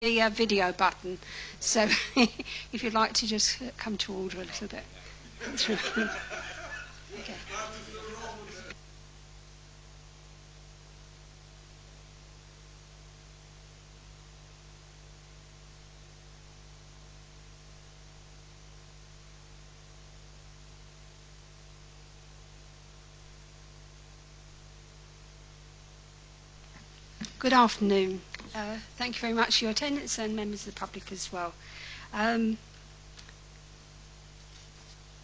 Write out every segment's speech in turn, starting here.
the video button, so if you'd like to just come to order a little bit. Okay. Good afternoon. Thank you very much for your attendance and members of the public as well.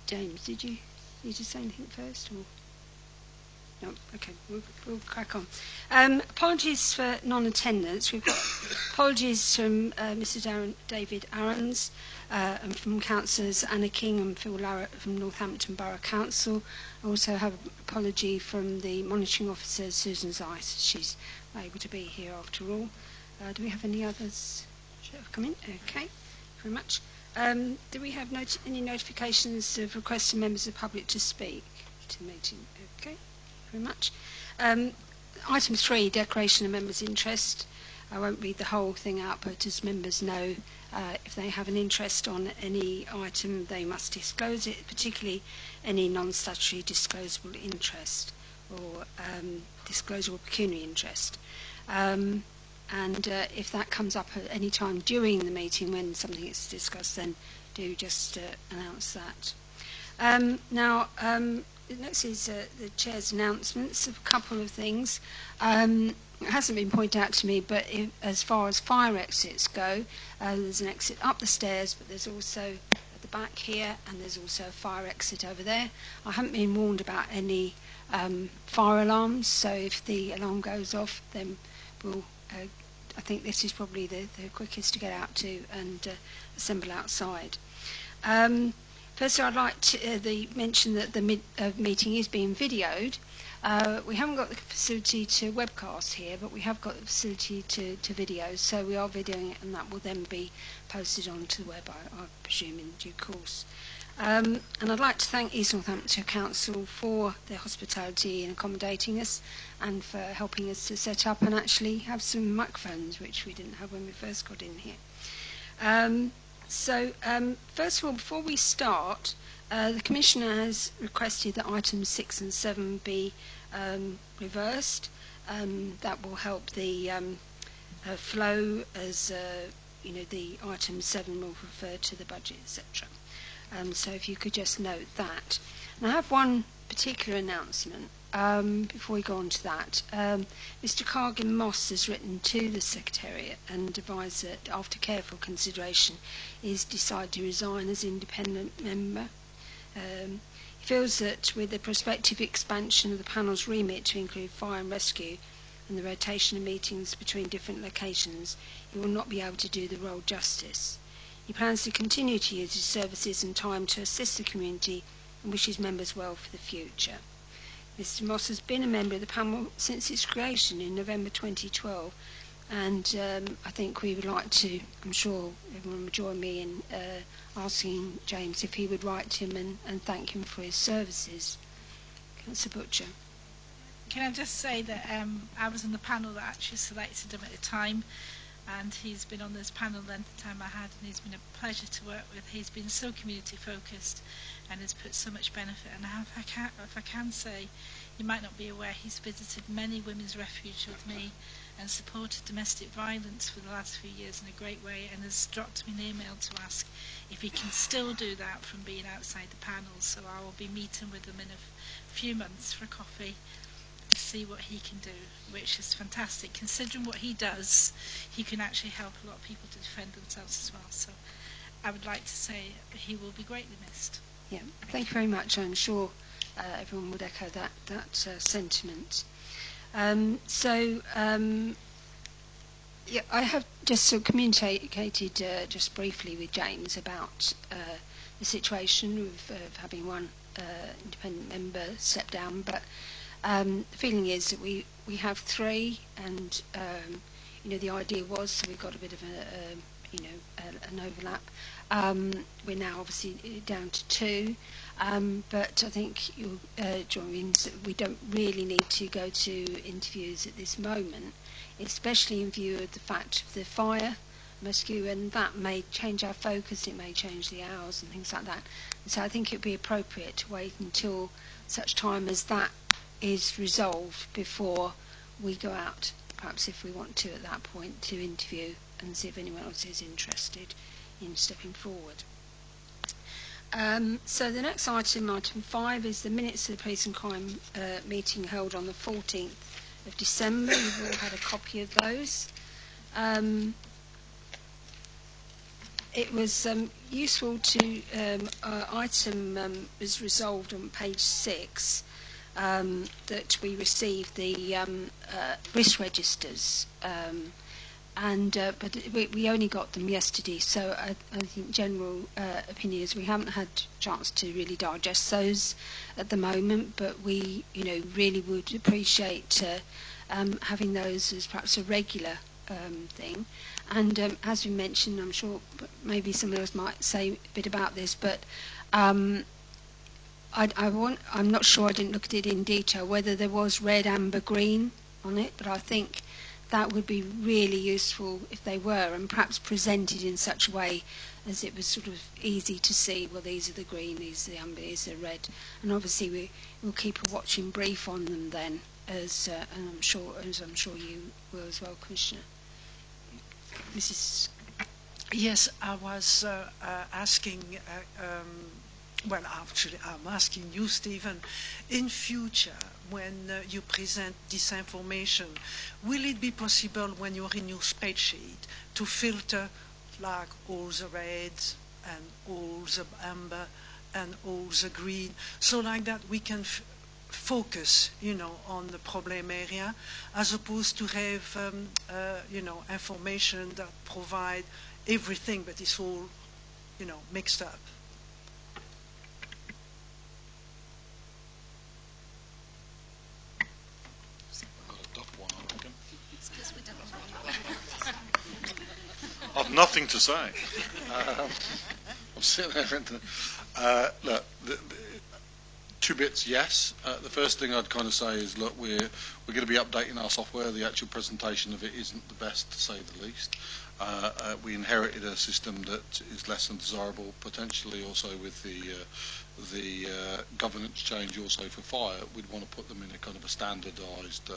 James, did you need to say anything first? Or? No? Okay, we'll crack on. Apologies for non-attendance. We've got apologies from Mr. David Aarons and from Councillors Anna King and Phil Larratt from Northampton Borough Council. I also have an apology from the Monitoring Officer, Susan Zeiss. She's able to be here after all. Do we have any others that have come in? Okay, very much. Do we have any notifications of requests from members of the public to speak to the meeting? Okay, very much. Item 3, declaration of members' interest. I won't read the whole thing out, but as members know, if they have an interest on any item, they must disclose it, particularly any non-statutory disclosable interest or disclosable pecuniary interest. And if that comes up at any time during the meeting when something is discussed, then do just announce that. Now, next is the Chair's announcements of a couple of things. It hasn't been pointed out to me, but as far as fire exits go, there's an exit up the stairs, but there's also at the back here, and there's also a fire exit over there. I haven't been warned about any fire alarms, so if the alarm goes off, then we'll I think this is probably the quickest to get out to and assemble outside. First, I'd like to mention that the meeting is being videoed. We haven't got the facility to webcast here, but we have got the facility to video, so we are videoing it, and that will then be posted onto the web, I presume, in due course. And I'd like to thank East Northamptonshire Council for their hospitality in accommodating us and for helping us to set up and actually have some microphones, which we didn't have when we first got in here. First of all, before we start, the Commissioner has requested that items 6 and 7 be reversed. That will help the flow, as the item 7 will refer to the budget, etc. So if you could just note that. And I have one particular announcement before we go on to that. Mr. Cargin Moss has written to the Secretariat and advised that after careful consideration he's decided to resign as independent member. He feels that with the prospective expansion of the panel's remit to include fire and rescue and the rotation of meetings between different locations, he will not be able to do the role justice. He plans to continue to use his services and time to assist the community and wishes members well for the future. Mr. Moss has been a member of the panel since its creation in November 2012, and I think we would like to, I'm sure everyone would join me in asking James if he would write to him and thank him for his services. Councillor Butcher. Can I just say that I was on the panel that actually selected him at the time, and he's been on this panel the length of time I had, and he's been a pleasure to work with. He's been so community focused and has put so much benefit. And if I can say, you might not be aware, he's visited many women's refuge with me and supported domestic violence for the last few years in a great way, and has dropped me an email to ask if he can still do that from being outside the panel. So I will be meeting with him in a few months for a coffee to see what he can do, which is fantastic. Considering what he does, he can actually help a lot of people to defend themselves as well. So I would like to say he will be greatly missed. Yeah, thank you very much. I'm sure everyone would echo that sentiment. I have just sort of communicated just briefly with James about the situation of having one independent member step down, but the feeling is that we have 3, and the idea was, so we've got a bit of an overlap. We're now obviously down to 2, but I think you'll join me in that we don't really need to go to interviews at this moment, especially in view of the fact of the fire rescue, and that may change our focus, it may change the hours and things like that. And so I think it would be appropriate to wait until such time as that is resolved before we go out, perhaps if we want to at that point, to interview and see if anyone else is interested in stepping forward. So the next item, item 5, is the minutes of the Police and Crime meeting held on the 14th of December. You've all had a copy of those. It was useful to, item was resolved on page 6, that we received the risk registers, but we only got them yesterday, so I think general opinion is we haven't had a chance to really digest those at the moment, but we really would appreciate having those as perhaps a regular thing. And as we mentioned, I'm sure maybe someone else might say a bit about this, but I'm not sure, I didn't look at it in detail, whether there was red, amber, green on it, but I think that would be really useful if they were, and perhaps presented in such a way as it was sort of easy to see, well, these are the green, these are the amber, these are red. And obviously we'll keep a watching brief on them then, and I'm sure you will as well, Commissioner. Mrs. Yes, I was asking, well, actually, I'm asking you, Stephen, in future, when you present this information, will it be possible when you're in your spreadsheet to filter like all the reds and all the amber and all the green, so like that we can focus, on the problem area, as opposed to have, information that provide everything, but it's all, mixed up. I've nothing to say. I'm sitting there. Look, two bits, yes. The first thing I'd kind of say is, look, we're going to be updating our software. The actual presentation of it isn't the best, to say the least. We inherited a system that is less than desirable, potentially also with the governance change also for fire. We'd want to put them in a kind of a standardised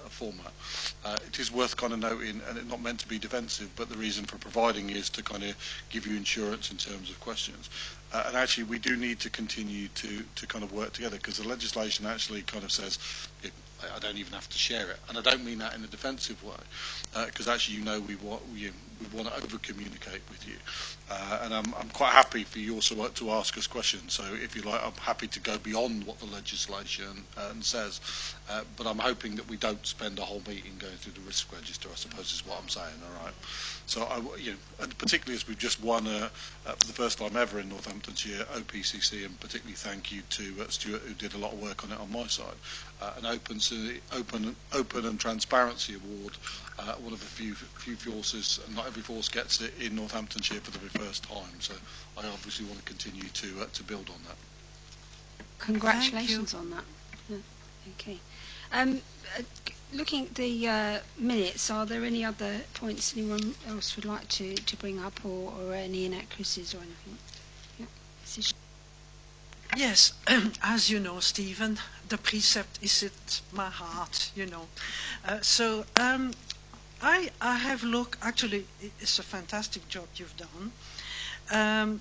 format. It is worth kind of noting, and it's not meant to be defensive, but the reason for providing is to kind of give you insurance in terms of questions. And actually we do need to continue to kind of work together, because the legislation actually kind of says I don't even have to share it, and I don't mean that in a defensive way, because actually we want to over communicate with you, and I'm quite happy for you also to ask us questions. So if you like, I'm happy to go beyond what the legislation says, but I'm hoping that we don't spend a whole meeting going through the risk register, I suppose is what I'm saying. All right. So and particularly as we've just won for the first time ever in Northamptonshire OPCC, and particularly thank you to Stuart, who did a lot of work on it on my side. An open and transparency award, one of the few forces, and not every force gets it in Northamptonshire for the very first time. So I obviously want to continue to build on that. Congratulations on that. Okay. Looking at the minutes, are there any other points anyone else would like to bring up, or any inaccuracies or anything? Yeah. Yes, as you know, Stephen, the precept is at my heart, So I have looked, actually, it's a fantastic job you've done.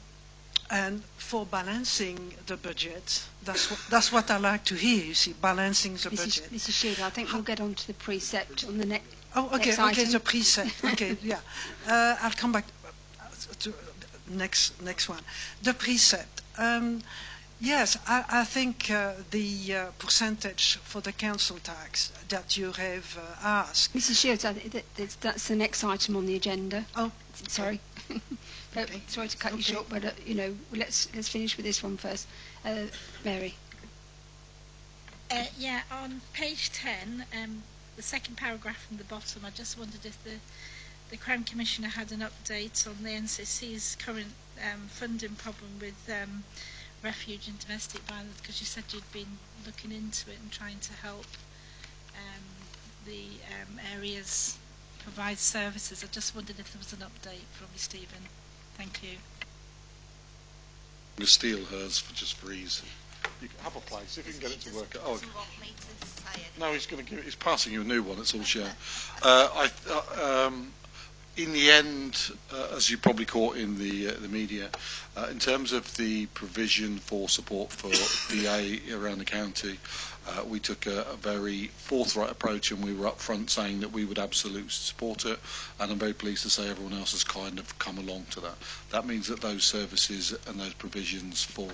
And for balancing the budget, that's what I like to hear, you see, balancing the budget. Mrs. Sheila, I think we'll get on to the precept on the next okay, item. The precept, okay, yeah. I'll come back to next one. The precept. Yes, I think the percentage for the council tax that you have asked. Mrs. Shields, that's the next item on the agenda. Oh, sorry. Okay. Sorry to cut you short, but let's finish with this one first. Mary. Yeah, on page 10, the second paragraph from the bottom, I just wondered if the Crime Commissioner had an update on the NCC's current funding problem with refuge and domestic violence, because you said you'd been looking into it and trying to help the areas provide services. I just wondered if there was an update from you, Stephen. Thank you. I'm going to steal hers for ease. You can have a place if you can get it to work. Oh, okay. No, he's going to give it. He's passing you a new one. It's all share. In the end, as you probably caught in the media, in terms of the provision for support for DA around the county, we took a very forthright approach, and we were upfront saying that we would absolutely support it, and I'm very pleased to say everyone else has kind of come along to that. That means that those services and those provisions for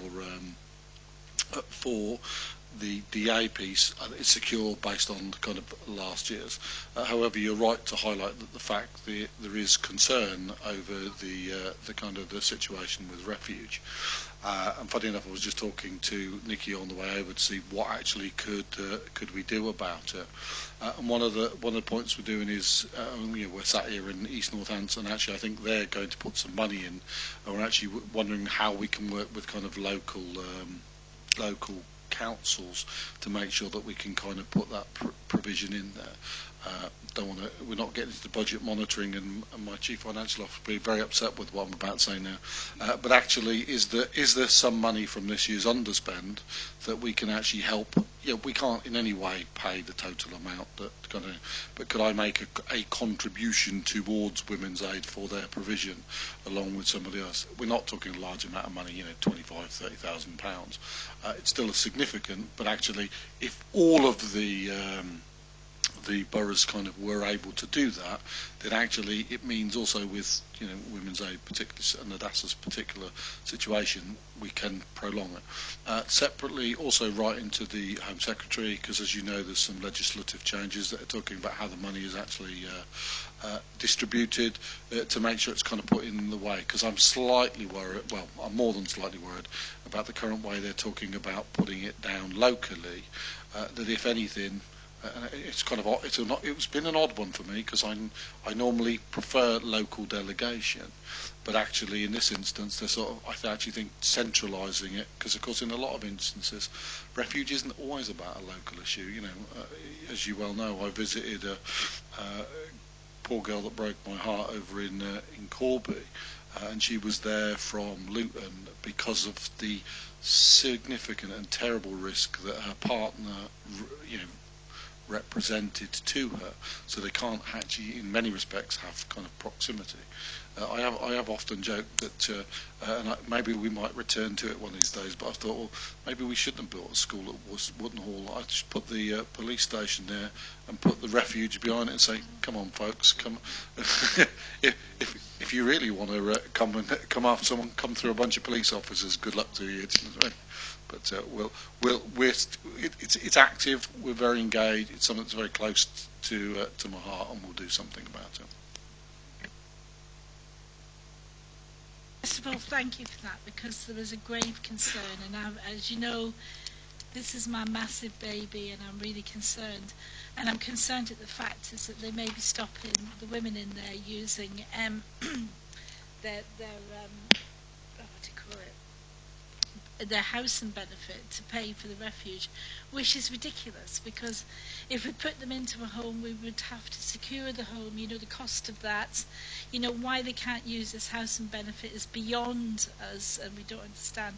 the DA piece is secure based on kind of last year's. However, you're right to highlight that the fact that there is concern over the kind of the situation with refuge. And funny enough, I was just talking to Nikki on the way over to see what actually could we do about it. And one of the points we're doing is we're sat here in East Northampton, and actually I think they're going to put some money in, and we're actually wondering how we can work with kind of local councils to make sure that we can kind of put that provision in there. We're not getting into budget monitoring, and my chief financial officer will be very upset with what I'm about to say now. But actually, is there some money from this year's underspend that we can actually help? We can't in any way pay the total amount but could I make a contribution towards Women's Aid for their provision, along with somebody else? We're not talking a large amount of money, £25,000-30,000. It's still a significant, but actually, if all of the boroughs kind of were able to do that, then actually it means also with Women's Aid, particularly and Adassa's particular situation, we can prolong it. Separately, also write into the Home Secretary, because as you know, there's some legislative changes that are talking about how the money is actually distributed to make sure it's kind of put in the way. Because I'm slightly worried, well, I'm more than slightly worried about the current way they're talking about putting it down locally. That if anything. It's kind of it's been an odd one for me, because I normally prefer local delegation, but actually in this instance they're I actually think centralising it, because of course in a lot of instances refuge isn't always about a local issue. As you well know, I visited a poor girl that broke my heart over in Corby, and she was there from Luton because of the significant and terrible risk that her partner represented to her, so they can't actually in many respects have kind of proximity. I have often joked that maybe we might return to it one of these days, but I thought, well, maybe we shouldn't have built a school at Wootton Hall. I'd just put the police station there and put the refuge behind it and say, come on folks, come if you really want to come after someone, come through a bunch of police officers, good luck to you. But it's active. We're very engaged. It's something that's very close to my heart, and we'll do something about it. First of all, thank you for that, because there is a grave concern, and as you know, this is my massive baby, and I'm really concerned. And I'm concerned at the fact is that they may be stopping the women in there using their housing benefit to pay for the refuge, which is ridiculous, because if we put them into a home, we would have to secure the home, the cost of that, why they can't use this housing benefit is beyond us, and we don't understand.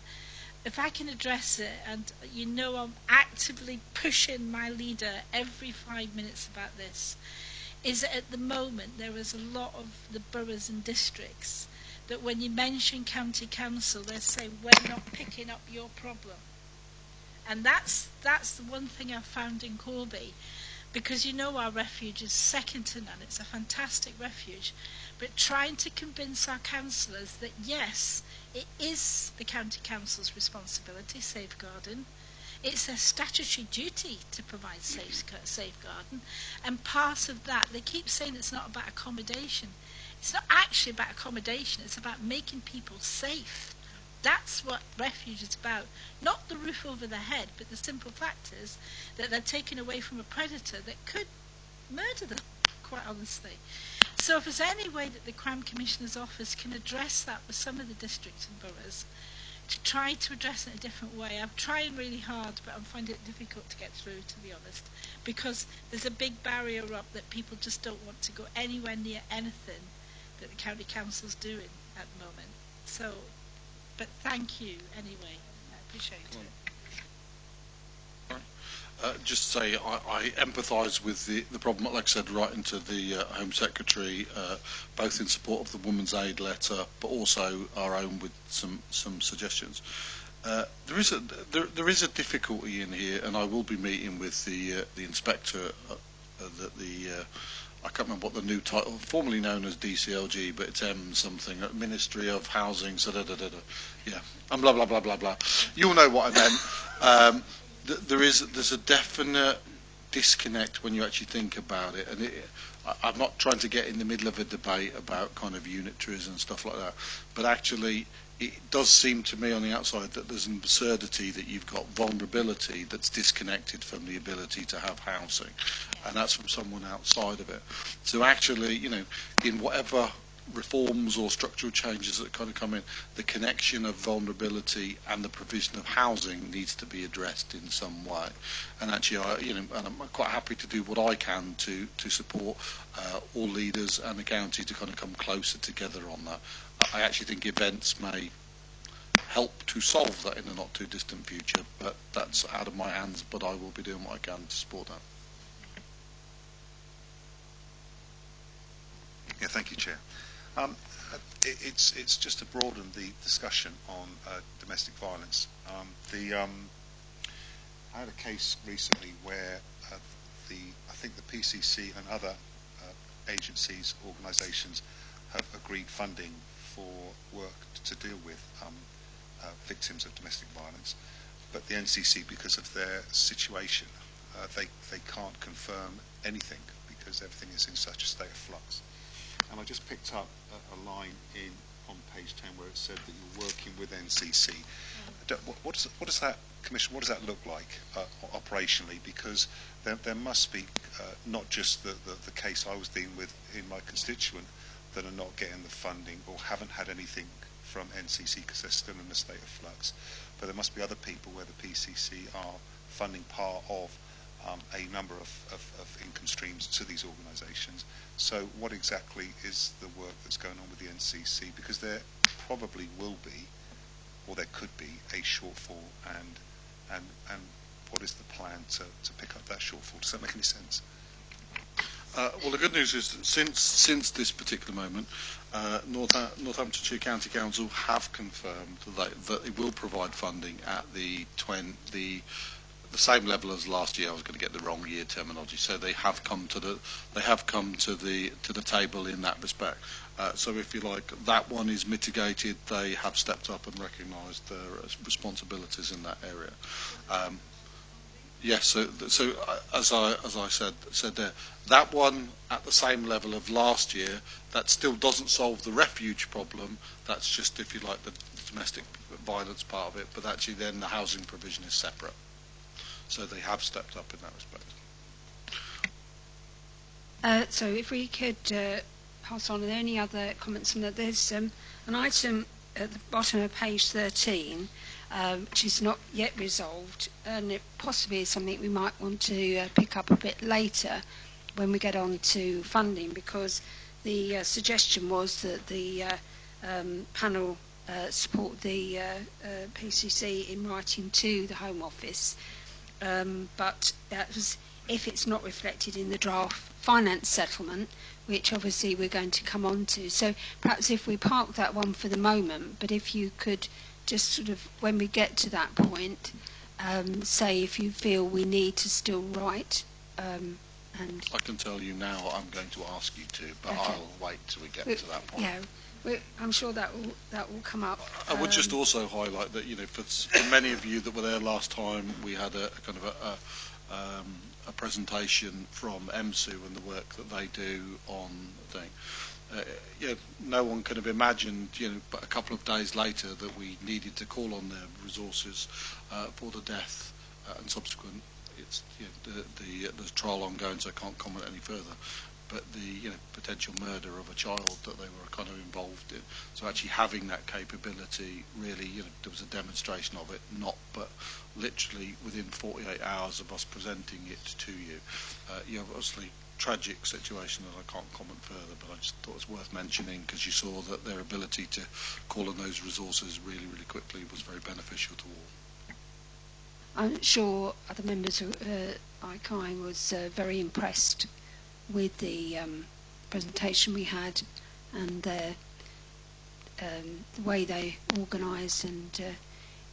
If I can address it, and I'm actively pushing my leader every 5 minutes about this, is that at the moment there is a lot of the boroughs and districts that when you mention county council, they say, we're not picking up your problem. And that's the one thing I've found in Corby, because our refuge is second to none. It's a fantastic refuge. But trying to convince our councillors that, yes, it is the county council's responsibility, safeguarding. It's their statutory duty to provide safeguarding. And part of that, they keep saying it's not about accommodation. It's not actually about accommodation. It's about making people safe. That's what refuge is about. Not the roof over their head, but the simple fact is that they're taken away from a predator that could murder them, quite honestly. So if there's any way that the Crime Commissioner's Office can address that with some of the districts and boroughs, to try to address it in a different way. I'm trying really hard, but I'm finding it difficult to get through, to be honest, because there's a big barrier up that people just don't want to go anywhere near anything that the county council's doing at the moment. So, but thank you anyway. I appreciate it. Just to say, I empathise with the problem, like I said, right into the Home Secretary, both in support of the Women's Aid letter, but also our own with some suggestions. There is a difficulty in here, and I will be meeting with the inspector that I can't remember what the new title, formerly known as DCLG, but it's M something, Ministry of Housing, yeah, and blah blah blah blah blah. You'll know what I meant. There's a definite disconnect when you actually think about it, and I'm not trying to get in the middle of a debate about kind of unitaries and stuff like that, but actually it does seem to me on the outside that there's an absurdity that you've got vulnerability that's disconnected from the ability to have housing, and that's from someone outside of it. So actually, you know, in whatever reforms or structural changes that kind of come in, the connection of vulnerability and the provision of housing needs to be addressed in some way. And actually, and I'm quite happy to do what I can to support all leaders and the county to kind of come closer together on that. I actually think events may help to solve that in the not too distant future, but that's out of my hands, but I will be doing what I can to support that. Yeah, thank you, Chair. It's just to broaden the discussion on domestic violence. I had a case recently where I think the PCC and other agencies, organisations have agreed funding for work to deal with victims of domestic violence, but the NCC, because of their situation, they can't confirm anything because everything is in such a state of flux. And I just picked up a line on page 10 where it said that you're working with NCC. What does that commission? What does that look like operationally? Because there must be not just the case I was dealing with in my constituent that are not getting the funding or haven't had anything from NCC because they're still in a state of flux, but there must be other people where the PCC are funding part of a number of income streams to these organisations. So what exactly is the work that's going on with the NCC? Because there probably will be, or there could be, a shortfall, and what is the plan to pick up that shortfall? Does that make any sense? Well, the good news is that since this particular moment, Northamptonshire County Council have confirmed that they will provide funding at the same level as last year. I was going to get the wrong year terminology. So they have come to the table in that respect. So if you like, that one is mitigated. They have stepped up and recognised their responsibilities in that area. Yes. So as I said there, that one at the same level of last year. That still doesn't solve the refuge problem. That's just, if you like, the domestic violence part of it. But actually, then the housing provision is separate. So they have stepped up in that respect. So if we could pass on, are there any other comments on that? There's an item at the bottom of page 13 which is not yet resolved, and it possibly is something we might want to pick up a bit later when we get on to funding, because the suggestion was that the panel support the PCC in writing to the Home Office, but that was if it's not reflected in the draft finance settlement, which obviously we're going to come on to. So perhaps if we park that one for the moment, but if you could just sort of, when we get to that point, say if you feel we need to still write. And I can tell you now I'm going to ask you to, but okay. I'll wait till we get to that point. Yeah, I'm sure that will come up. I would just also highlight that, you know, for many of you that were there last time, we had a kind of a presentation from MSU and the work that they do on the thing. No one could have imagined, but a couple of days later that we needed to call on their resources for the death and subsequent. It's there's a trial ongoing, so I can't comment any further. But the potential murder of a child that they were kind of involved in. So actually having that capability, really, there was a demonstration of it, but literally within 48 hours of us presenting it to you. You have obviously tragic situation that I can't comment further, but I just thought it was worth mentioning because you saw that their ability to call on those resources really, really quickly was very beneficial to all. I'm sure other members of ICAI was very impressed with the presentation we had and the way they organised, and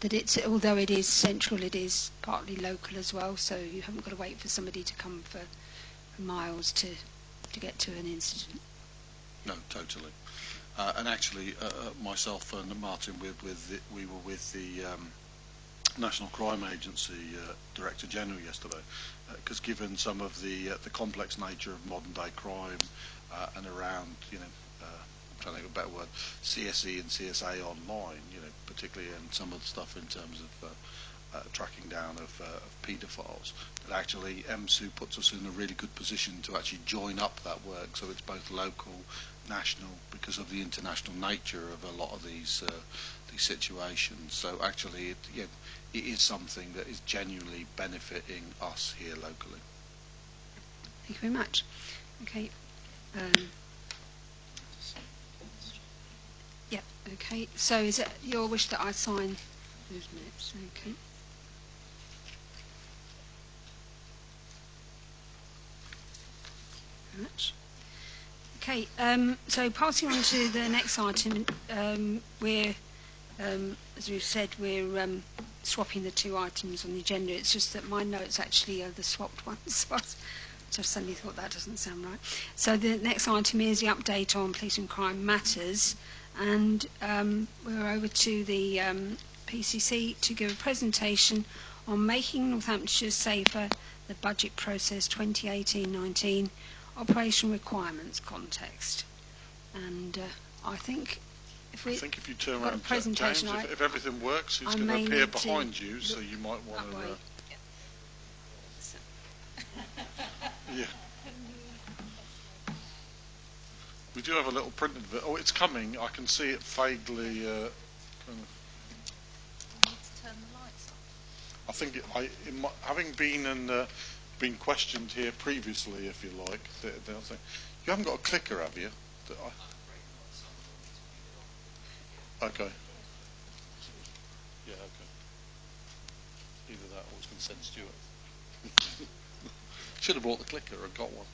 that it's, although it is central, it is partly local as well, so you haven't got to wait for somebody to come for miles to get to an incident. No, totally. And actually, myself and Martin, we were with the National Crime Agency Director General yesterday, because given some of the complex nature of modern day crime and around, I'm trying to think of a better word, CSE and CSA online, particularly in some of the stuff in terms of tracking down of paedophiles, that actually MSU puts us in a really good position to actually join up that work, so it's both local, national, because of the international nature of a lot of these situations. So actually, it is something that is genuinely benefiting us here locally. Thank you very much. Okay. Yeah. Okay. So is it your wish that I sign those minutes? Okay. Very much. Okay, so passing on to the next item, we're, as we've said, we're swapping the two items on the agenda. It's just that my notes actually are the swapped ones, so I just suddenly thought that doesn't sound right. So the next item is the update on police and crime matters, and we're over to the PCC to give a presentation on making Northamptonshire safer, the budget process 2018-19, operation requirements context. And I think if you turn got around, a presentation, James, if everything works, it's going to appear behind you, so you might want to. Yeah. We do have a little printed bit. Oh, it's coming. I can see it vaguely. Kind of. You need to turn the lights on. I think having been questioned here previously, if you like, they'll say, "You haven't got a clicker, have you?" Okay. Yeah, okay. Either that or it's going to send Stuart. Should have brought the clicker and got one.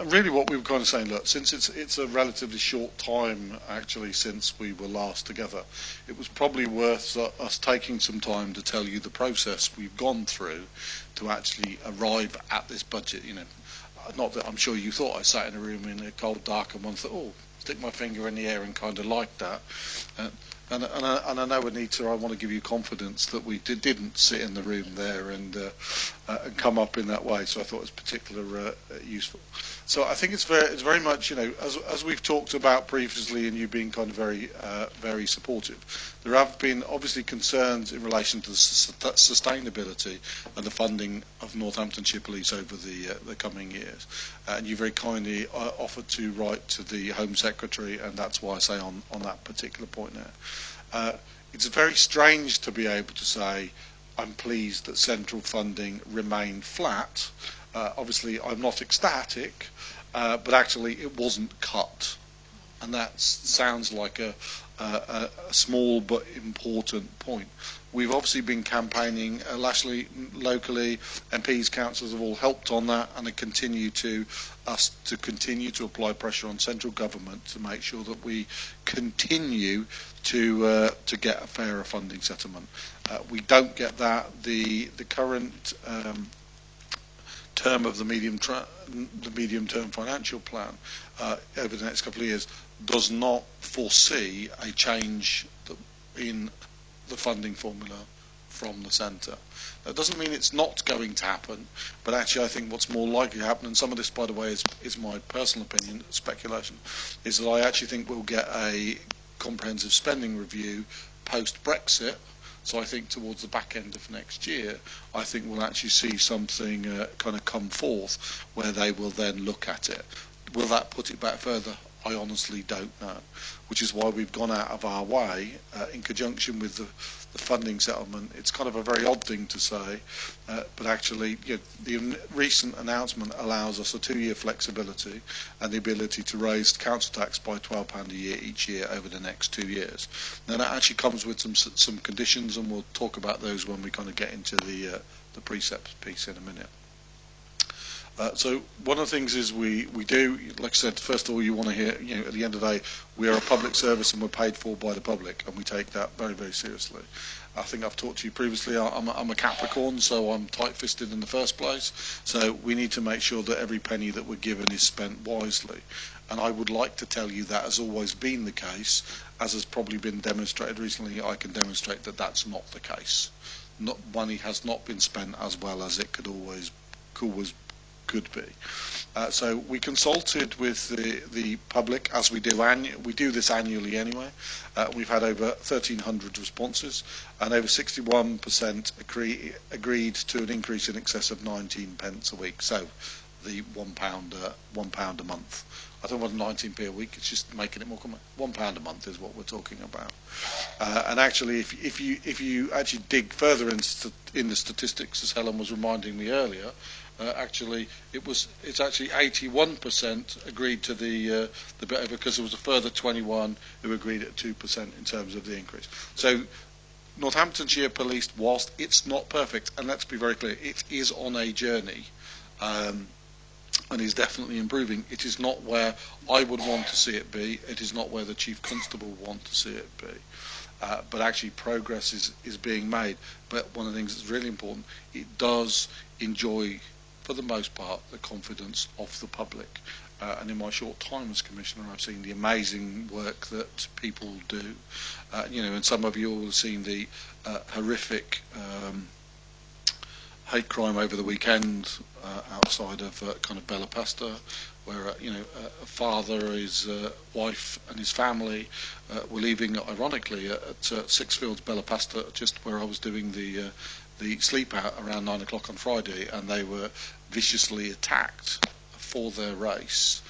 Really what we were kind of saying, look, since it's a relatively short time actually since we were last together, it was probably worth us taking some time to tell you the process we've gone through to actually arrive at this budget. Not that I'm sure you thought I sat in a room in a cold, dark and one thought, oh, stick my finger in the air and kind of like that. And I know, Anita, I want to give you confidence that we didn't sit in the room there and come up in that way. So I thought it was particularly useful. So I think it's very much, as we've talked about previously, and you being kind of very supportive. There have been obviously concerns in relation to the sustainability and the funding of Northamptonshire Police over the coming years. And you very kindly offered to write to the Home Secretary, and that's why I say on that particular point there. It's very strange to be able to say, I'm pleased that central funding remained flat. Obviously, I'm not ecstatic, but actually it wasn't cut. And that sounds like a small but important point. We've obviously been campaigning locally, MPs, councillors have all helped on that, and continue to apply pressure on central government to make sure that we continue to get a fairer funding settlement. We don't get that. The current term of the medium-term financial plan over the next couple of years does not foresee a change in the funding formula from the centre. That doesn't mean it's not going to happen, but actually I think what's more likely to happen, and some of this, by the way, is my personal opinion, speculation, is that I actually think we'll get a comprehensive spending review post-Brexit So I think towards the back end of next year, I think we'll actually see something kind of come forth where they will then look at it. Will that put it back further? I honestly don't know, which is why we've gone out of our way in conjunction with the funding settlement. It's kind of a very odd thing to say, but actually the recent announcement allows us a 2-year flexibility and the ability to raise council tax by £12 a year each year over the next 2 years. Now that actually comes with some conditions, and we'll talk about those when we kind of get into the precepts piece in a minute. So one of the things is we do, like I said, first of all, you want to hear, at the end of the day, we are a public service and we're paid for by the public, and we take that very, very seriously. I think I've talked to you previously, I'm a Capricorn, so I'm tight-fisted in the first place. So we need to make sure that every penny that we're given is spent wisely. And I would like to tell you that has always been the case. As has probably been demonstrated recently, I can demonstrate that that's not the case. Money has not been spent as well as it could be. So we consulted with the public, as we do we do this annually anyway. We've had over 1,300 responses, and over 61% agreed to an increase in excess of 19 pence a week. So the £1 a month. I don't want 19p a week. It's just making it more common. £1 a month is what we're talking about. And actually, if you actually dig further in the statistics, as Helen was reminding me earlier, actually it's actually 81% agreed to the bit over, because there was a further 21 who agreed at 2% in terms of the increase. So Northamptonshire Police, whilst it's not perfect, and let's be very clear, it is on a journey. And is definitely improving. It is not where I would want to see it be. It is not where the Chief Constable would want to see it be. But actually progress is being made. But one of the things that's really important, it does enjoy, for the most part, the confidence of the public. And in my short time as Commissioner, I've seen the amazing work that people do. And some of you will have seen the horrific hate crime over the weekend outside of kind of Bellapasta, where a father, his wife and his family were leaving, ironically, at Sixfields, Bellapasta, just where I was doing the sleep out around 9 o'clock on Friday, and they were viciously attacked for their race.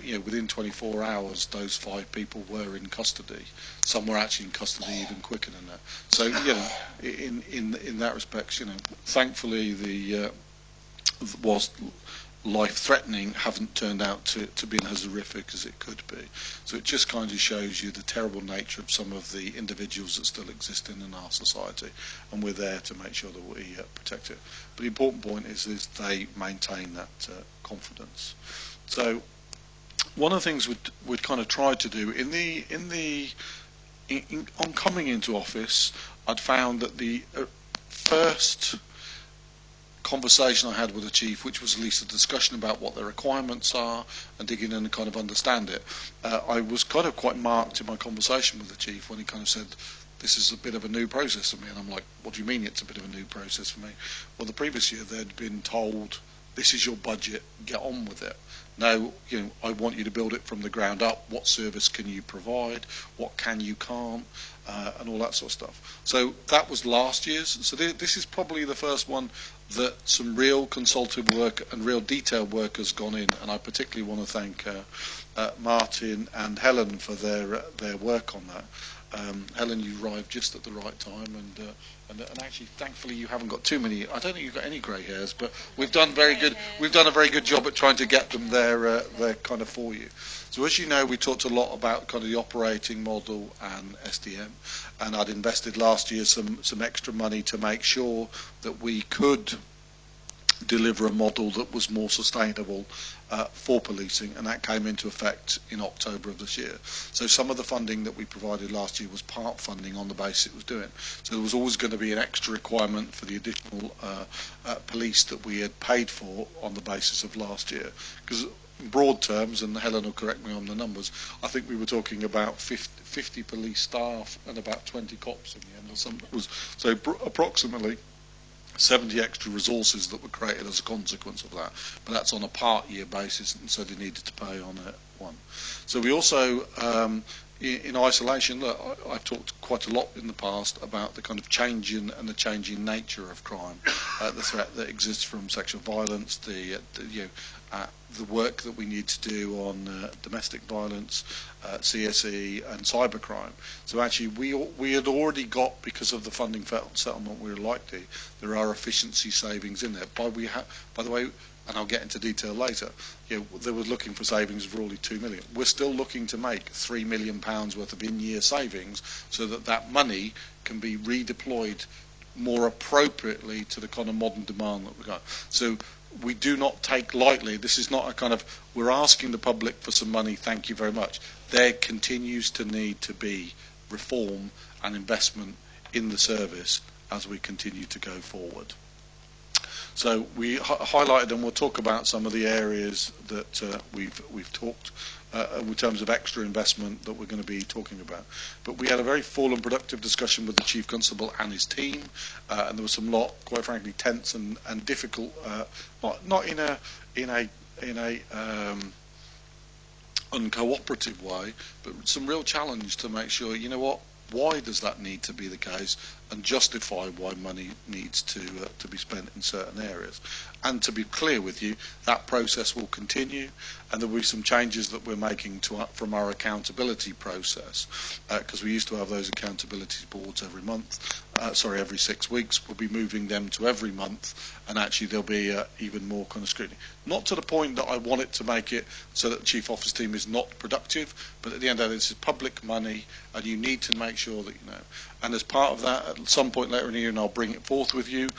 Within 24 hours, those 5 people were in custody. Some were actually in custody even quicker than that. So, in that respect, thankfully, whilst life-threatening, haven't turned out to be as horrific as it could be. So it just kind of shows you the terrible nature of some of the individuals that still exist in our society, and we're there to make sure that we protect it. But the important point is they maintain that confidence. So one of the things we'd kind of tried to do on coming into office, I'd found that the first conversation I had with the Chief, which was at least a discussion about what their requirements are and digging in and kind of understand it, I was kind of quite marked in my conversation with the Chief when he kind of said, this is a bit of a new process for me. And I'm like, what do you mean it's a bit of a new process for me? Well, the previous year they'd been told, this is your budget, get on with it. Now, I want you to build it from the ground up. What service can you provide? What you can't? And all that sort of stuff. So that was last year's. So this is probably the first one that some real consultative work and real detailed work has gone in. And I particularly want to thank Martin and Helen for their work on that. Helen, you arrived just at the right time, and actually, thankfully, you haven't got too many. I don't think you've got any grey hairs, but we've done very good. We've done a very good job at trying to get them there kind of for you. So as you know, we talked a lot about kind of the operating model and SDM, and I'd invested last year some extra money to make sure that we could deliver a model that was more sustainable for policing, and that came into effect in October of this year. So some of the funding that we provided last year was part funding on the basis it was doing. So there was always going to be an extra requirement for the additional police that we had paid for on the basis of last year. Because in broad terms, and Helen will correct me on the numbers, I think we were talking about 50 police staff and about 20 cops in the end, or something. So approximately 70 extra resources that were created as a consequence of that, but that's on a part year basis, and so they needed to pay on it one. So we also in isolation, look, I've talked quite a lot in the past about the kind of changing and the changing nature of crime, the threat that exists from sexual violence, the work that we need to do on domestic violence, CSE and cybercrime. So actually we had already got, because of the funding settlement we were likely, there are efficiency savings in there. By the way, and I'll get into detail later, they were looking for savings of only 2 million. We're still looking to make £3 million worth of in-year savings so that money can be redeployed more appropriately to the kind of modern demand that we've got. So we do not take lightly. This is not a kind of, we're asking the public for some money, thank you very much. There continues to need to be reform and investment in the service as we continue to go forward. So we highlighted, and we'll talk about some of the areas that we've talked in terms of extra investment that we're going to be talking about. But we had a very full and productive discussion with the Chief Constable and his team, and there was some quite frankly, tense and difficult, not in a uncooperative way, but some real challenge to make sure, you know what, why does that need to be the case, and justify why money needs to be spent in certain areas. And to be clear with you, that process will continue, and there will be some changes that we're making from our accountability process, because we used to have those accountability boards every 6 weeks. We'll be moving them to every month, and actually there'll be even more kind of scrutiny. Not to the point that I want it to make it so that the Chief Office team is not productive, but at the end of the day, this is public money, and you need to make sure that you know. And as part of that, at some point later in the year, and I'll bring it forth with you,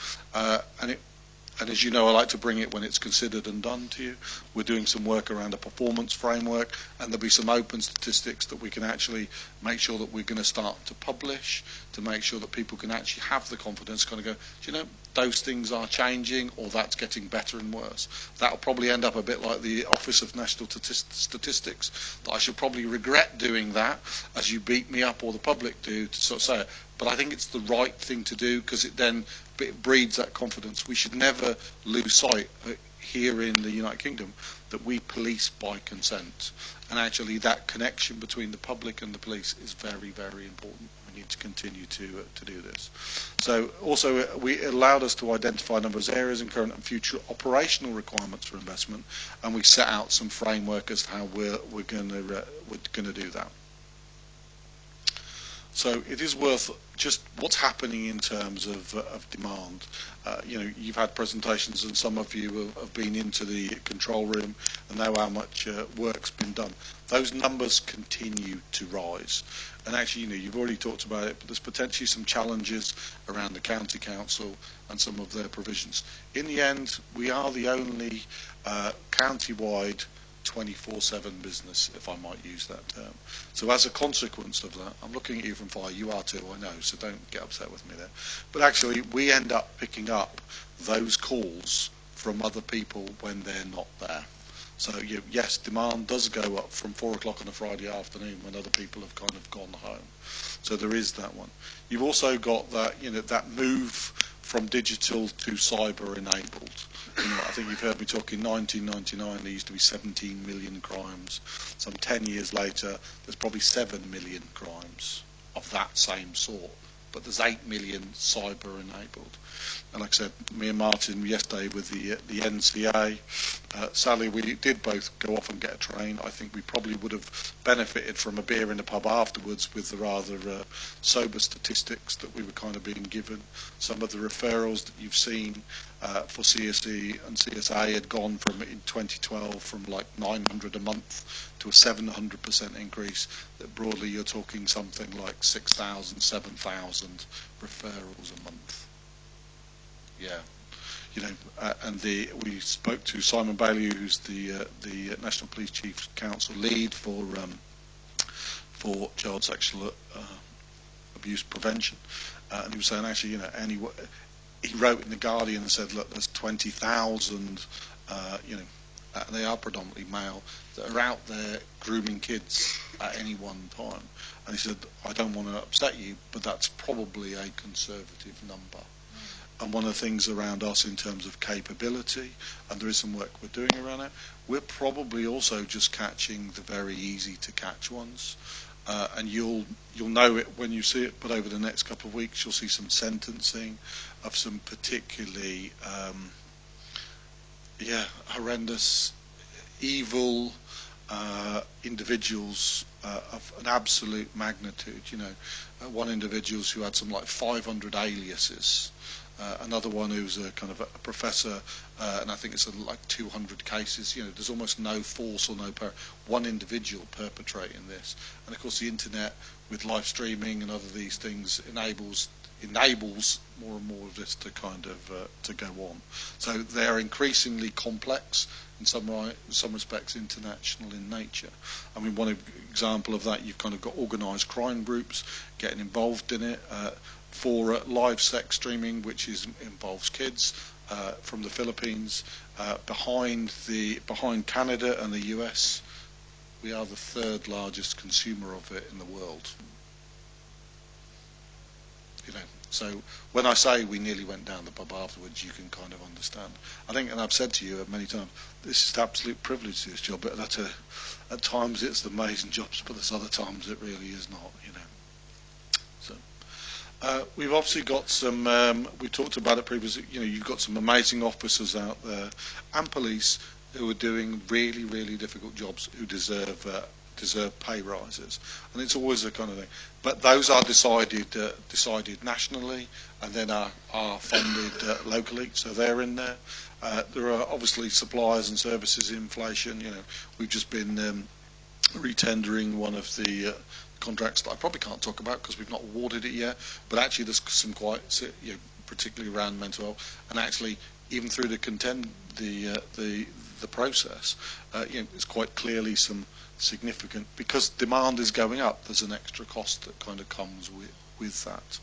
and as you know, I like to bring it when it's considered and done to you. We're doing some work around a performance framework, and there'll be some open statistics that we can actually make sure that we're going to start to publish, to make sure that people can actually have the confidence to kind of go, do you know, those things are changing, or that's getting better and worse. That'll probably end up a bit like the Office of National Statistics, that I should probably regret doing that, as you beat me up or the public do, to sort of say it. But I think it's the right thing to do, because it then breeds that confidence. We should never lose sight here in the United Kingdom that we police by consent, and actually that connection between the public and the police is very, very important. We need to continue to do this. So also it allowed us to identify a number of areas in current and future operational requirements for investment, and we set out some framework as to how we're going to do that. So it is worth just what's happening in terms of demand. You've had presentations, and some of you have been into the control room and know how much work's been done. Those numbers continue to rise. And actually, you've already talked about it, but there's potentially some challenges around the county council and some of their provisions. In the end, we are the only county-wide 24/7 business, if I might use that term. So as a consequence of that, I'm looking at you from fire, you are too, I know, so don't get upset with me there. But actually, we end up picking up those calls from other people when they're not there. So yes, demand does go up from 4 o'clock on a Friday afternoon when other people have kind of gone home. So there is that one. You've also got that, that move from digital to cyber enabled. I think you've heard me talk. In 1999 there used to be 17 million crimes. Some 10 years later there's probably 7 million crimes of that same sort, but there's 8 million cyber enabled. And like I said, me and Martin yesterday with the NCA, sadly we did both go off and get a train. I think we probably would have benefited from a beer in the pub afterwards with the rather sober statistics that we were kind of being given. Some of the referrals that you've seen for CSE and CSA had gone from, in 2012, from like 900 a month to a 700% increase. That broadly you're talking something like 6,000, 7,000 referrals a month. Yeah, and we spoke to Simon Bailey, who's the National Police Chief Council lead for child sexual abuse prevention, and he was saying actually, he wrote in the Guardian and said, look, there's 20,000, they are predominantly male, that are out there grooming kids at any one time. And he said, I don't want to upset you, but that's probably a conservative number. And one of the things around us in terms of capability, and there is some work we're doing around it, we're probably also just catching the very easy to catch ones. and you'll know it when you see it, but over the next couple of weeks you'll see some sentencing of some particularly horrendous, evil individuals of an absolute magnitude. One individual who had some like 500 aliases, another one who's a kind of a professor, and I think it's like 200 cases. There's almost no force or no power. One individual perpetrating this, and of course the internet with live streaming and other these things enables more and more of this to kind of to go on. So they're increasingly complex, in some respects international in nature. I mean, one example of that, you've kind of got organised crime groups getting involved in it. For live sex streaming, which involves kids from the Philippines, behind Canada and the US, we are the third largest consumer of it in the world. So when I say we nearly went down the pub afterwards, you can kind of understand. I think, and I've said to you many times, this is an absolute privilege to this job, but at times it's the amazing jobs, but there's other times it really is not, So we've obviously got some, we talked about it previously, you've got some amazing officers out there and police who are doing really, really difficult jobs, who deserve pay rises, and it's always a kind of thing. But those are decided nationally, and then are funded locally, so they're in there. There are obviously suppliers and services inflation. We've just been retendering one of the contracts that I probably can't talk about because we've not awarded it yet. But actually, there's some quite, particularly around mental health, and actually even through the process, it's quite clearly some significant, because demand is going up, there's an extra cost that kind of comes with that.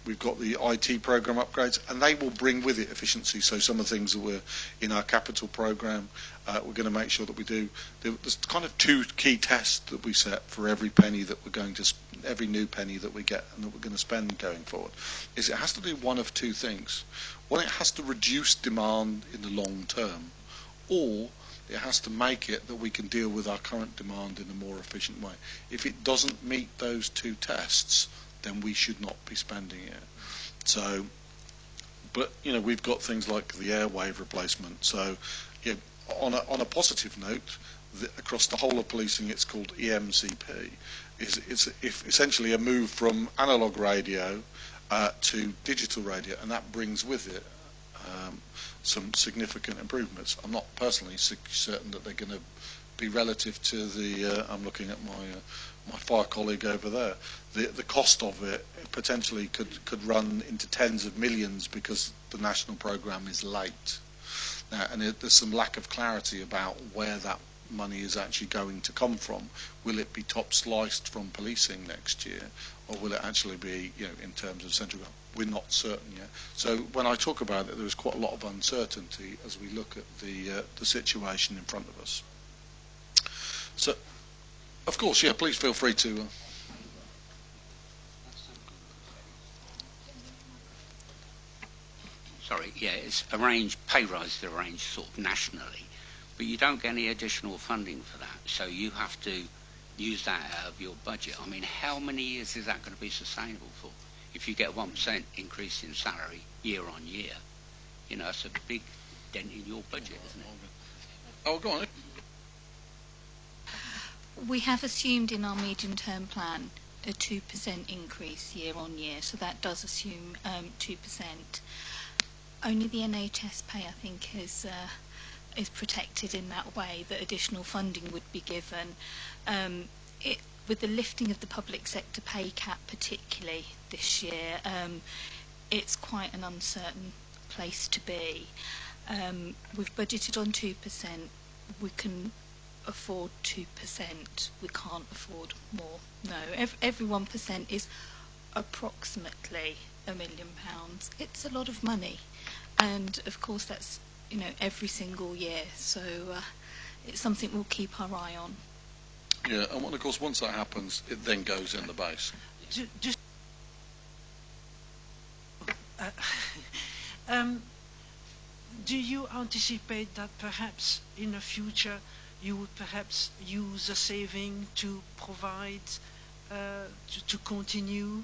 We've got the IT program upgrades, and they will bring with it efficiency. So some of the things that were in our capital program, we're going to make sure that we do. There's kind of two key tests that we set for every penny that we're going to, every new penny that we get and that we're going to spend going forward. Is it has to do one of two things. One, it has to reduce demand in the long term, or it has to make it that we can deal with our current demand in a more efficient way. If it doesn't meet those two tests, then we should not be spending it. So, but we've got things like the airwave replacement. So, on a positive note, across the whole of policing, it's called EMCP. It's essentially a move from analog radio to digital radio, and that brings with it some significant improvements. I'm not personally certain that they're going to be relative to the. I'm looking at my fire colleague over there. The cost of it potentially could run into tens of millions because the national programme is late now, and there's some lack of clarity about where that money is actually going to come from. Will it be top sliced from policing next year, or will it actually be, in terms of central government? We're not certain yet. So when I talk about it, there is quite a lot of uncertainty as we look at the situation in front of us. So, of course, please feel free to. Sorry, it's arranged, pay rises are arranged sort of nationally, but you don't get any additional funding for that, so you have to use that out of your budget. I mean, how many years is that going to be sustainable for? If you get a 1% increase in salary year on year, it's a big dent in your budget, isn't it? Oh, go on. We have assumed in our medium-term plan a 2% increase year on year, so that does assume 2%. Only the NHS pay, I think, is protected in that way, that additional funding would be given. With the lifting of the public sector pay cap, particularly this year, it's quite an uncertain place to be. We've budgeted on 2%. We can afford 2%. We can't afford more. No, every 1% is approximately £1 million. It's a lot of money, and of course that's every single year. So it's something we'll keep our eye on. Yeah, and of course once that happens, it then goes in the base. Just do you anticipate that perhaps in the future you would perhaps use a saving to provide, to continue,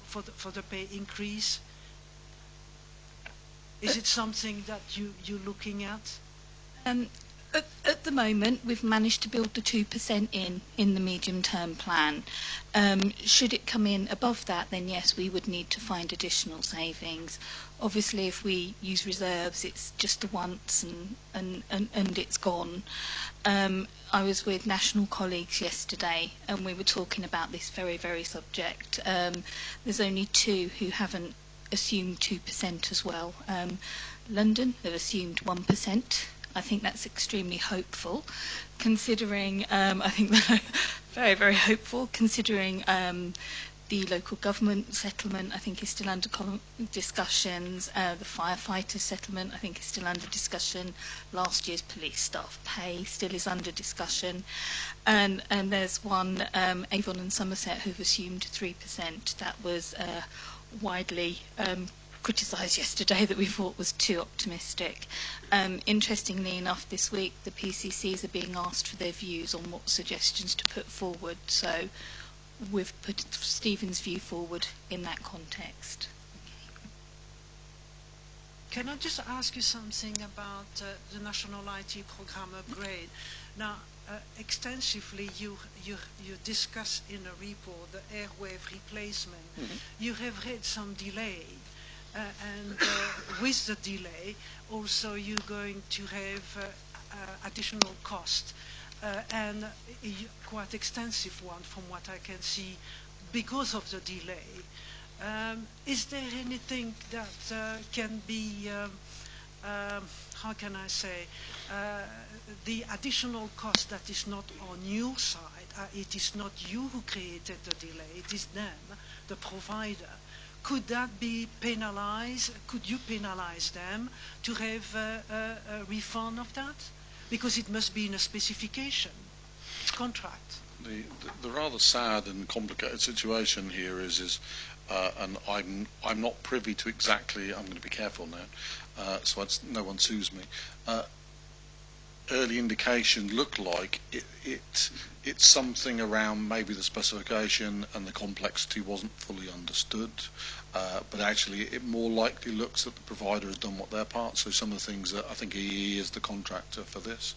for the pay increase? Is it something that you're looking at? At the moment, we've managed to build the 2% in the medium-term plan. Should it come in above that, then yes, we would need to find additional savings. Obviously, if we use reserves, it's just a once and it's gone. I was with national colleagues yesterday, and we were talking about this very, very subject. There's only two who haven't assumed 2% as well. London have assumed 1%. I think that's extremely hopeful, considering, I think they're very, very hopeful, considering the local government settlement, I think, is still under discussions. The firefighter settlement, I think, is still under discussion. Last year's police staff pay still is under discussion. And there's one, Avon and Somerset, who've assumed 3%. That was widely criticised yesterday, that we thought was too optimistic. Interestingly enough, this week the PCCs are being asked for their views on what suggestions to put forward, so we've put Stephen's view forward in that context. Can I just ask you something about the National IT Programme upgrade? Now, extensively you discuss in a report the airwave replacement. Mm-hmm. You have had some delay. And with the delay, also you're going to have additional cost, and quite extensive one from what I can see, because of the delay. Is there anything that can be, how can I say, the additional cost that is not on your side, it is not you who created the delay, it is them, the provider. Could that be penalized? Could you penalize them to have a refund of that? Because it must be in a specification contract. The rather sad and complicated situation here is and I'm not privy to exactly. I'm going to be careful now, so no one sues me. Early indications look like it's something around maybe the specification and the complexity wasn't fully understood, but actually it more likely looks that the provider has done what their part. So some of the things that I think EE is the contractor for this,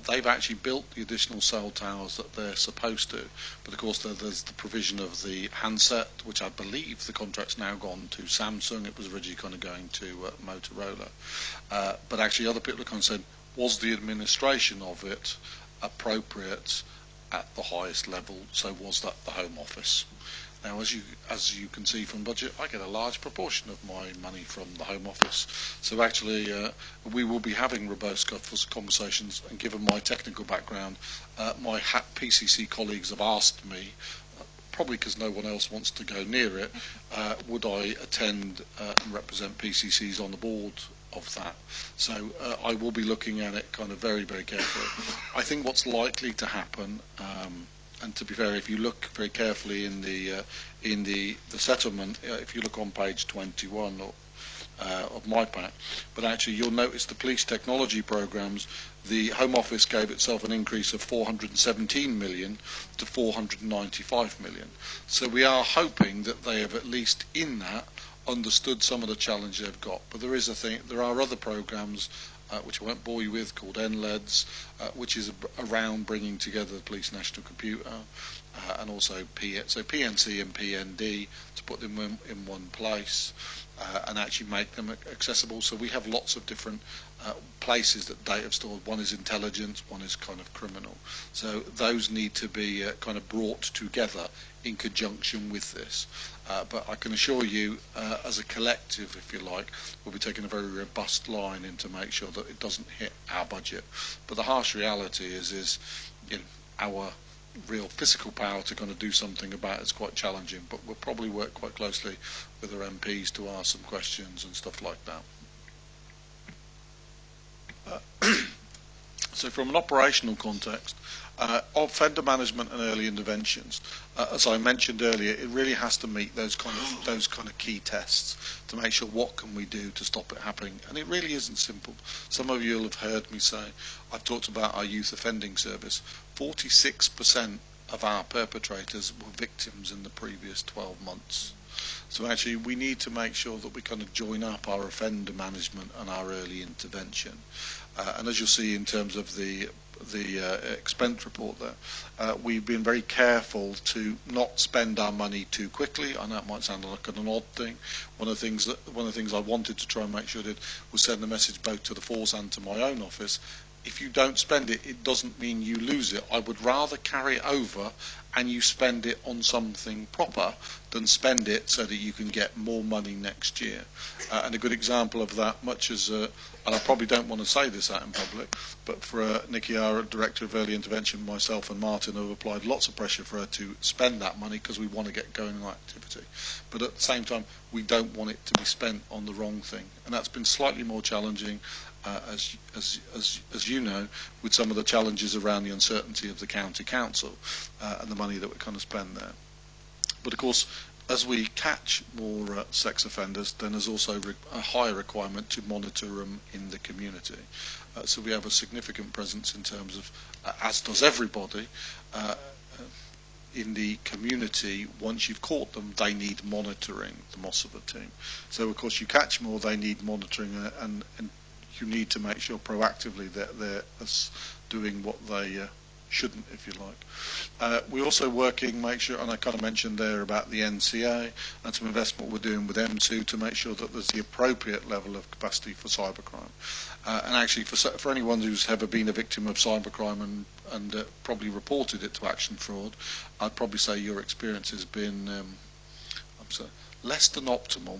they've actually built the additional cell towers that they're supposed to, but of course there's the provision of the handset, which I believe the contract's now gone to Samsung. It was originally kind of going to Motorola, but actually other people have kind of said, was the administration of it appropriate at the highest level? So was that the Home Office? Now, as you can see from budget, I get a large proportion of my money from the Home Office. So actually, we will be having robust conversations. And given my technical background, my PCC colleagues have asked me, probably because no one else wants to go near it, would I attend and represent PCCs on the board of that. So I will be looking at it kind of very, very carefully. I think what's likely to happen, and to be fair, if you look very carefully in the settlement, if you look on page 21 of my pack, but actually you'll notice the police technology programs, the Home Office gave itself an increase of 417 million to 495 million. So we are hoping that they have, at least in that, understood some of the challenge they've got. But there are other programs which I won't bore you with, called NLEDs, which is around bringing together the Police National Computer and also PNC and PND, to put them in one place and actually make them accessible. So we have lots of different places that data are stored. One is intelligence, one is kind of criminal. So those need to be kind of brought together in conjunction with this. But I can assure you, as a collective, if you like, we'll be taking a very robust line in to make sure that it doesn't hit our budget. But the harsh reality is our real physical power to kind of do something about it is quite challenging. But we'll probably work quite closely with our MPs to ask some questions and stuff like that. So from an operational context, Offender management and early interventions, as I mentioned earlier, it really has to meet those kind of key tests to make sure what can we do to stop it happening. And it really isn't simple. Some of you will have heard me say, I've talked about our youth offending service. 46% of our perpetrators were victims in the previous 12 months. So actually we need to make sure that we kind of join up our offender management and our early intervention. And as you'll see in terms of the expense report there, we've been very careful to not spend our money too quickly. I know it might sound like an odd thing. One of the things I wanted to try and make sure I did was send a message both to the force and to my own office. If you don't spend it, it doesn't mean you lose it. I would rather carry it over and you spend it on something proper than spend it so that you can get more money next year. And a good example of that, much as, and I probably don't want to say this out in public, but for Nikki, our Director of Early Intervention, myself and Martin have applied lots of pressure for her to spend that money because we want to get going on activity. But at the same time, we don't want it to be spent on the wrong thing. And that's been slightly more challenging, as you know, with some of the challenges around the uncertainty of the county council and the money that we kind of spend there. But of course, as we catch more sex offenders, then there's also a higher requirement to monitor them in the community. So we have a significant presence in terms of, as does everybody, in the community. Once you've caught them, they need monitoring, the Mossova team. So of course you catch more, they need monitoring, and you need to make sure proactively that they're doing what they shouldn't, if you like. We're also working, make sure, and I kind of mentioned there about the NCA and some investment we're doing with M2 to make sure that there's the appropriate level of capacity for cybercrime. And actually, for anyone who's ever been a victim of cybercrime and probably reported it to Action Fraud, I'd probably say your experience has been less than optimal.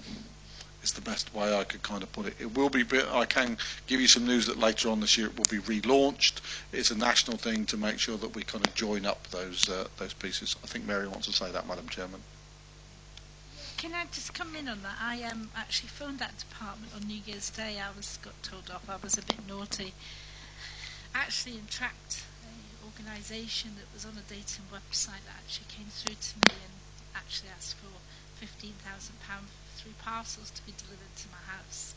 Is the best way I could kind of put it. It will be. I can give you some news that later on this year it will be relaunched. It's a national thing to make sure that we kind of join up those pieces. I think Mary wants to say that, Madam Chairman. Can I just come in on that? I actually phoned that department on New Year's Day. Got told off. I was a bit naughty. Actually, tracked an organisation that was on a dating website that actually came through to me and actually asked for £15,000 for 3 parcels to be delivered to my house.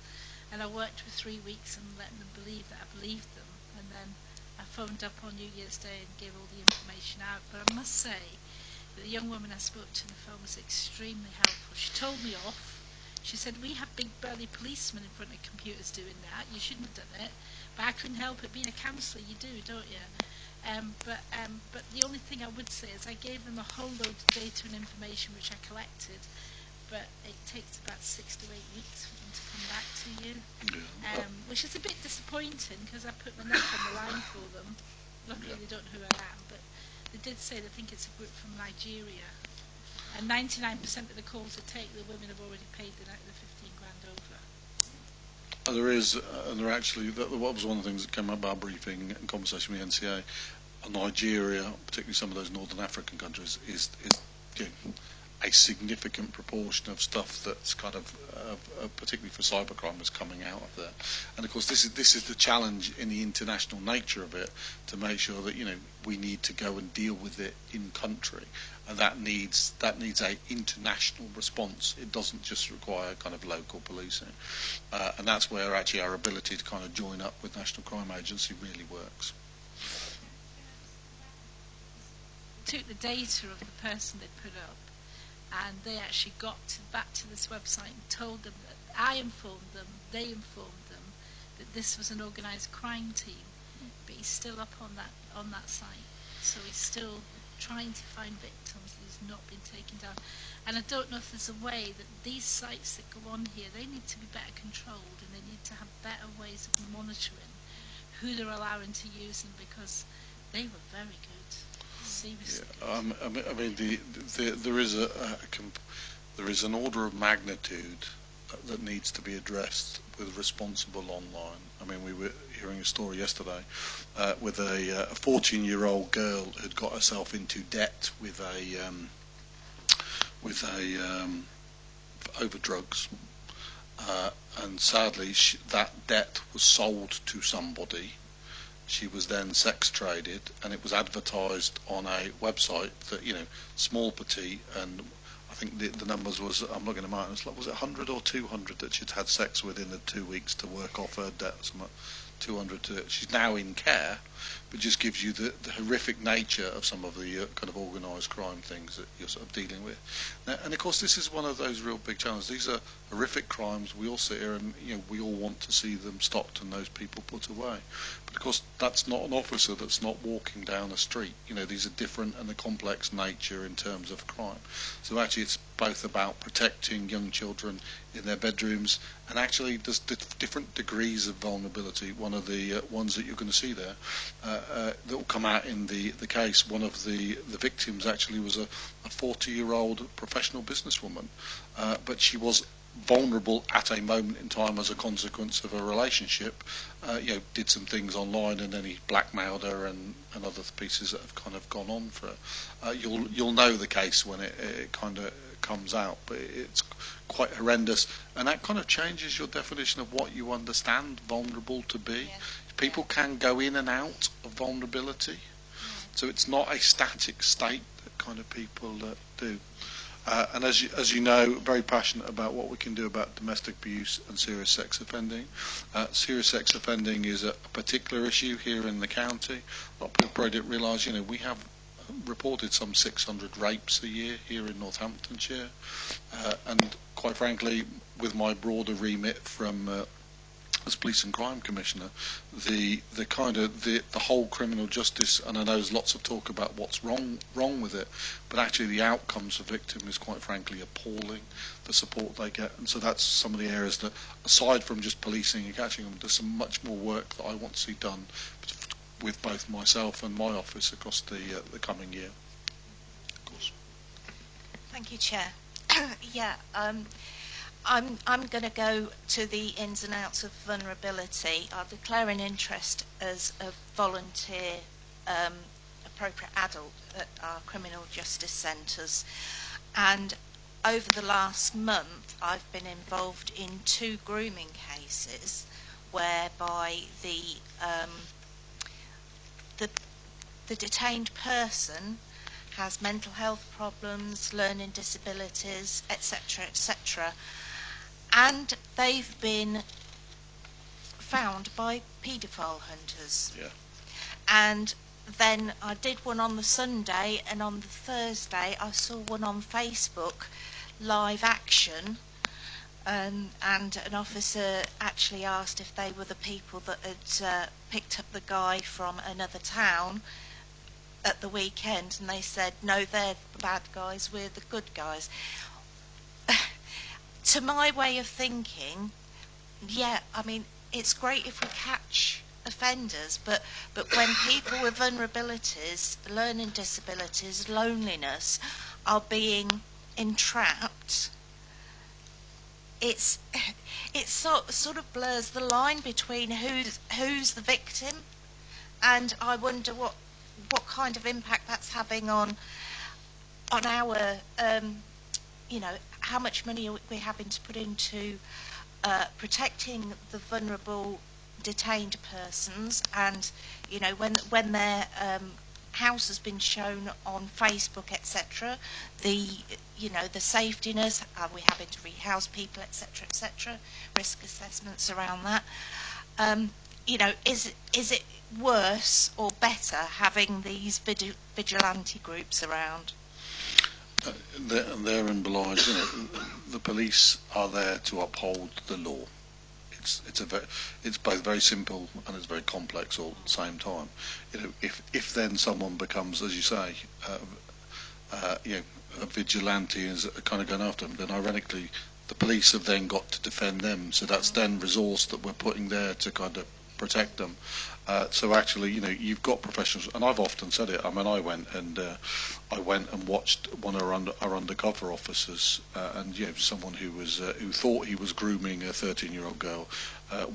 And I worked for 3 weeks and let them believe that I believed them. And then I phoned up on New Year's Day and gave all the information out. But I must say that the young woman I spoke to on the phone was extremely helpful. She told me off. She said, we have big burly policemen in front of computers doing that. You shouldn't have done it. But I couldn't help it. Being a counsellor, you do, don't you? But the only thing I would say is I gave them a whole load of data and information which I collected, but it takes about 6 to 8 weeks for them to come back to you, which is a bit disappointing because I put my neck on the line for them. Luckily they don't know who I am, but they did say they think it's a group from Nigeria, and 99% of the calls they take, the women have already paid the 15 grand over. There is, and there actually, that was one of the things that came up at our briefing and conversation with the NCA. Nigeria, particularly some of those Northern African countries, is a significant proportion of stuff that's kind of, particularly for cybercrime, is coming out of there. And of course, this is the challenge in the international nature of it, to make sure that we need to go and deal with it in country, and that needs a international response. It doesn't just require kind of local policing, and that's where actually our ability to kind of join up with National Crime Agency really works. Took the data of the person they put up, and they actually got back to this website and told them that I informed them, they informed them that this was an organised crime team, but he's still up on that site, so he's still trying to find victims. He's not been taken down, and I don't know if there's a way that these sites that go on here, they need to be better controlled, and they need to have better ways of monitoring who they're allowing to use them, because they were very good. Seriously. Yeah, I mean, there is an order of magnitude that needs to be addressed with responsible online. I mean, we were hearing a story yesterday with a 14-year-old girl who'd got herself into debt with over drugs, and sadly that debt was sold to somebody She was then sex traded, and it was advertised on a website that, small petite, and I think the numbers was, I'm looking at mine, was it 100 or 200 that she'd had sex with in the 2 weeks to work off her debt. 200 to, she's now in care, but just gives you the horrific nature of some of the kind of organised crime things that you're sort of dealing with. Now, and of course this is one of those real big challenges. These are horrific crimes. We all sit here and we all want to see them stopped and those people put away. But of course that's not an officer that's not walking down a street. These are different and a complex nature in terms of crime. So actually it's both about protecting young children in their bedrooms, and actually there's different degrees of vulnerability. One of the ones that you're going to see there that will come out in the case, one of the victims actually was a 40-year-old professional businesswoman, but she was vulnerable at a moment in time as a consequence of a relationship. Did some things online, and then he blackmailed her and other pieces that have kind of gone on for her. You'll know the case when it kind of comes out, but it's quite horrendous, and that kind of changes your definition of what you understand vulnerable to be. Yeah. People can go in and out of vulnerability, so it's not a static state that kind of people do. And as you know, very passionate about what we can do about domestic abuse and serious sex offending. Serious sex offending is a particular issue here in the county. A lot of people probably didn't realise, we have reported some 600 rapes a year here in Northamptonshire, and quite frankly, with my broader remit from as Police and Crime Commissioner, the whole criminal justice, and I know there's lots of talk about what's wrong with it, but actually the outcomes for victims is quite frankly appalling, the support they get. And so that's some of the areas that, aside from just policing and catching them, there's some much more work that I want to see done with both myself and my office across the coming year. Of course. Thank you, Chair. I'm going to go to the ins and outs of vulnerability. I'll declare an interest as a volunteer appropriate adult at our criminal justice centres, and over the last month I've been involved in 2 grooming cases whereby the detained person has mental health problems, learning disabilities, etc., etc., and they've been found by paedophile hunters. Yeah. And then I did one on the Sunday, and on the Thursday I saw one on Facebook, live action, and an officer actually asked if they were the people that had picked up the guy from another town at the weekend, and they said, no, they're the bad guys, we're the good guys. To my way of thinking, it's great if we catch offenders, but when people with vulnerabilities, learning disabilities, loneliness are being entrapped, it sort of blurs the line between who's the victim, and I wonder what kind of impact that's having on our how much money are we having to put into protecting the vulnerable detained persons, and when their house has been shown on Facebook, etc., the safetiness, are we having to rehouse people, etc., risk assessments around that. Is it worse or better having these vigilante groups around? Therein belies, the police are there to uphold the law. It's both very simple and it's very complex all at the same time. If then someone becomes, as you say, a vigilante and is kind of going after them, then ironically the police have then got to defend them. So that's then resource that we're putting there to kind of protect them. So actually, you've got professionals, and I've often said it. I mean, I went and watched one of our undercover officers, and someone who thought he was grooming a 13-year-old girl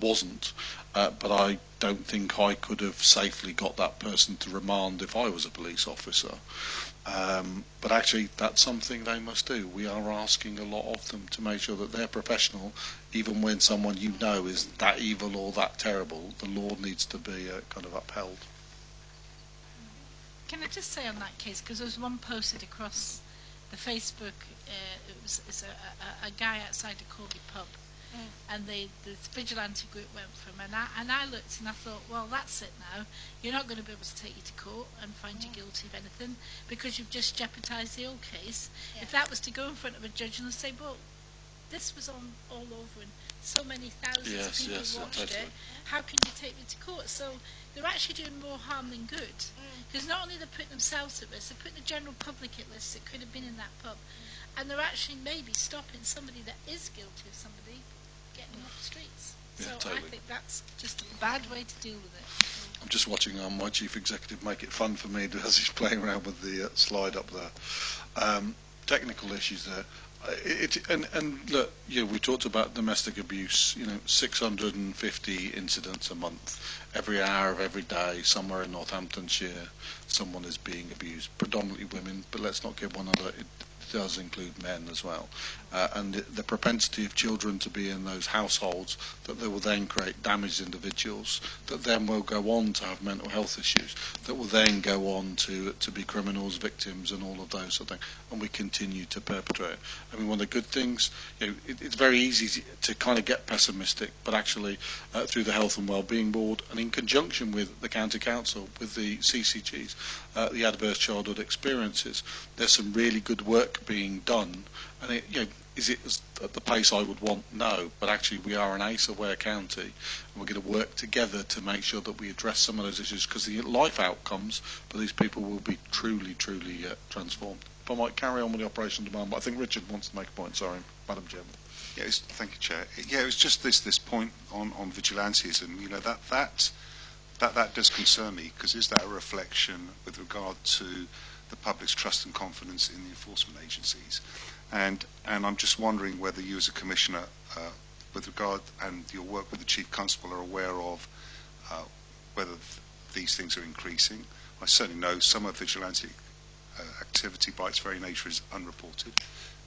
wasn't. But I don't think I could have safely got that person to remand if I was a police officer. But actually, that's something they must do. We are asking a lot of them to make sure that they're professional, even when someone you know is that evil or that terrible. The law needs to be kind of upheld. Can I just say on that case, because there was one posted across the Facebook, it's a guy outside the Corby pub, and the vigilante group went for him, and I looked and I thought, well, that's it now. You're not going to be able to take you to court and find you guilty of anything because you've just jeopardised the old case. Yes. If that was to go in front of a judge and say, well, this was on all over and so many thousands of people watched it, how can you take me to court? So they're actually doing more harm than good, because not only they're putting themselves at risk, they're putting the general public at risk that could have been in that pub, and they're actually maybe stopping somebody that is guilty of somebody getting off the streets. Yeah, so totally. I think that's just a bad way to deal with it. I'm just watching my chief executive make it fun for me as he's playing around with the slide up there. Technical issues there. And look, we talked about domestic abuse. 650 incidents a month, every hour of every day, somewhere in Northamptonshire, someone is being abused. Predominantly women, but let's not get one other. It does include men as well. And the propensity of children to be in those households, that they will then create damaged individuals, that then will go on to have mental health issues, that will then go on to be criminals, victims, and all of those sort of things. And we continue to perpetrate. I mean, one of the good things, it's very easy to kind of get pessimistic, but actually through the Health and Wellbeing Board, and in conjunction with the County Council, with the CCGs, the Adverse Childhood Experiences, there's some really good work being done. And is it at the pace I would want? No, but actually we are an ACE-aware county, and we're going to work together to make sure that we address some of those issues, because the life outcomes for these people will be truly transformed. If I might carry on with the operational demand, but I think Richard wants to make a point. Sorry, Madam Chairman. Yes, thank you, Chair. Yeah, it was just this point on vigilantes, and that does concern me, because is that a reflection with regard to the public's trust and confidence in the enforcement agencies? And I'm just wondering whether you as a Commissioner, with regard, and your work with the Chief Constable, are aware of whether these things are increasing. I certainly know some of vigilante activity by its very nature is unreported,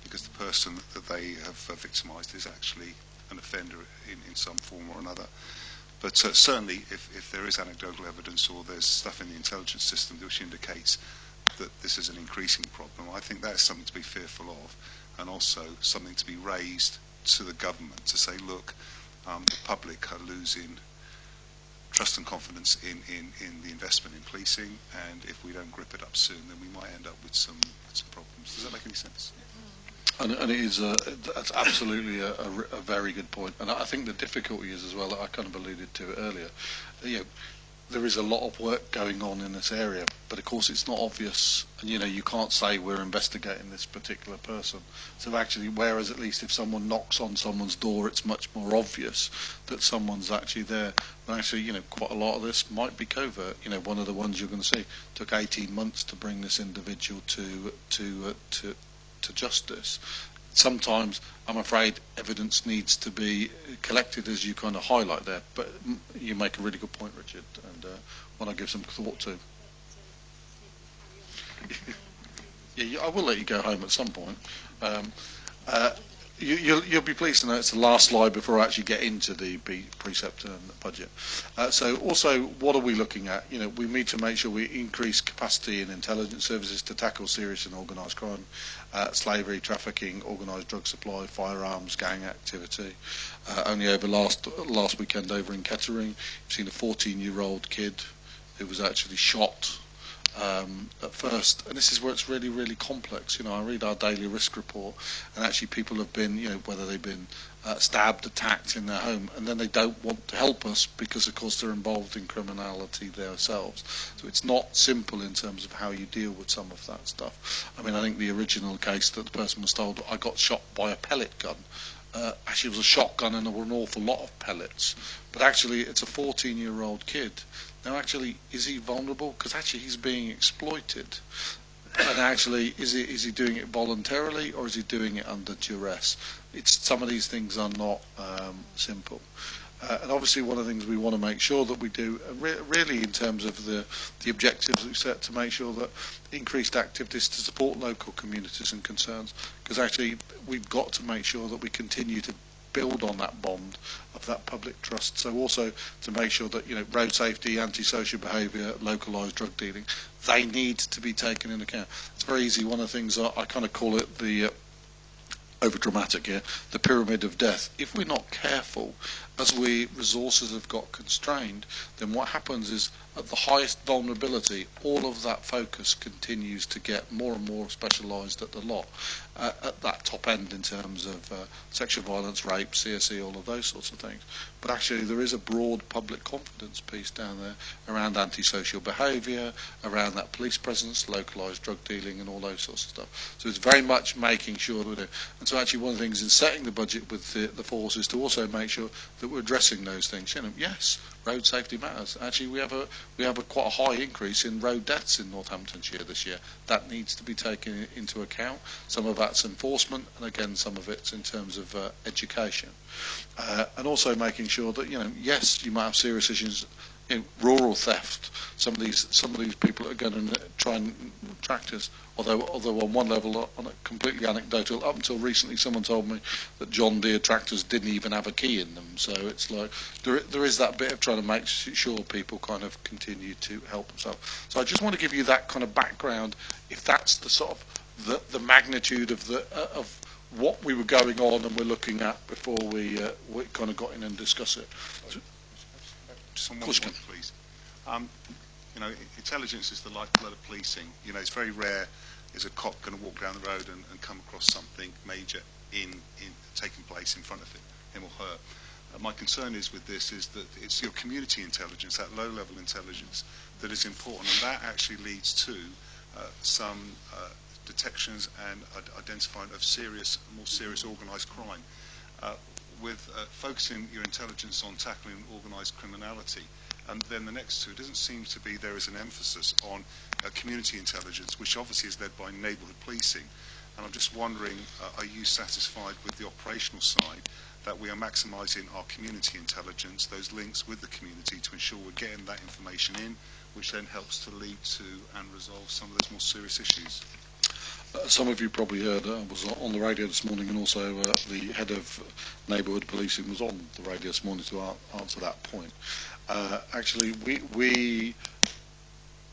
because the person that they have victimised is actually an offender in some form or another. But certainly if there is anecdotal evidence or there's stuff in the intelligence system which indicates that this is an increasing problem, I think that's something to be fearful of, and also something to be raised to the government to say, look, the public are losing trust and confidence in the investment in policing, and if we don't grip it up soon, then we might end up with some problems. Does that make any sense? And it is that's absolutely a very good point. And I think the difficulty is as well, I kind of alluded to it earlier, there is a lot of work going on in this area, but of course it's not obvious, and you can't say we're investigating this particular person. So actually, whereas at least if someone knocks on someone's door, it's much more obvious that someone's actually there. But actually, quite a lot of this might be covert. One of the ones you're going to see took 18 months to bring this individual to justice. Sometimes, I'm afraid, evidence needs to be collected, as you kind of highlight there. But you make a really good point, Richard, and one I give some thought to. Yeah, I will let you go home at some point. You'll be pleased to know it's the last slide before I actually get into the precept and budget. So also, what are we looking at? We need to make sure we increase capacity in intelligence services to tackle serious and organised crime, slavery, trafficking, organised drug supply, firearms, gang activity. Only over last weekend over in Kettering, we've seen a 14-year-old kid who was actually shot at first, and this is where it's really complex. I read our daily risk report, and actually people have been, whether they've been stabbed, attacked in their home, and then they don't want to help us because of course they're involved in criminality themselves. So it's not simple in terms of how you deal with some of that stuff. I mean, I think the original case that the person was told, I got shot by a pellet gun. Actually it was a shotgun and there were an awful lot of pellets, but actually it's a 14-year-old kid. Now actually, is he vulnerable? Because actually he's being exploited. And actually, is he doing it voluntarily or is he doing it under duress? Some of these things are not simple. And obviously one of the things we want to make sure that we do, really in terms of the objectives that we set, to make sure that increased activities to support local communities and concerns, because actually we've got to make sure that we continue to build on that bond of that public trust. So also to make sure that, road safety, antisocial behaviour, localised drug dealing, they need to be taken into account. It's very easy. One of the things I kind of call it the over dramatic here, the pyramid of death. If we're not careful, as resources have got constrained, then what happens is at the highest vulnerability, all of that focus continues to get more and more specialised at the lot, at that top end in terms of sexual violence, rape, CSE, all of those sorts of things. But actually there is a broad public confidence piece down there around antisocial behaviour, around that police presence, localised drug dealing and all those sorts of stuff. So it's very much making sure that we do. And so actually one of the things in setting the budget with the force is to also make sure that we're addressing those things. Yes, road safety matters. Actually we have a quite a high increase in road deaths in Northamptonshire this year. That needs to be taken into account. Some of that's enforcement, and again some of it's in terms of education. And also making sure that, yes, you might have serious issues, rural theft. Some of these people are going to try and tractors. Although on one level, on a completely anecdotal, up until recently, someone told me that John Deere tractors didn't even have a key in them. So it's like there is that bit of trying to make sure people kind of continue to help themselves. So I just want to give you that kind of background, if that's the sort of the magnitude of of what we were going on and we're looking at before we kind of got in and discuss it. Just one more point, please. Intelligence is the lifeblood of policing. It's very rare is a cop going to walk down the road and come across something major in taking place in front of him or her. My concern is with this is that it's your community intelligence, that low-level intelligence, that is important, and that actually leads to some detections and identifying of more serious organised crime. With focusing your intelligence on tackling organised criminality, and then the next two, it doesn't seem to be there is an emphasis on community intelligence, which obviously is led by neighbourhood policing. And I'm just wondering, are you satisfied with the operational side, that we are maximising our community intelligence, those links with the community, to ensure we're getting that information in, which then helps to lead to and resolve some of those more serious issues? Some of you probably heard, I was on the radio this morning, and also the head of neighbourhood policing was on the radio this morning to answer that point. Actually, we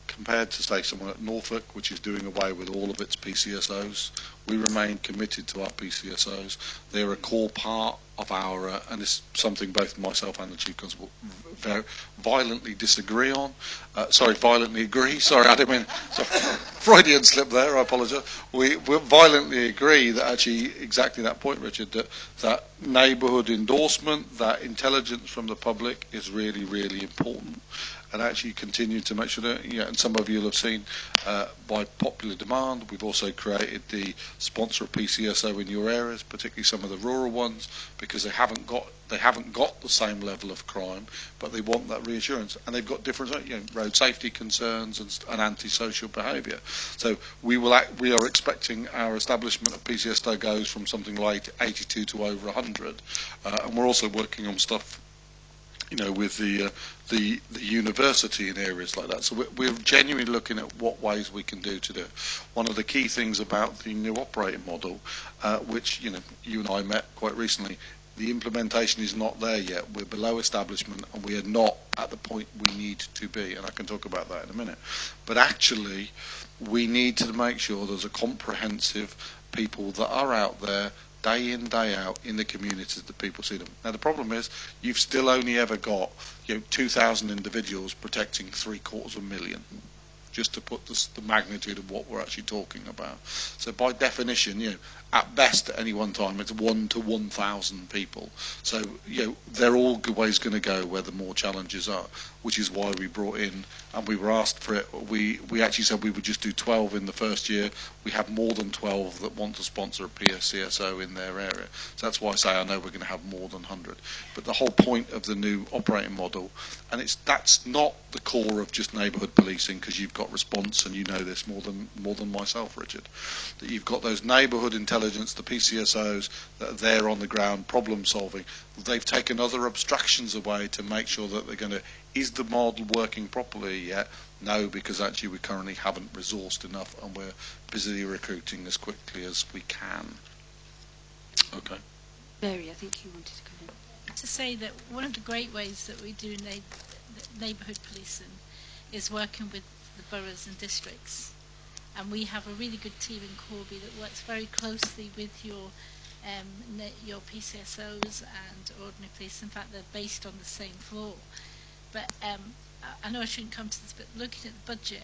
compared to, say, someone at Norfolk, which is doing away with all of its PCSOs, we remain committed to our PCSOs. They're a core part of our, and it's something both myself and the Chief Constable violently disagree on. Violently agree. Sorry, I didn't mean, Freudian slip there, I apologise. We violently agree that actually exactly that point, Richard, that neighbourhood endorsement, that intelligence from the public is really, really important. And actually continue to make sure that, and some of you will have seen by popular demand, we've also created the sponsor a PCSO in your areas, particularly some of the rural ones, because they haven't got the same level of crime, but they want that reassurance, and they've got different road safety concerns and antisocial behaviour. So we are expecting our establishment of PCSO goes from something like 82 to over 100, and we're also working on stuff with the university in areas like that. So we're genuinely looking at what ways we can do to do it. One of the key things about the new operating model, which you and I met quite recently, the implementation is not there yet. We're below establishment, and we are not at the point we need to be, and I can talk about that in a minute. But actually, we need to make sure there's a comprehensive people that are out there day in, day out in the communities that people see them. Now the problem is you've still only ever got 2,000 individuals protecting 750,000, just to put the magnitude of what we're actually talking about. So by definition, at best at any one time it's 1 to 1,000 people. So they're always going to go where the more challenges are, which is why we brought in, and we were asked for it. We actually said we would just do 12 in the first year. We have more than 12 that want to sponsor a PSCSO in their area. So that's why I say I know we're going to have more than 100. But the whole point of the new operating model, and that's not the core of just neighbourhood policing, because you've got got response, and you know this more than myself, Richard, that you've got those neighbourhood intelligence, the PCSOs that are there on the ground, problem solving. They've taken other abstractions away to make sure that they're going to, is the model working properly yet? No, because actually we currently haven't resourced enough, and we're busily recruiting as quickly as we can. Okay. Mary, I think you wanted to come in. To say that one of the great ways that we do neighbourhood policing is working with the boroughs and districts, and we have a really good team in Corby that works very closely with your PCSOs and ordinary police. In fact, they're based on the same floor. But I know I shouldn't come to this, but looking at the budget,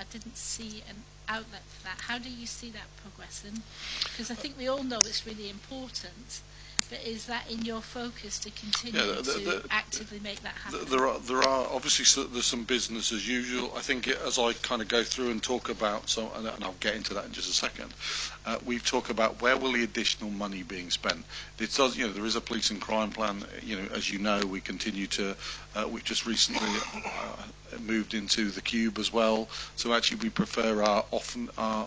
I didn't see an outlet for that. How do you see that progressing? Because I think we all know it's really important. But is that in your focus to continue to actively make that happen? There are obviously there's some business as usual. I think as I kind of go through and talk about, and I'll get into that in just a second. We talk about where will the additional money being spent. It does, there is a police and crime plan. As you know, we continue to. We've just recently moved into the cube as well. So actually, we prefer our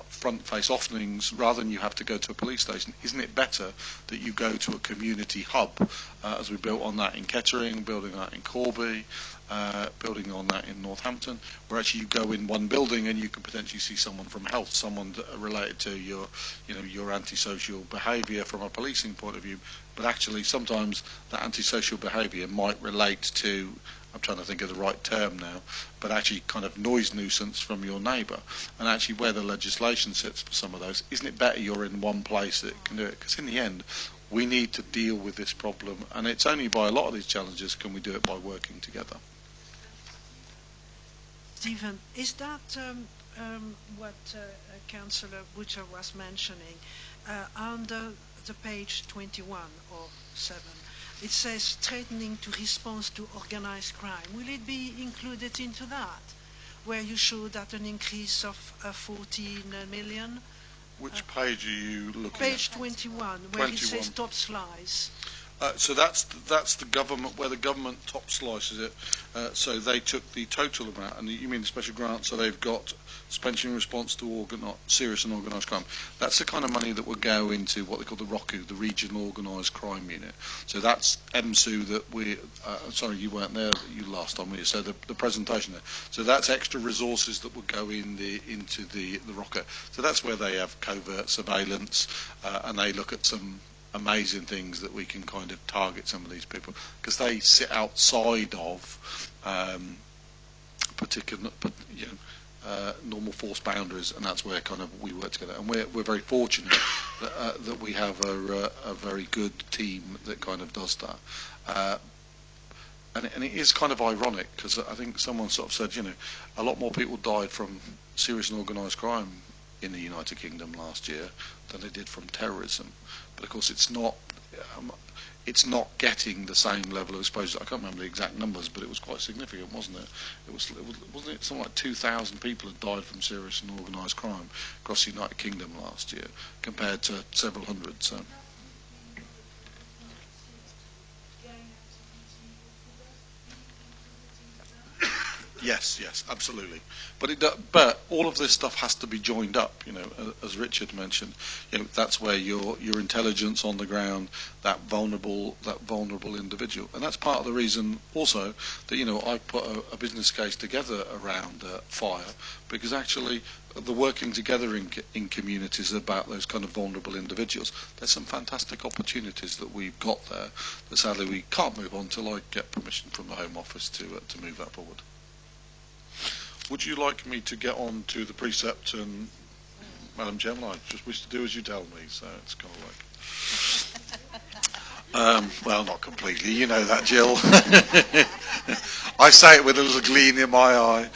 front-face offerings rather than you have to go to a police station. Isn't it better that you go to a community hub, as we built on that in Kettering, building that in Corby, building on that in Northampton, where actually you go in one building and you can potentially see someone from health, someone related to your antisocial behaviour from a policing point of view. But actually, sometimes that antisocial behaviour might relate to, I'm trying to think of the right term now, but actually kind of noise nuisance from your neighbour. And actually where the legislation sits for some of those, isn't it better you're in one place that can do it? Because in the end, we need to deal with this problem, and it's only by a lot of these challenges can we do it by working together. Stephen, is that what Councillor Butcher was mentioning? Under the page 21 or 7, it says threatening to respond to organised crime. Will it be included into that, where you show that an increase of 14 million? Which page are you looking at? Page 21, where it says top slice. So that's the government, where the government top slices it. So they took the total amount, and you mean the special grant, so they've got suspension in response to serious and organised crime. That's the kind of money that would go into what they call the ROCU, the Regional Organised Crime Unit. So that's MSU that we, sorry you weren't there, you last time, were you? So the presentation there. So that's extra resources that would go into the ROCU. So that's where they have covert surveillance, and they look at some amazing things that we can kind of target some of these people, because they sit outside of particular normal force boundaries, and that's where kind of we work together. And we're very fortunate that we have a very good team that kind of does that. And it is kind of ironic, because I think someone sort of said, a lot more people died from serious and organised crime in the United Kingdom last year than they did from terrorism. But of course it's not getting the same level of exposure. I can't remember the exact numbers, but it was quite significant, wasn't it? Wasn't it something like 2,000 people had died from serious and organised crime across the United Kingdom last year, compared to several hundred. So. Yes, absolutely. But all of this stuff has to be joined up. As Richard mentioned, that's where your intelligence on the ground, that vulnerable individual, and that's part of the reason also that I put a business case together around fire, because actually the working together in communities about those kind of vulnerable individuals, there's some fantastic opportunities that we've got there that sadly we can't move on until I get permission from the Home Office to move that forward. Would you like me to get on to the precept? And Madam Chairman, I just wish to do as you tell me, so it's kind of like... well, not completely, you know that, Jill. I say it with a little gleam in my eye.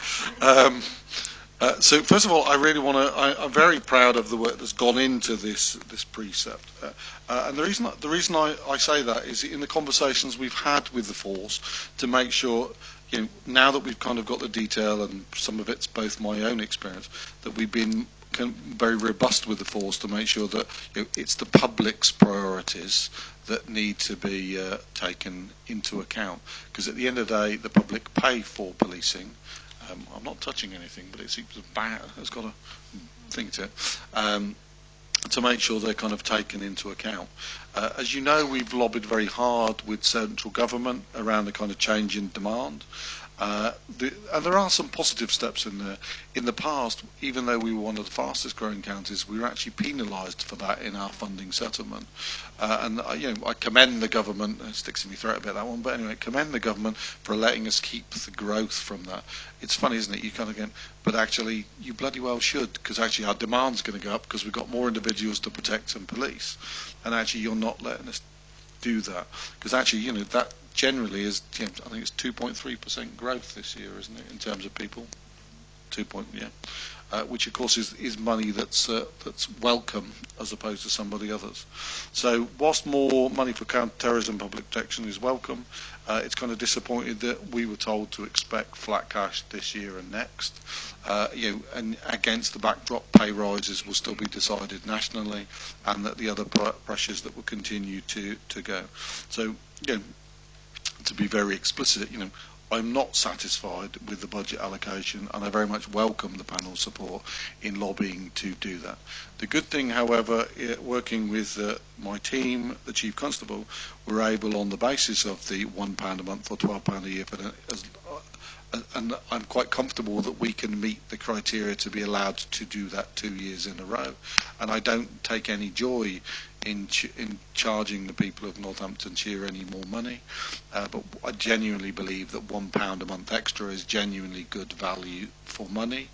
So first of all, I really want to... I'm very proud of the work that's gone into this precept. And the reason I say that is in the conversations we've had with the force to make sure... now that we've kind of got the detail, and some of it's both my own experience, that we've been very robust with the force to make sure that it's the public's priorities that need to be taken into account. Because at the end of the day, the public pay for policing, I'm not touching anything, but it seems has got a thing to it. To make sure they're kind of taken into account. As you know, we've lobbied very hard with central government around the kind of change in demand. And there are some positive steps in there. In the past, even though we were one of the fastest growing counties, we were actually penalised for that in our funding settlement. I commend the government. It sticks in my throat a bit, that one, but anyway, commend the government for letting us keep the growth from that. It's funny, isn't it? You kind of get, but actually, you bloody well should, because actually our demand's going to go up because we've got more individuals to protect and police, and actually you're not letting us do that, because actually, that generally is, I think it's 2.3% growth this year, isn't it, in terms of people? Which of course is money that's welcome as opposed to some of the others. So whilst more money for counter-terrorism and public protection is welcome, it's kind of disappointed that we were told to expect flat cash this year and next. And against the backdrop, pay rises will still be decided nationally, and that the other pressures that will continue to go. So, to be very explicit, I'm not satisfied with the budget allocation, and I very much welcome the panel's support in lobbying to do that. The good thing, however, working with my team, the Chief Constable, we're able, on the basis of the £1 a month or £12 a year, and I'm quite comfortable that we can meet the criteria to be allowed to do that 2 years in a row. And I don't take any joy in charging the people of Northamptonshire any more money, but I genuinely believe that £1 a month extra is genuinely good value for money,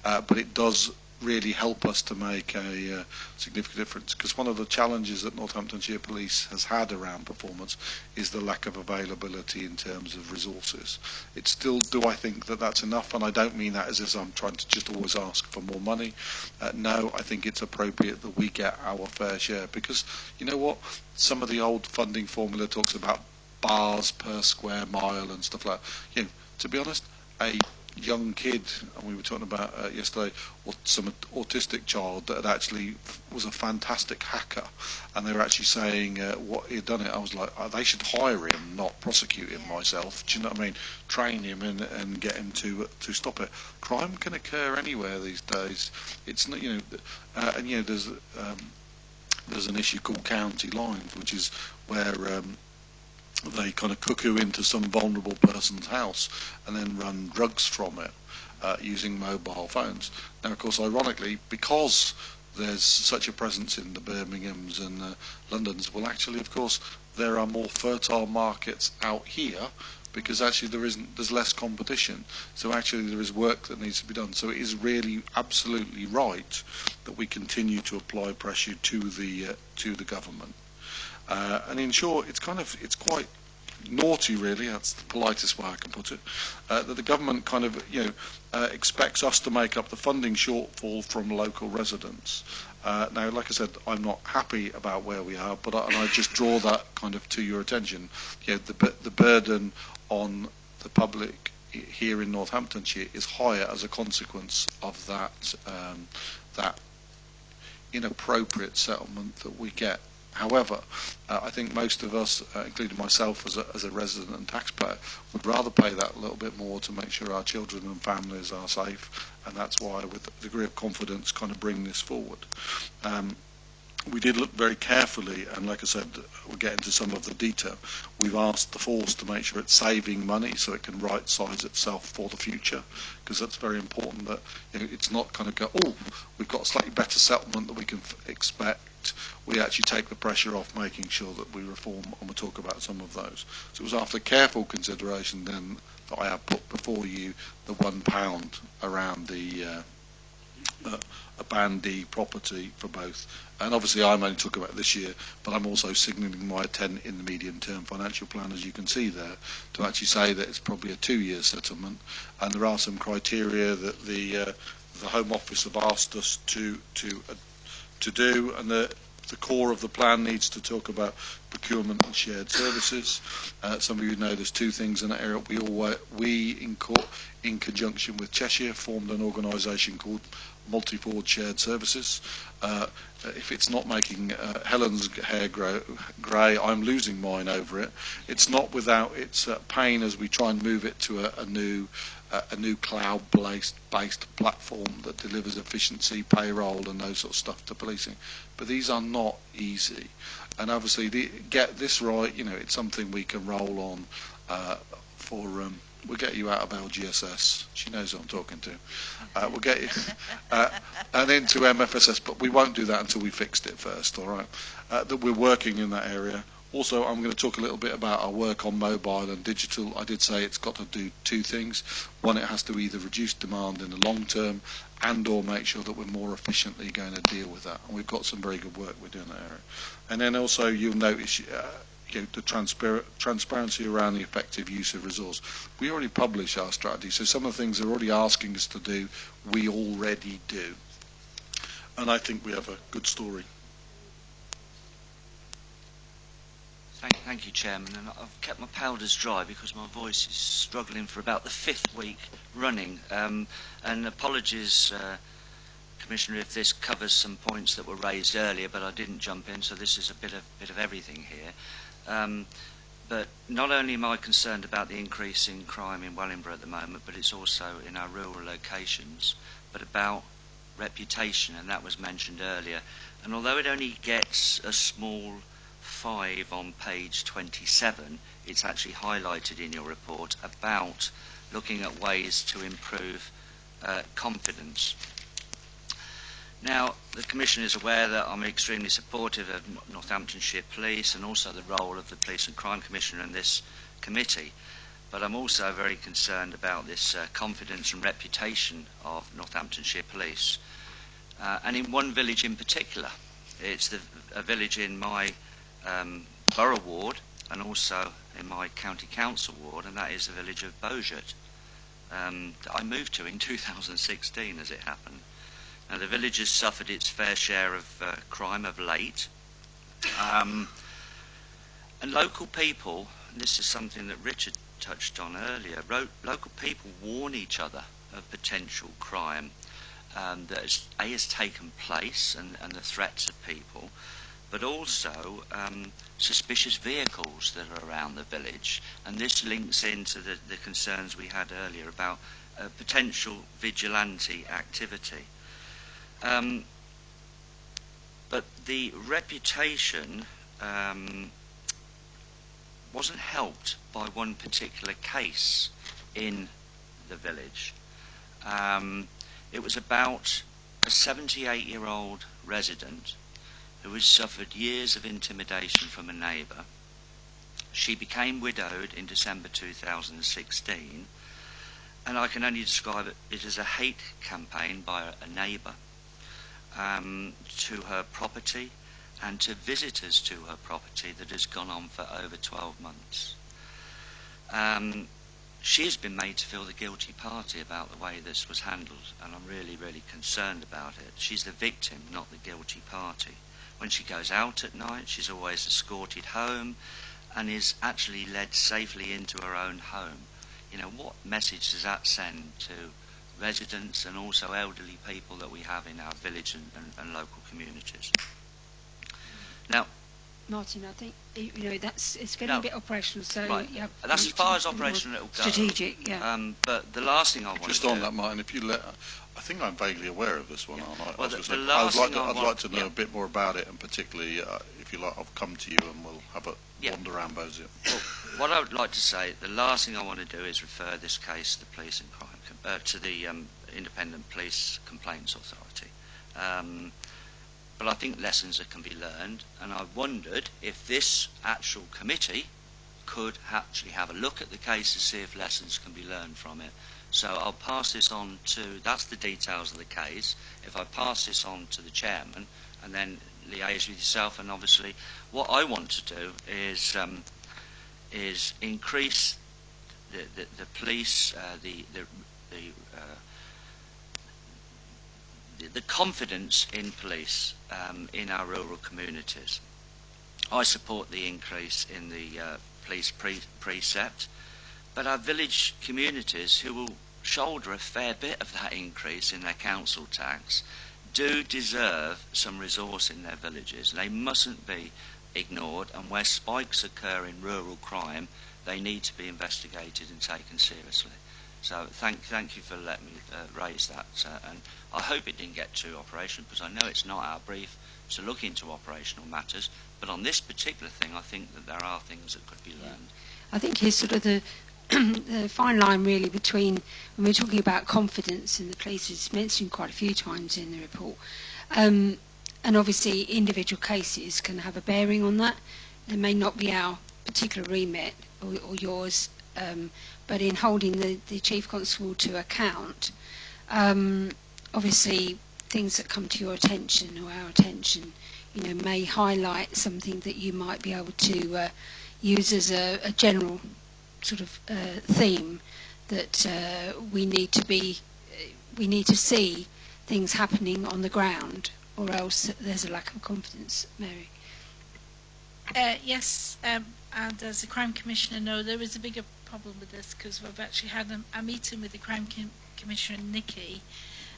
but it does really help us to make a significant difference, because one of the challenges that Northamptonshire Police has had around performance is the lack of availability in terms of resources. It's still, do I think that that's enough? And I don't mean that as I'm trying to just always ask for more money. No, I think it's appropriate that we get our fair share, because you know what, some of the old funding formula talks about bars per square mile and stuff like that. To be honest, a young kid, and we were talking about yesterday, or some autistic child that had actually was a fantastic hacker, and they were actually saying what he'd done it. I was like, they should hire him, not prosecute him myself. Do you know what I mean? Train him and get him to stop it. Crime can occur anywhere these days. It's not, there's an issue called county lines, which is where they kind of cuckoo into some vulnerable person's house and then run drugs from it using mobile phones. Now, of course, ironically, because there's such a presence in the Birminghams and the Londons, well, actually, of course, there are more fertile markets out here, because actually there's less competition. So actually there is work that needs to be done. So it is really absolutely right that we continue to apply pressure to the government. And in short, it's quite naughty, really, that's the politest way I can put it, that the government kind of, expects us to make up the funding shortfall from local residents. Now, like I said, I'm not happy about where we are, but I just draw that kind of to your attention. The burden on the public here in Northamptonshire is higher as a consequence of that inappropriate settlement that we get. However, I think most of us, including myself as a resident and taxpayer, would rather pay that a little bit more to make sure our children and families are safe, and that's why, with a degree of confidence, kind of bring this forward. We did look very carefully, and like I said, we'll get into some of the detail. We've asked the force to make sure it's saving money so it can right-size itself for the future, because that's very important, that it's not kind of go, oh, we've got a slightly better settlement that we can expect. We actually take the pressure off making sure that we reform, and we'll talk about some of those. So it was after careful consideration then that I have put before you the £1 around the a Band D property for both. And obviously I'm only talking about this year, but I'm also signalling my intent in the medium-term financial plan, as you can see there, to actually say that it's probably a 2-year settlement. And there are some criteria that the Home Office have asked us to do, and the core of the plan needs to talk about procurement and shared services. Some of you know there's 2 things in that area. We in conjunction with Cheshire formed an organisation called multi-forward shared services. If it's not making Helen's hair grey, I'm losing mine over it. It's not without its pain as we try and move it to a new cloud-based platform that delivers efficiency, payroll, and those sort of stuff to policing. But these are not easy. And obviously, get this right, it's something we can roll on we'll get you out of LGSS. She knows who I'm talking to. We'll get you and into MFSS, but we won't do that until we fixed it first, all right? That we're working in that area. Also, I'm going to talk a little bit about our work on mobile and digital. I did say it's got to do two things. One, it has to either reduce demand in the long term and or make sure that we're more efficiently going to deal with that. And we've got some very good work we're doing in that area. And then also you'll notice the transparency around the effective use of resource. We already publish our strategy, so some of the things they're already asking us to do, we already do. And I think we have a good story. Thank you, Chairman. And I've kept my powders dry because my voice is struggling for about the 5th week running. And apologies, Commissioner, if this covers some points that were raised earlier, but I didn't jump in, so this is a bit of everything here. But not only am I concerned about the increase in crime in Wellingborough at the moment, but it's also in our rural locations, but about reputation, and that was mentioned earlier. And although it only gets a small 5 on page 27, it's actually highlighted in your report about looking at ways to improve confidence. Now, the Commission is aware that I'm extremely supportive of Northamptonshire Police and also the role of the Police and Crime Commissioner in this committee, but I'm also very concerned about this confidence and reputation of Northamptonshire Police. And in one village in particular, it's a village in my borough ward and also in my county council ward, and that is the village of Beaujert. I moved to in 2016, as it happened. Now, the village has suffered its fair share of crime of late. And local people, and this is something that Richard touched on earlier, local people warn each other of potential crime that has taken place and the threats of people, but also suspicious vehicles that are around the village. And this links into the concerns we had earlier about potential vigilante activity. But the reputation wasn't helped by one particular case in the village. It was about a 78-year-old resident who had suffered years of intimidation from a neighbour. She became widowed in December 2016, and I can only describe it as a hate campaign by a neighbour to her property and to visitors to her property that has gone on for over 12 months. She has been made to feel the guilty party about the way this was handled, and I'm really, really concerned about it. She's the victim, not the guilty party. When she goes out at night, she's always escorted home and is actually led safely into her own home. What message does that send to residents and also elderly people that we have in our village and local communities? Now, Martin, I think it's getting a bit operational, so right. That's as far as operational it'll go. Strategic, yeah. But the last thing I want just to on that, Martin, if you let, I think I'm vaguely aware of this one. Yeah. Well, I'd like to know a bit more about it, and particularly if you like, I'll come to you and we'll have a wander around Bosie. Well, what I would like to say, the last thing I want to do is refer this case to the Police and Crime to the Independent Police Complaints Authority. But I think lessons that can be learned, and I wondered if this actual committee could actually have a look at the case to see if lessons can be learned from it. So I'll pass this on to, that's the details of the case. If I pass this on to the chairman and then liaise with yourself, and obviously what I want to do is increase the police, the confidence in police in our rural communities. I support the increase in the police precept, but our village communities who will shoulder a fair bit of that increase in their council tax do deserve some resource in their villages. They mustn't be ignored, and where spikes occur in rural crime, they need to be investigated and taken seriously. So thank you for letting me raise that, and I hope it didn't get too operational, because I know it's not our brief to look into operational matters, but on this particular thing I think that there are things that could be learned. I think here's sort of the fine line really between, when we're talking about confidence in the police, it's mentioned quite a few times in the report, and obviously individual cases can have a bearing on that. It may not be our particular remit or yours, but in holding the Chief Constable to account, obviously things that come to your attention or our attention, may highlight something that you might be able to use as a general sort of theme, that we need to see things happening on the ground, or else there's a lack of confidence. Mary? Yes, and as the Crime Commissioner know, there is a bigger problem with this, because we've actually had a meeting with the Crime Commissioner Nikki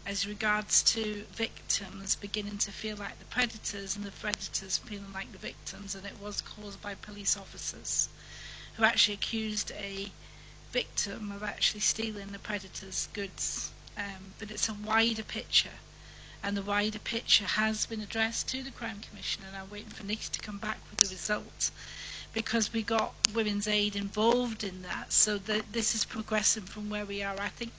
as regards to victims beginning to feel like the predators, and the predators feeling like the victims, and it was caused by police officers who actually accused a victim of actually stealing the predator's goods. But it's a wider picture, and the wider picture has been addressed to the Crime Commissioner, and I'm waiting for Nikki to come back with the result, because we got Women's Aid involved in that, so that this is progressing from where we are. I think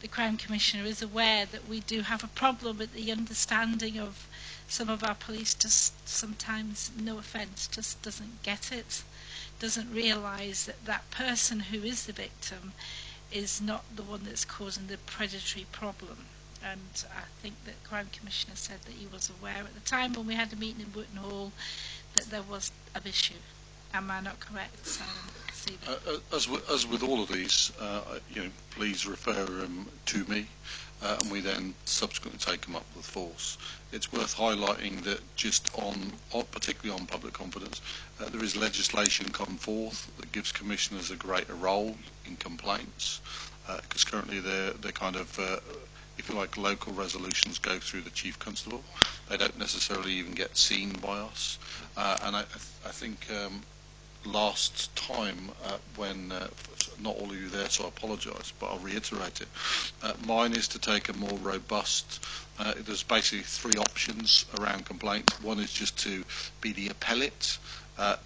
the Crime Commissioner is aware that we do have a problem with the understanding of some of our police, just sometimes, no offence, just doesn't get it, doesn't realise that that person who is the victim is not the one that's causing the predatory problem. And I think that the Crime Commissioner said that he was aware at the time when we had a meeting in Wooton Hall that there was an issue. Am I not correct, Stephen? As with all of these, please refer them to me, and we then subsequently take them up with force. It's worth highlighting that just particularly on public confidence, there is legislation come forth that gives commissioners a greater role in complaints, because currently they're kind of, if you like, local resolutions go through the Chief Constable. They don't necessarily even get seen by us, and I think last time when not all of you there, so I apologise, but I'll reiterate it. Mine is to take a more robust. There's basically three options around complaints. One is just to be the appellate.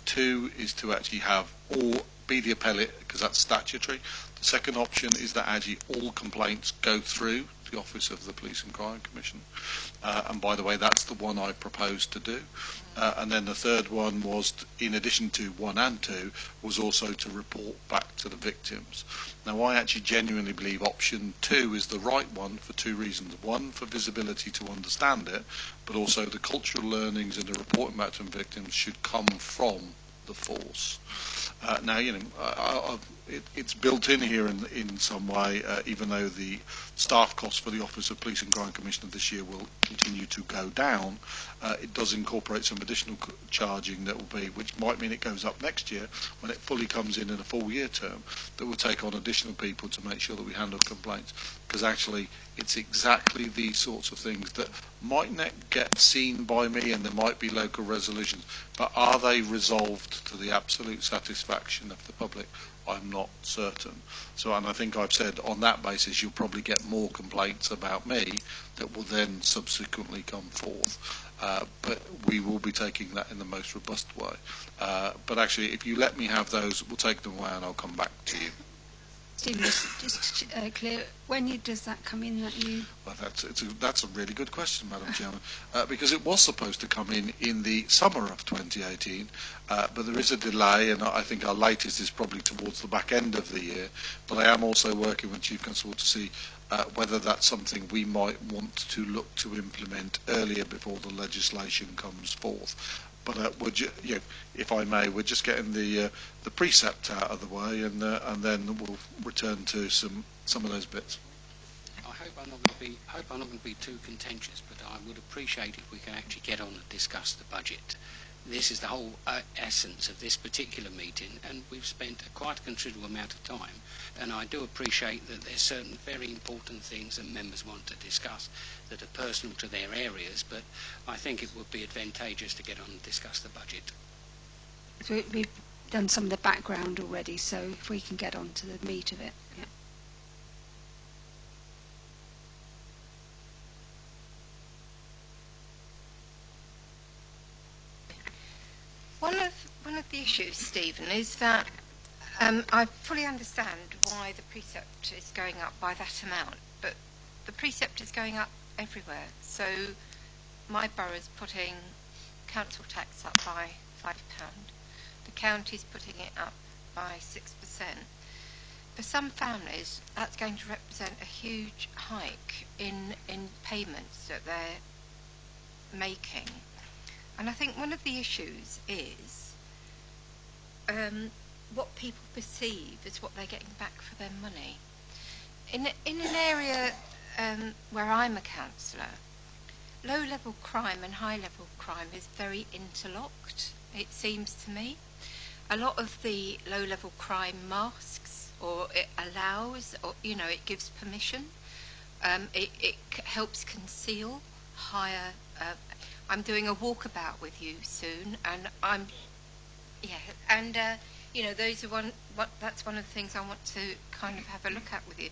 Two is to actually have be the appellate, because that's statutory. The second option is that actually all complaints go through the Office of the Police and Crime Commission. And by the way, that's the one I proposed to do. And then the third one was, in addition to 1 and 2, was also to report back to the victims. Now, I actually genuinely believe option 2 is the right one for two reasons. One, for visibility to understand it, but also the cultural learnings and the reporting back to victims should come from the force. Now, it's built in here in some way, even though the staff costs for the Office of Police and Crime Commissioner this year will continue to go down. It does incorporate some additional charging that will be, which might mean it goes up next year when it fully comes in a full year term, that will take on additional people to make sure that we handle complaints. Because actually, it's exactly these sorts of things that might not get seen by me, and there might be local resolutions, but are they resolved to the absolute satisfaction of the public? I'm not certain. So, and I think I've said on that basis you'll probably get more complaints about me that will then subsequently come forth. But we will be taking that in the most robust way. But actually, if you let me have those, we'll take them away and I'll come back to you. Stephen, just clear, when does that come in? Well, that's a really good question, Madam Chairman, because it was supposed to come in the summer of 2018, but there is a delay, and I think our latest is probably towards the back end of the year. But I am also working with Chief Constable to see whether that's something we might want to look to implement earlier before the legislation comes forth. But if I may, we're just getting the precept out of the way, and then we'll return to some of those bits. I hope I'm not going to be too contentious, but I would appreciate if we can actually get on and discuss the budget, this is the whole essence of this particular meeting, and we've spent quite a considerable amount of time, and I do appreciate that there's certain very important things that members want to discuss that are personal to their areas, but I think it would be advantageous to get on and discuss the budget. So we've done some of the background already, so if we can get on to the meat of it. Yeah. One of the issues, Stephen, is that I fully understand why the precept is going up by that amount, but the precept is going up everywhere. So my borough's putting council tax up by £5. The county's putting it up by 6%. For some families, that's going to represent a huge hike in payments that they're making. And I think one of the issues is what people perceive as what they're getting back for their money. In an area where I'm a councillor, low-level crime and high-level crime is very interlocked, it seems to me. A lot of the low-level crime masks, or it allows, or it gives permission. It helps conceal higher. I'm doing a walkabout with you soon, and those are that's one of the things I want to kind of have a look at with you.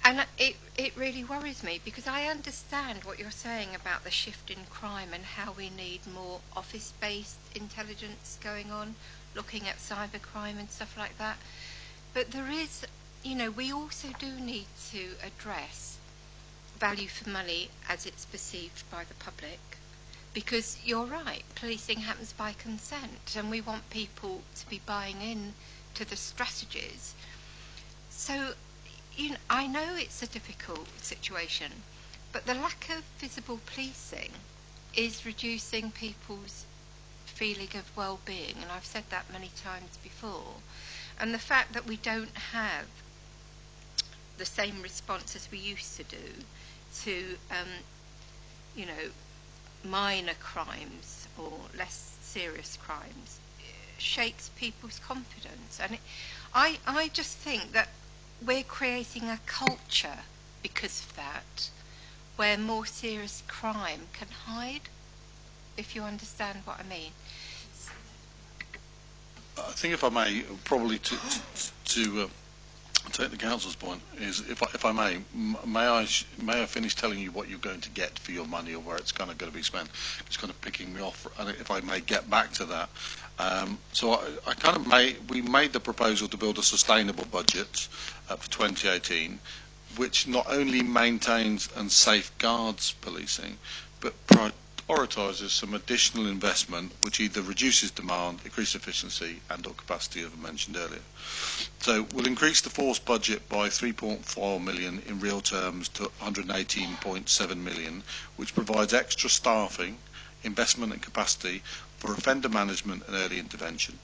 And it really worries me, because I understand what you're saying about the shift in crime and how we need more office-based intelligence going on, looking at cybercrime and stuff like that. But there is, we also do need to address value for money as it's perceived by the public. Because you're right, policing happens by consent, and we want people to be buying in to the strategies. So, I know it's a difficult situation, but the lack of visible policing is reducing people's feeling of well-being, and I've said that many times before. And the fact that we don't have the same response as we used to do to, minor crimes or less serious crimes shakes people's confidence. And I just think that we're creating a culture because of that, where more serious crime can hide, if you understand what I mean. I think, if I may, probably to take the council's point, is if I may I finish telling you what you're going to get for your money, or where it's kind of going to be spent? It's kind of picking me off, and if I may get back to that. So we made the proposal to build a sustainable budget for 2018, which not only maintains and safeguards policing, but prioritises some additional investment which either reduces demand, increases efficiency and or capacity, as I mentioned earlier. So we'll increase the force budget by 3.4 million in real terms to 118.7 million, which provides extra staffing, investment and capacity for offender management and early intervention,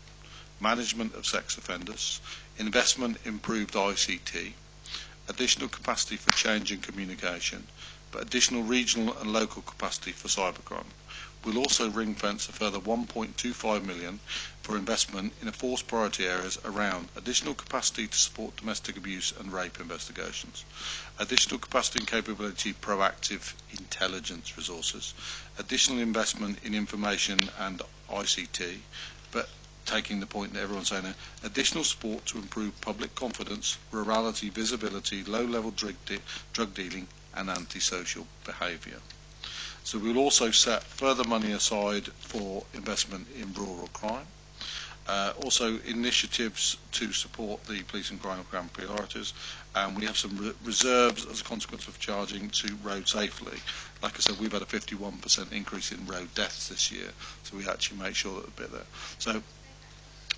management of sex offenders, investment in improved ICT, additional capacity for change and communication, but additional regional and local capacity for cybercrime. We'll also ring-fence a further 1.25 million for investment in force priority areas around additional capacity to support domestic abuse and rape investigations, additional capacity and capability proactive intelligence resources, additional investment in information and ICT, but taking the point that everyone's saying there, additional support to improve public confidence, rurality, visibility, low-level drug dealing and antisocial behaviour. So we'll also set further money aside for investment in rural crime. Also initiatives to support the police and crime priorities, and we have some reserves as a consequence of charging to road safely. Like I said, we've had a 51% increase in road deaths this year, so we actually make sure that a bit there. So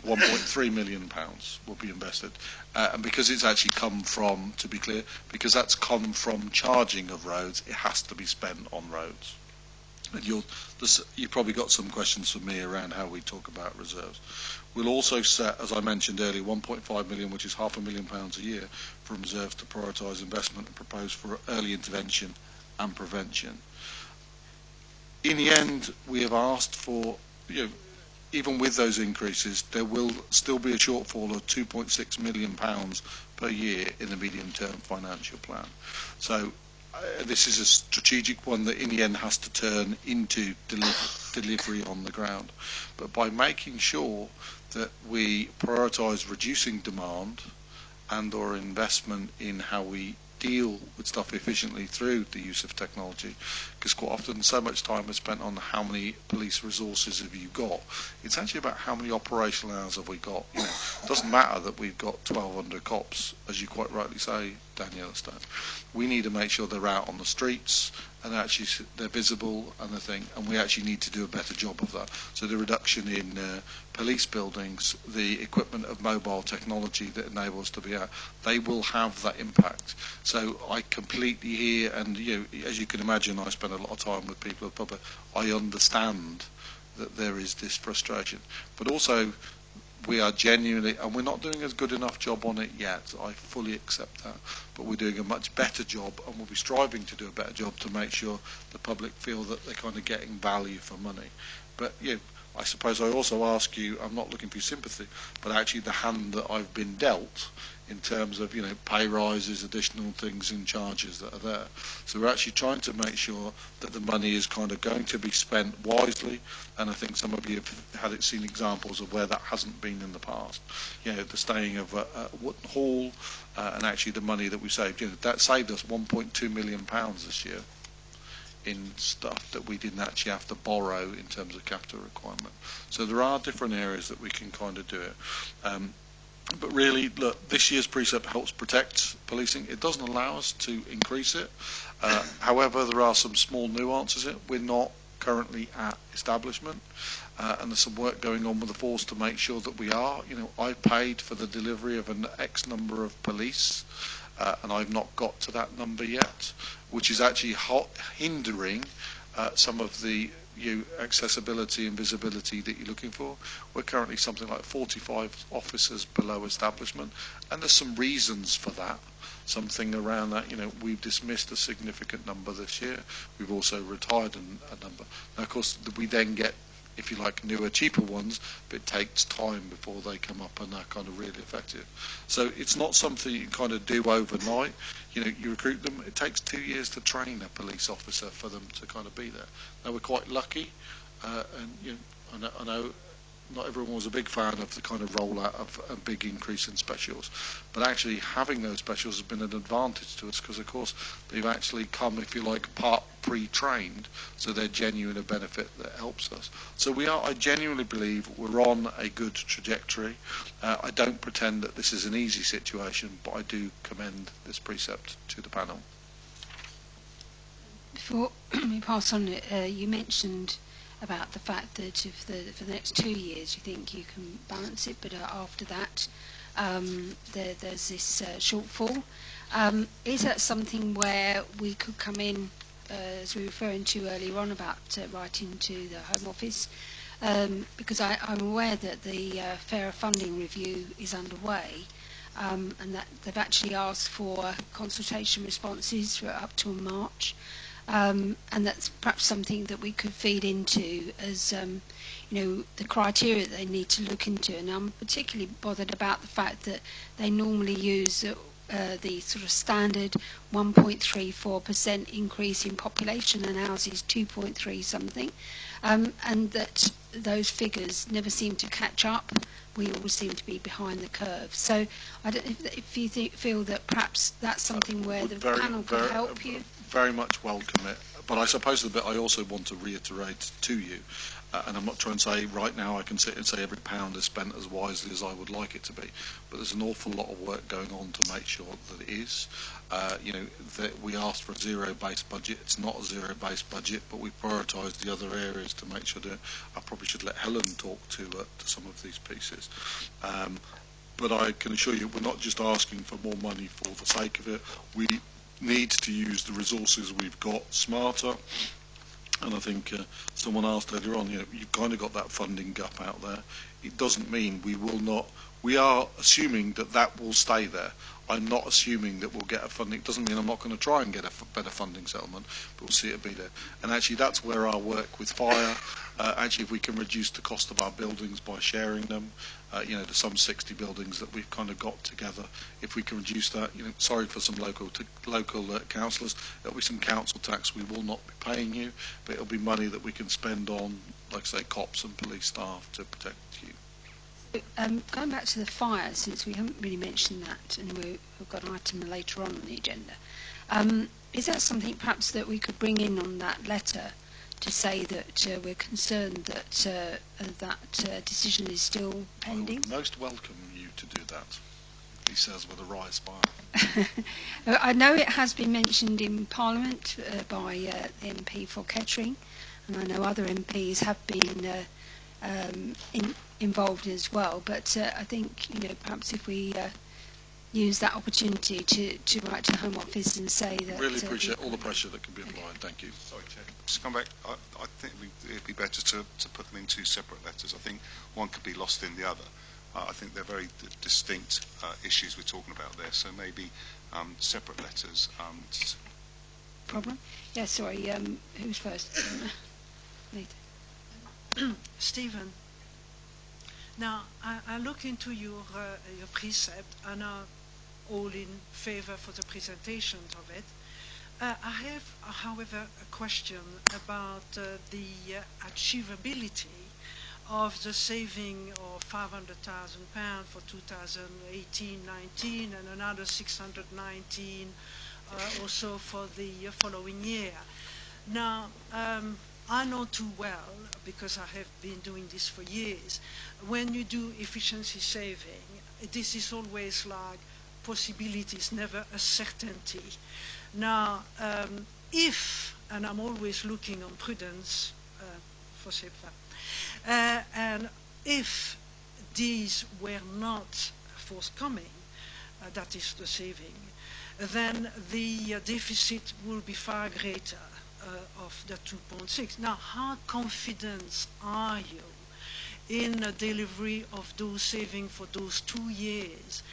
£1.3 million will be invested, and because it's actually come from, to be clear, because that's come from charging of roads, it has to be spent on roads. And you've probably got some questions for me around how we talk about reserves. We'll also set, as I mentioned earlier, 1.5 million, which is £500,000 a year, from reserves to prioritise investment and propose for early intervention and prevention. In the end, we have asked for even with those increases, there will still be a shortfall of £2.6 million per year in the medium-term financial plan. So this is a strategic one that in the end has to turn into delivery on the ground. But by making sure that we prioritise reducing demand and or investment in how we deal with stuff efficiently through the use of technology, because quite often so much time is spent on how many police resources have you got. It's actually about how many operational hours have we got. It doesn't matter that we've got 1,200 cops, as you quite rightly say, Danielle Stone. We need to make sure they're out on the streets and actually they're visible and the thing, and we actually need to do a better job of that. So the reduction in police buildings, the equipment of mobile technology that enable us to be out, they will have that impact. So I completely hear, and as you can imagine, I spend a lot of time with people at the public. I understand that there is this frustration, but also we are genuinely, and we're not doing as good enough job on it yet. I fully accept that, but we're doing a much better job, and we'll be striving to do a better job to make sure the public feel that they're kind of getting value for money. But I suppose I also ask you, I'm not looking for your sympathy, but actually the hand that I've been dealt in terms of pay rises, additional things and charges that are there. So we're actually trying to make sure that the money is kind of going to be spent wisely, and I think some of you have seen examples of where that hasn't been in the past. The staying of Wootton Hall and actually the money that we saved, that saved us £1.2 million this year in stuff that we didn't actually have to borrow in terms of capital requirement. So there are different areas that we can kind of do it. But really, look, this year's precept helps protect policing. It doesn't allow us to increase it. However, there are some small nuances in it. We're not currently at establishment, and there's some work going on with the force to make sure that we are. I paid for the delivery of an X number of police, and I've not got to that number yet, which is actually hindering some of the accessibility and visibility that you're looking for. We're currently something like 45 officers below establishment, and there's some reasons for that. Something around that, we've dismissed a significant number this year. We've also retired a number. Now, of course, we then get, if you like, newer, cheaper ones, but it takes time before they come up and they're kind of really effective. So it's not something you kind of do overnight. You recruit them. It takes 2 years to train a police officer for them to kind of be there. Now, we're quite lucky, and I know not everyone was a big fan of the kind of rollout of a big increase in specials, but actually having those specials has been an advantage to us because, of course, they've actually come, if you like, part pre-trained, so they're genuine a benefit that helps us. So I genuinely believe we're on a good trajectory. I don't pretend that this is an easy situation, but I do commend this precept to the panel. Before we pass on, you mentioned about the fact that for the next 2 years you think you can balance it, but after that there's this shortfall. Is that something where we could come in, as we were referring to earlier on about writing to the Home Office, because I'm aware that the fairer funding review is underway, and that they've actually asked for consultation responses for up till March. And that's perhaps something that we could feed into as the criteria that they need to look into. And I'm particularly bothered about the fact that they normally use the sort of standard 1.34% increase in population, and ours is 2.3 something, and that those figures never seem to catch up. We always seem to be behind the curve. So I don't know if you feel that perhaps that's something where the panel could help you. Very much welcome it, but I suppose the bit I also want to reiterate to you, and I'm not trying to say right now I can sit and say every pound is spent as wisely as I would like it to be, but there's an awful lot of work going on to make sure that it is. That we asked for a zero-based budget. It's not a zero-based budget, but we prioritised the other areas to make sure that I probably should let Helen talk to some of these pieces. But I can assure you we're not just asking for more money for the sake of it. We need to use the resources we've got smarter, and I think someone asked earlier on, you've kind of got that funding gap out there. It doesn't mean we will not. We are assuming that will stay there. I'm not assuming that we'll get a funding. It doesn't mean I'm not going to try and get a better funding settlement, but we'll see it be there. And actually, that's where our work with fire, actually, if we can reduce the cost of our buildings by sharing them, there's some 60 buildings that we've kind of got together. If we can reduce that, sorry for some local councillors, there'll be some council tax we will not be paying you, but it'll be money that we can spend on, like say, cops and police staff to protect you. Going back to the fire, since we haven't really mentioned that, and we've got an item later on the agenda, is that something perhaps that we could bring in on that letter to say that we're concerned that that decision is still pending? I would most welcome you to do that, he says with a wry smile. I know it has been mentioned in Parliament by the MP for Kettering, and I know other MPs have been involved as well, but I think perhaps if we use that opportunity to write to the Home Office and say that... Really appreciate all the pressure that can be applied. Okay. Thank you. Sorry, Chair. Just come back. I think it'd be better to put them in two separate letters. I think one could be lost in the other. I think they're very distinct issues we're talking about there, so maybe separate letters. Problem? Yeah, sorry. Who's first? Later. Stephen, now I look into your precept and are all in favour for the presentation of it. I have, however, a question about the achievability of the saving of £500,000 for 2018-19 and another 619 or so for the following year. Now, I know too well, because I have been doing this for years, when you do efficiency saving, this is always like possibilities, never a certainty. Now, if, and I'm always looking on prudence, and if these were not forthcoming, that is the saving, then the deficit will be far greater of the 2.6. Now, how confident are you in the delivery of those savings for those 2 years?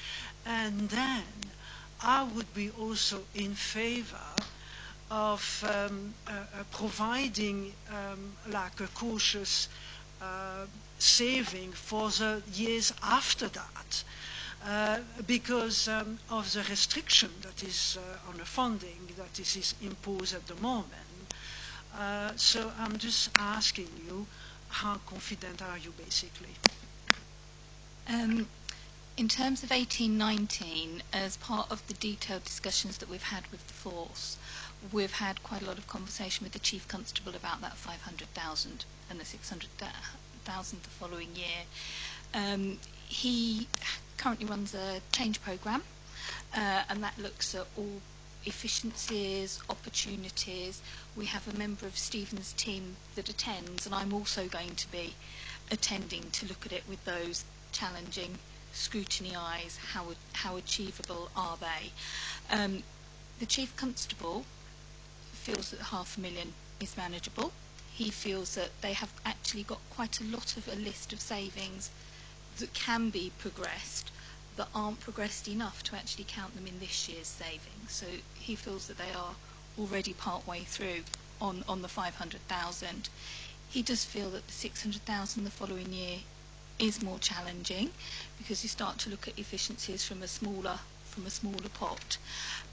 And then I would be also in favor of providing like a cautious saving for the years after that. Because of the restriction that is on the funding that is imposed at the moment. So I'm just asking you, how confident are you, basically? In terms of 18-19, as part of the detailed discussions that we've had with the force, we've had quite a lot of conversation with the Chief Constable about that 500,000 and the 600,000 the following year. He currently runs a change programme, and that looks at all efficiencies, opportunities. We have a member of Stephen's team that attends, and I'm also going to be attending to look at it with those challenging scrutiny eyes. How achievable are they? The Chief Constable feels that $500,000 is manageable. He feels that they have actually got quite a lot of a list of savings that can be progressed that aren't progressed enough to actually count them in this year's savings. So he feels that they are already part way through on the 500,000. He does feel that the 600,000 the following year is more challenging because you start to look at efficiencies from a smaller pot.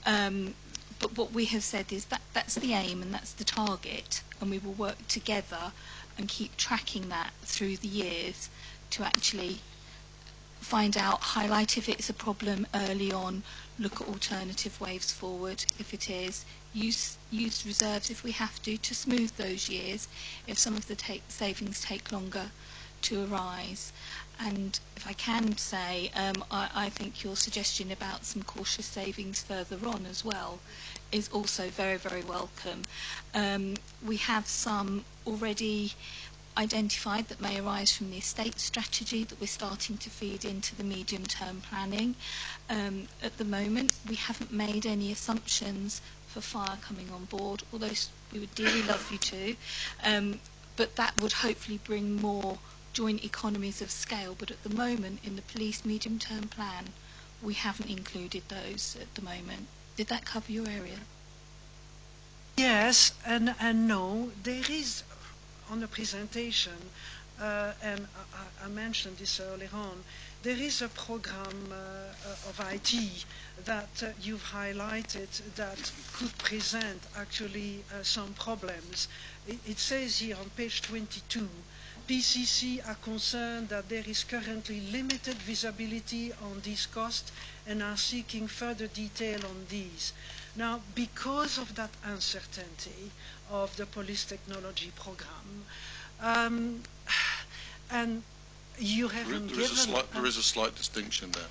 But what we have said is that that's the aim and that's the target, and we will work together and keep tracking that through the years to actually find out, highlight if it's a problem early on, look at alternative ways forward if it is, use reserves if we have to smooth those years if some of the savings take longer to arise. And if I can say, I think your suggestion about some cautious savings further on as well is also very, very welcome. We have some already identified that may arise from the estate strategy that we're starting to feed into the medium-term planning. At the moment, we haven't made any assumptions for fire coming on board, although we would dearly love you to. But that would hopefully bring more joint economies of scale. But at the moment, in the police medium-term plan, we haven't included those at the moment. Did that cover your area? Yes and no. There is on the presentation, and I mentioned this earlier on, there is a program of IT that you've highlighted that could present actually some problems. It says here on page 22, PCC are concerned that there is currently limited visibility on these costs and are seeking further detail on these. Now, because of that uncertainty of the police technology program, and you haven't there is a slight distinction there.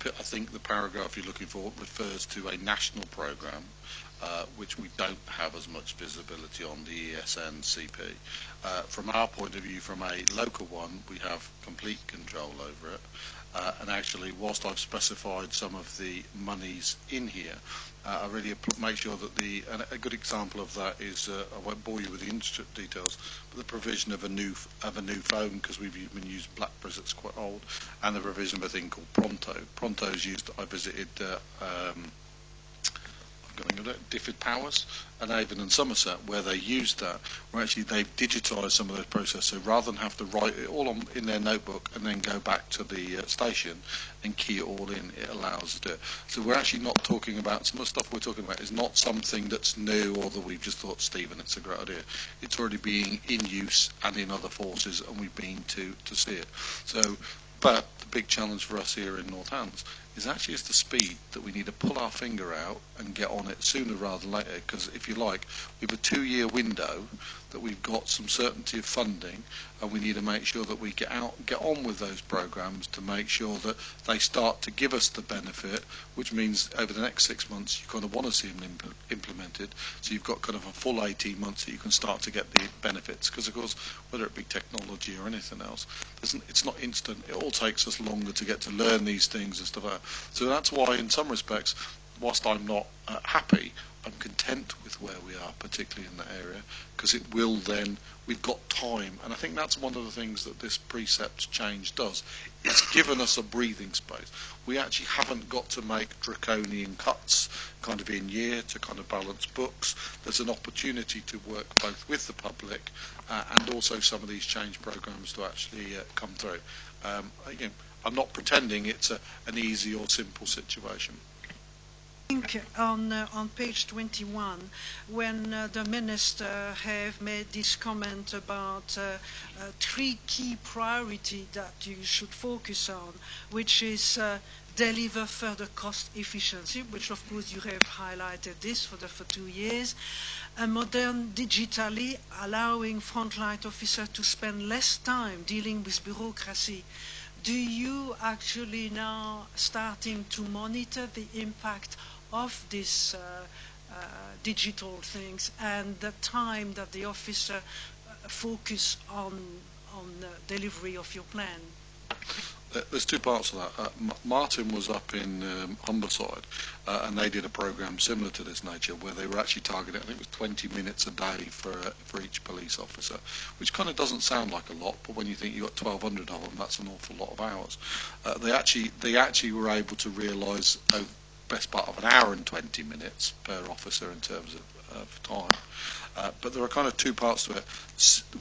I think the paragraph you're looking for refers to a national program, which we don't have as much visibility on, the ESN CP. From our point of view, from a local one, we have complete control over it. And actually, whilst I've specified some of the monies in here, I really make sure that a good example of that is, I won't bore you with the details, but the provision of a new phone, because we've been using BlackBerries, it's quite old, and the provision of a thing called Pronto. Pronto is used. I visited Difford Powers and Avon and Somerset, where they used that, where actually they've digitised some of those processes. So rather than have to write it all in their notebook and then go back to the station and key it all in, it allows us to do it. So we're actually not talking about, some of the stuff we're talking about is not something that's new or that we've just thought, Stephen, it's a great idea. It's already being in use and in other forces, and we've been to see it. So, but the big challenge for us here in Northants is actually the speed, that we need to pull our finger out and get on it sooner rather than later, because if you like, we have a 2-year window that we've got some certainty of funding, and we need to make sure that we get on with those programs to make sure that they start to give us the benefit, which means over the next 6 months you kind of want to see them implemented, so you've got kind of a full 18 months that you can start to get the benefits, because of course whether it be technology or anything else, it's not instant. It all takes us longer to get to learn these things and stuff like that. So that's why in some respects, whilst I'm not happy, I'm content with where we are, particularly in that area, because it will then, we've got time. And I think that's one of the things that this precept change does. It's given us a breathing space. We actually haven't got to make draconian cuts kind of in year to kind of balance books. There's an opportunity to work both with the public and also some of these change programs to actually come through. Again, I'm not pretending it's an easy or simple situation. I think on page 21, when the Minister have made this comment about 3 key priorities that you should focus on, which is deliver further cost efficiency, which of course you have highlighted this for 2 years, a modern digitally allowing frontline officers to spend less time dealing with bureaucracy. Do you actually now starting to monitor the impact of these digital things and the time that the officer focus on delivery of your plan? There's 2 parts of that. Martin was up in Humberside, and they did a programme similar to this nature, where they were actually targeting, I think it was 20 minutes a day for each police officer, which kind of doesn't sound like a lot, but when you think you've got 1,200 of them, that's an awful lot of hours. They actually were able to realise best part of an hour and 20 minutes per officer in terms of time. But there are kind of 2 parts to it.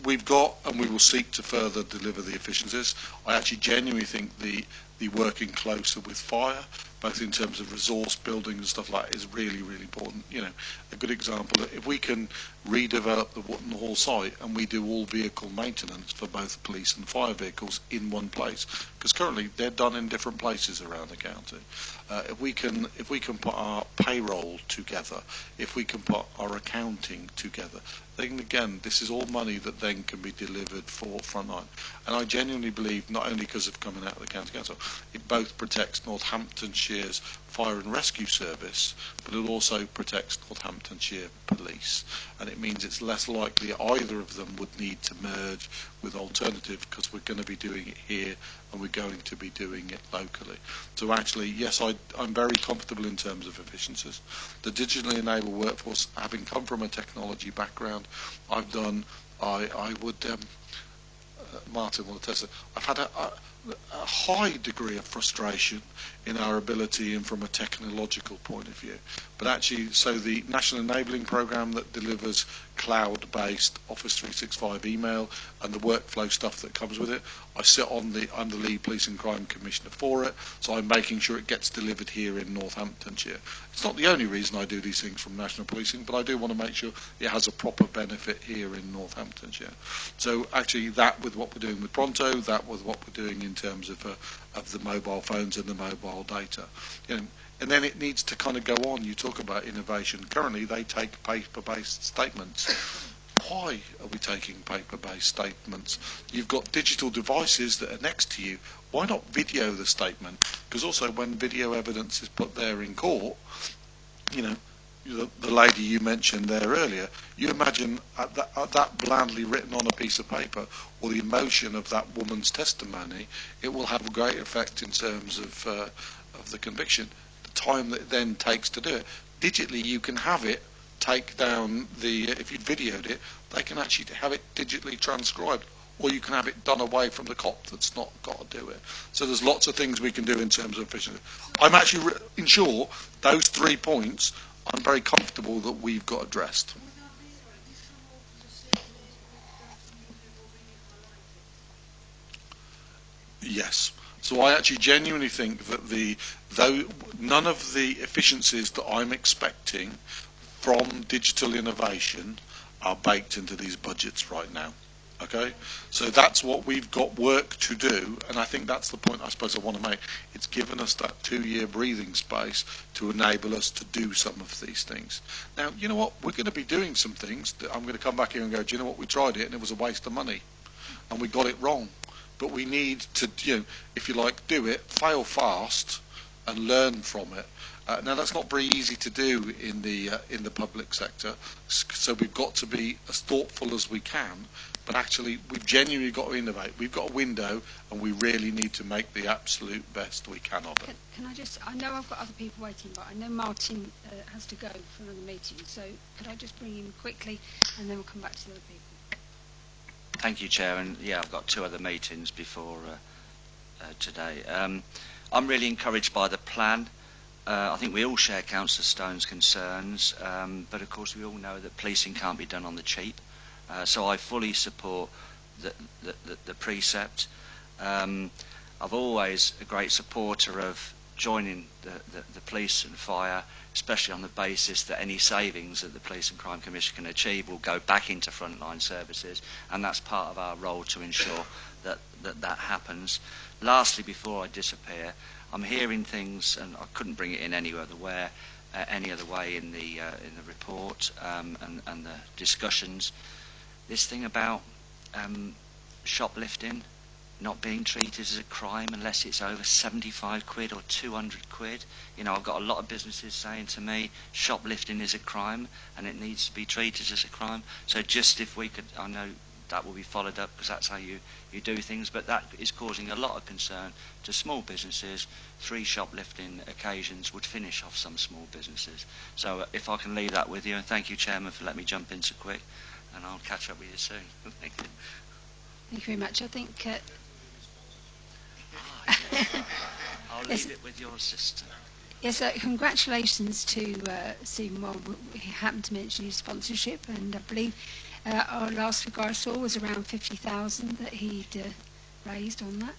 We've got, and we will seek to further deliver the efficiencies. I actually genuinely think the working closer with fire, both in terms of resource building and stuff like that, is really, really important. You know, a good example, if we can redevelop the Wootton Hall site and we do all vehicle maintenance for both police and fire vehicles in one place, because currently they're done in different places around the county. If we can put our payroll together, if we can put our accounting together, then again, this is all money that then can be delivered for frontline. And I genuinely believe, not only because of coming out of the county council, it both protects Northamptonshire's fire and rescue service, but it also protects Northamptonshire Police. And it means it's less likely either of them would need to merge with alternative, because we're going to be doing it here and we're going to be doing it locally. So actually, yes, I'm very comfortable in terms of efficiencies. The digitally enabled workforce, having come from a technology background, Martin will attest, I've had a high degree of frustration in our ability and from a technological point of view. But actually, so the National Enabling Programme that delivers cloud-based Office 365 email and the workflow stuff that comes with it, I'm the lead Police and Crime Commissioner for it, so I'm making sure it gets delivered here in Northamptonshire. It's not the only reason I do these things from National Policing, but I do want to make sure it has a proper benefit here in Northamptonshire. So actually, that with what we're doing with Pronto, that with what we're doing in terms of the mobile phones and the mobile data. And then it needs to kind of go on. You talk about innovation. Currently, they take paper-based statements. Why are we taking paper-based statements? You've got digital devices that are next to you. Why not video the statement? Because also when video evidence is put there in court, the lady you mentioned there earlier, you imagine that blandly written on a piece of paper or the emotion of that woman's testimony, it will have a great effect in terms of the conviction. The time that it then takes to do it. Digitally, you can have it take down if you videoed it, they can actually have it digitally transcribed, or you can have it done away from the cop that's not got to do it. So there's lots of things we can do in terms of efficiency. I'm actually in short, those 3 points I'm very comfortable that we've got addressed. Yes. So I actually genuinely think that none of the efficiencies that I'm expecting from digital innovation are baked into these budgets right now. Okay, so that's what we've got work to do, and I think that's the point I suppose I want to make. It's given us that 2-year breathing space to enable us to do some of these things. Now, you know what? We're going to be doing some things that I'm going to come back here and go, do you know what? We tried it and it was a waste of money, and we got it wrong. But we need to, if you like, do it, fail fast, and learn from it. Now that's not very easy to do in the public sector, so we've got to be as thoughtful as we can. But actually, we've genuinely got to innovate. We've got a window, and we really need to make the absolute best we can of it. Can I just, I know I've got other people waiting, but I know Martin has to go for another meeting, so could I just bring him quickly, and then we'll come back to the other people. Thank you, Chair, and yeah, I've got 2 other meetings before today. I'm really encouraged by the plan. I think we all share Councillor Stone's concerns, but of course we all know that policing can't be done on the cheap. So I fully support the precept. I've always a great supporter of joining the police and fire, especially on the basis that any savings that the Police and Crime Commission can achieve will go back into frontline services, and that's part of our role to ensure that happens. Lastly, before I disappear, I'm hearing things, and I couldn't bring it in any other way in the report and the discussions. This thing about shoplifting not being treated as a crime unless it's over 75 quid or 200 quid. I've got a lot of businesses saying to me, shoplifting is a crime and it needs to be treated as a crime. So just if we could, I know that will be followed up because that's how you do things, but that is causing a lot of concern to small businesses. 3 shoplifting occasions would finish off some small businesses. So if I can leave that with you, and thank you, Chairman, for letting me jump in so quick, and I'll catch up with you soon. Thank you. Thank you very much. I think... I'll leave it with your assistant. Yes, congratulations to Stephen. Well, he happened to mention his sponsorship, and I believe our last figure I saw was around 50,000 that he'd raised on that.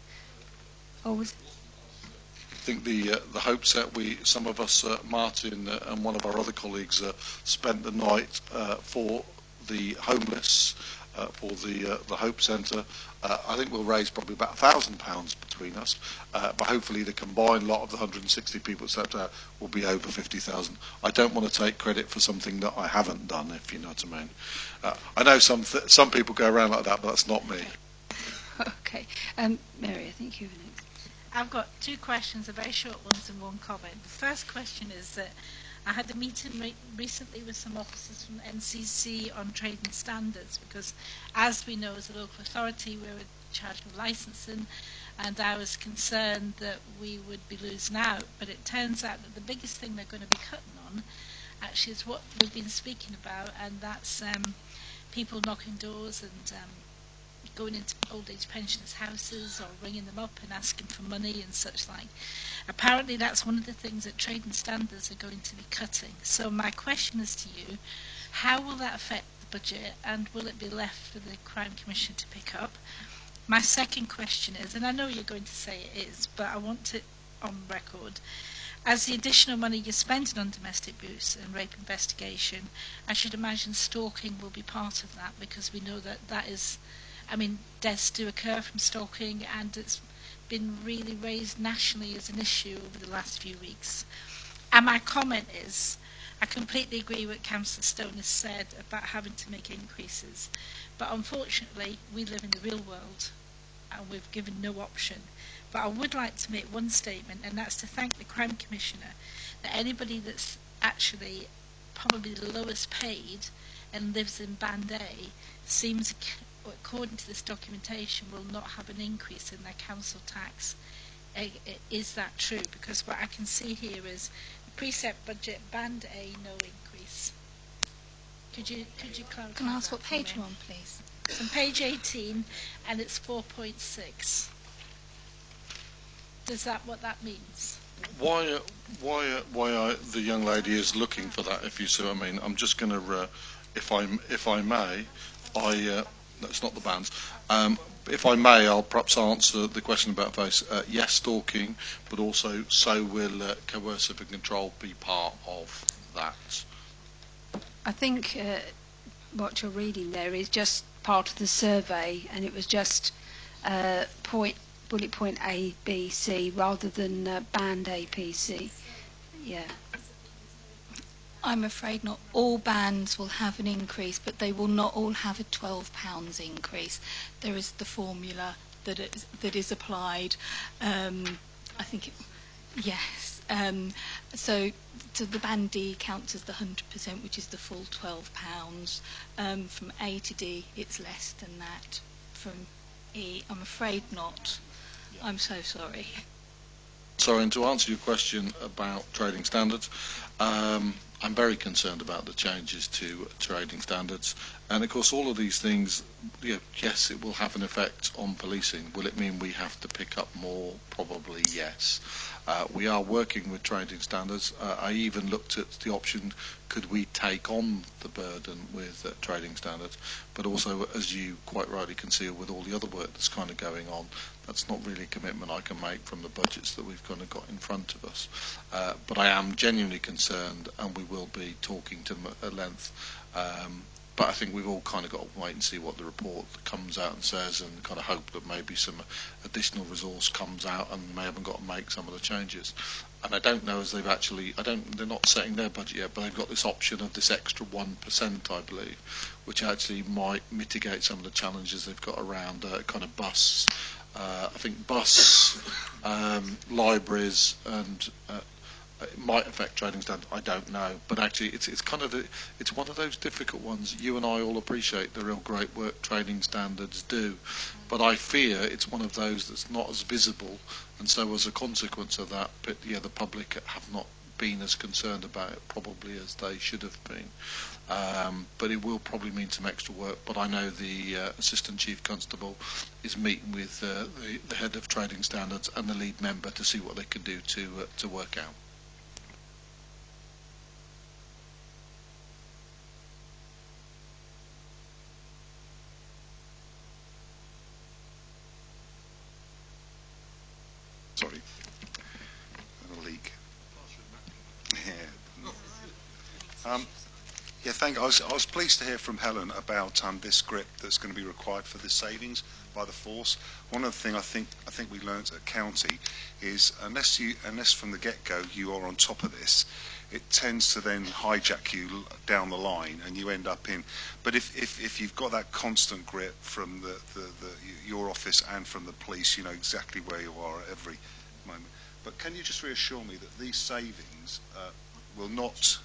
Or was it? I think the hope set some of us, Martin and one of our other colleagues, spent the night for the homeless, for the Hope Centre. I think we'll raise probably about £1,000 between us, but hopefully the combined lot of the 160 people set out will be over 50,000. I don't want to take credit for something that I haven't done, if you know what I mean. I know some people go around like that, but that's not me. Okay. Mary, I think you were next. I've got 2 questions, very short ones and 1 comment. The first question is that I had a meeting recently with some officers from NCC on trade and standards, because as we know, as a local authority, we're in charge of licensing, and I was concerned that we would be losing out. But it turns out that the biggest thing they're going to be cutting on actually is what we've been speaking about, and that's people knocking doors and going into old age pensioners' houses or ringing them up and asking for money and such like. Apparently that's one of the things that trading standards are going to be cutting. So my question is to you, how will that affect the budget, and will it be left for the Crime Commission to pick up? My second question is, and I know you're going to say it is, but I want it on record, as the additional money you're spending on domestic abuse and rape investigation, I should imagine stalking will be part of that, because we know that that is, I mean, deaths do occur from stalking, and it's been really raised nationally as an issue over the last few weeks. And my comment is, I completely agree with Councillor Stone has said about having to make increases, but unfortunately we live in the real world and we've given no option. But I would like to make one statement, and that's to thank the Crime Commissioner that anybody that's actually probably the lowest paid and lives in Band A seems, according to this documentation, will not have an increase in their council tax. Is that true? Because what I can see here is the precept budget Band A, no increase. Could you clarify? Can I ask that what page for you're me? on, please? It's on page 18 and it's 4.6. Is that what that means? Why the young lady is looking for that, if you see what I mean. I'm just going to, if I may, that's not the bands. If I may, I'll perhaps answer the question about face. Yes, stalking, but also so will coercive and control be part of that. I think what you're reading there is just part of the survey, and it was just bullet point A, B, C, rather than band A, B, C. Yeah. I'm afraid not all bands will have an increase, but they will not all have a £12 increase. There is the formula that is applied. I think, yes. So the band D counts as the 100%, which is the full £12. From A to D, it's less than that. From E, I'm afraid not. Yeah. I'm so sorry. Sorry, and to answer your question about trading standards, I'm very concerned about the changes to trading standards, and of course all of these things, yes, it will have an effect on policing. Will it mean we have to pick up more? Probably yes. We are working with trading standards. I even looked at the option, could we take on the burden with trading standards, but also, as you quite rightly can see, with all the other work that's kind of going on, that's not really a commitment I can make from the budgets that we've kind of got in front of us. But I am genuinely concerned, and we will be talking to them at length. But I think we've all kind of got to wait and see what the report comes out and says, and kind of hope that maybe some additional resource comes out and may haven't got to make some of the changes. And I don't know as they've actually, they're not setting their budget yet, but they've got this option of this extra 1%, I believe, which actually might mitigate some of the challenges they've got around kind of bus, libraries, and it might affect trading standards. I don't know, but actually, it's kind of it's one of those difficult ones. You and I all appreciate the real great work trading standards do, but I fear it's one of those that's not as visible, and so as a consequence of that, the public have not been as concerned about it probably as they should have been. But it will probably mean some extra work. But I know the Assistant Chief Constable is meeting with the head of trading standards and the lead member to see what they can do to work out. Sorry. A leak. Yeah. Thank you. I was pleased to hear from Helen about this grip that's going to be required for the savings by the force. One of the things I think we learnt at county is unless from the get-go you are on top of this, it tends to then hijack you down the line, and you end up in. But if you've got that constant grip from your office and from the police, you know exactly where you are at every moment. But can you just reassure me that these savings will not,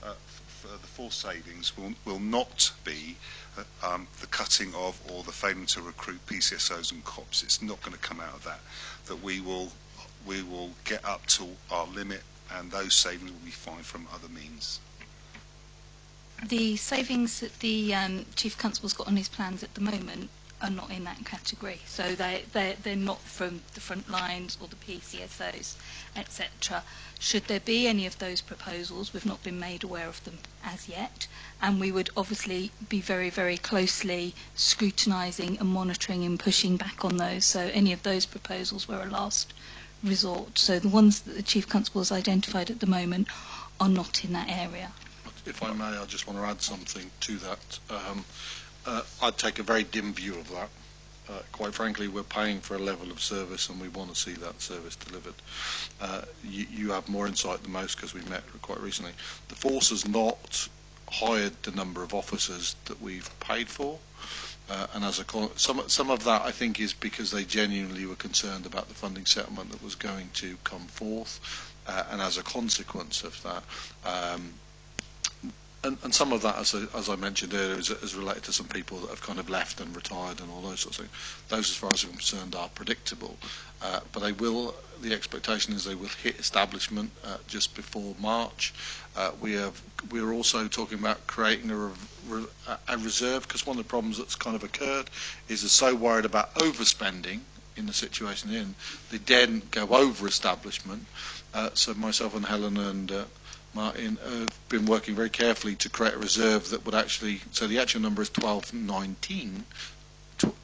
the force savings will not be the cutting of or the failing to recruit PCSOs and cops? It's not going to come out of that. That we will get up to our limit, and those savings will be fine from other means. The savings that the Chief Constable's got on his plans at the moment are not in that category. So they're not from the front lines or the PCSOs, etc. Should there be any of those proposals, we've not been made aware of them as yet, and we would obviously be very, very closely scrutinising and monitoring and pushing back on those. So any of those proposals were a last resort. So the ones that the Chief Constable has identified at the moment are not in that area. If I may, I just want to add something to that. I'd take a very dim view of that. Quite frankly, we're paying for a level of service and we want to see that service delivered. You have more insight than most because we met quite recently. The force has not hired the number of officers that we've paid for. And as some of that, I think, is because they genuinely were concerned about the funding settlement that was going to come forth. And as a consequence of that, and some of that, as I mentioned earlier, is related to some people that have kind of left and retired and all those sorts of things. Those, as far as I'm concerned, are predictable. But they will. The expectation is they will hit establishment just before March. We're also talking about creating a reserve, because one of the problems that's kind of occurred is they're so worried about overspending in the situation they're in, they didn't go over establishment. So myself and Helen and Martin have been working very carefully to create a reserve that would actually, so the actual number is 1219,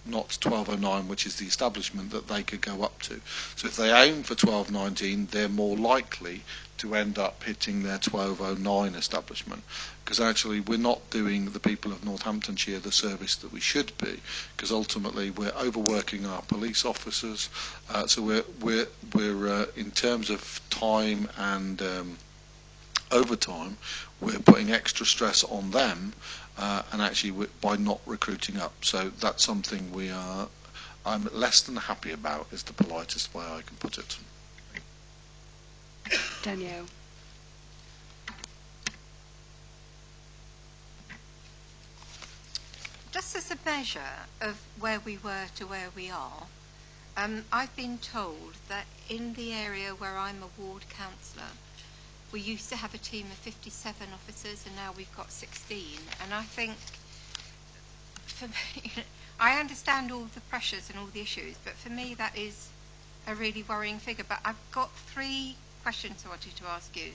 not 1209, which is the establishment that they could go up to. So if they aim for 1219, they're more likely to end up hitting their 1209 establishment, because actually we're not doing the people of Northamptonshire the service that we should be, because ultimately we're overworking our police officers. So we're in terms of time and overtime, we're putting extra stress on them, and actually by not recruiting up. So that's something I'm less than happy about, is the politest way I can put it. Danielle. Just as a measure of where we were to where we are, I've been told that in the area where I'm a ward councillor, we used to have a team of 57 officers and now we've got 16. And I think, for me, I understand all the pressures and all the issues, but for me that is a really worrying figure. But I've got 3 questions I wanted to ask you.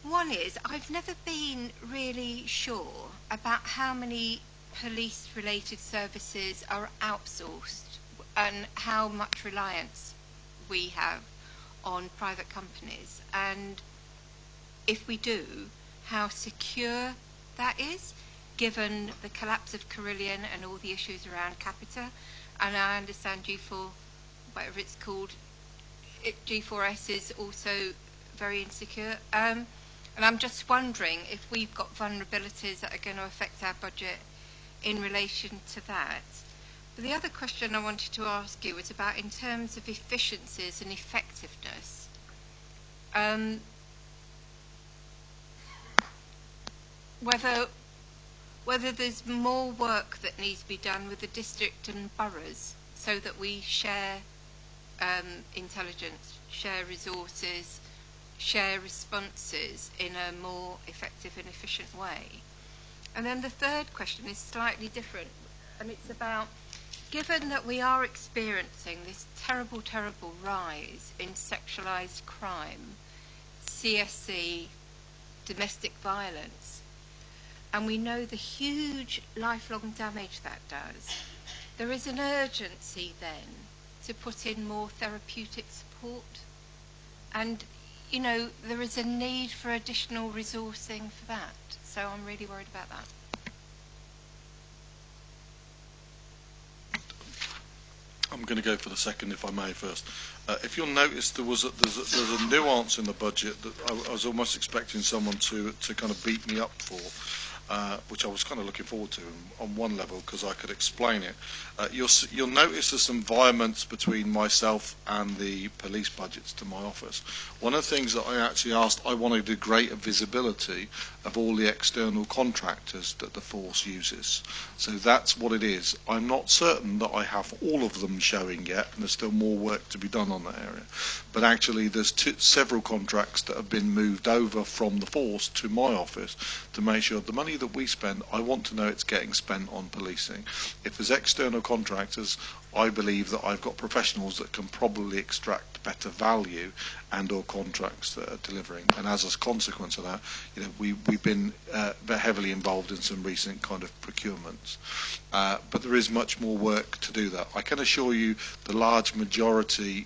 One is, I've never been really sure about how many police-related services are outsourced and how much reliance we have on private companies, and if we do, how secure that is, given the collapse of Carillion and all the issues around Capita. And I understand G4, whatever it's called, G4S is also very insecure. And I'm just wondering if we've got vulnerabilities that are going to affect our budget in relation to that. But the other question I wanted to ask you was about, in terms of efficiencies and effectiveness, whether there's more work that needs to be done with the district and boroughs so that we share intelligence, share resources, share responses in a more effective and efficient way. And then the third question is slightly different, and it's about, given that we are experiencing this terrible, terrible rise in sexualised crime, CSC, domestic violence, and we know the huge lifelong damage that does, there is an urgency then to put in more therapeutic support. And, you know, there is a need for additional resourcing for that. So I'm really worried about that. I'm going to go for the second, if I may, first. If you'll notice, there's a nuance in the budget that I was almost expecting someone to kind of beat me up for, which I was kind of looking forward to on one level, because I could explain it. You'll notice there's some environments between myself and the police budgets to my office. One of the things that I actually asked, I wanted a greater visibility of all the external contractors that the force uses. So that's what it is. I'm not certain that I have all of them showing yet, and there's still more work to be done on that area. But actually there's several contracts that have been moved over from the force to my office to make sure the money that we spend, I want to know it's getting spent on policing. If there's external contractors, I believe that I've got professionals that can probably extract better value and or contracts that are delivering. And as a consequence of that, we've been heavily involved in some recent kind of procurements. But there is much more work to do that. I can assure you the large majority,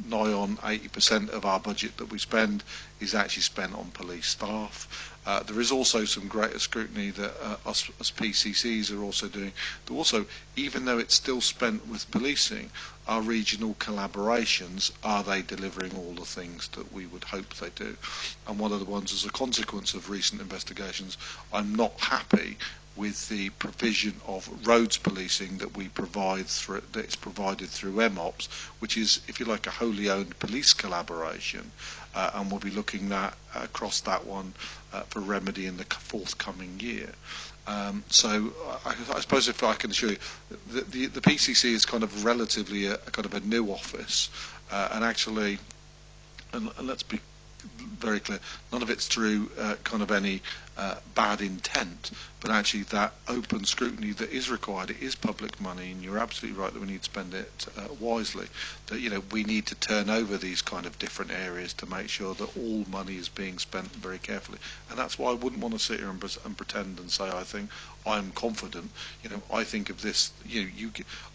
nigh on 80% of our budget that we spend is actually spent on police staff. There is also some greater scrutiny that us PCCs are also doing. But also, even though it's still spent with policing, our regional collaborations, are they delivering all the things that we would hope they do? And one of the ones, as a consequence of recent investigations, I'm not happy with the provision of roads policing that we provide through, that is provided through MOPS, which is, if you like, a wholly owned police collaboration, and we'll be looking at across that one for remedy in the forthcoming year. So I suppose if I can assure you, the PCC is kind of relatively a kind of a new office, and actually, and let's be very clear, none of it's through kind of any bad intent, but actually that open scrutiny that is required. It is public money, and you're absolutely right that we need to spend it wisely. That we need to turn over these kind of different areas to make sure that all money is being spent very carefully. And that's why I wouldn't want to sit here and pretend and say I think I'm confident. I think of this.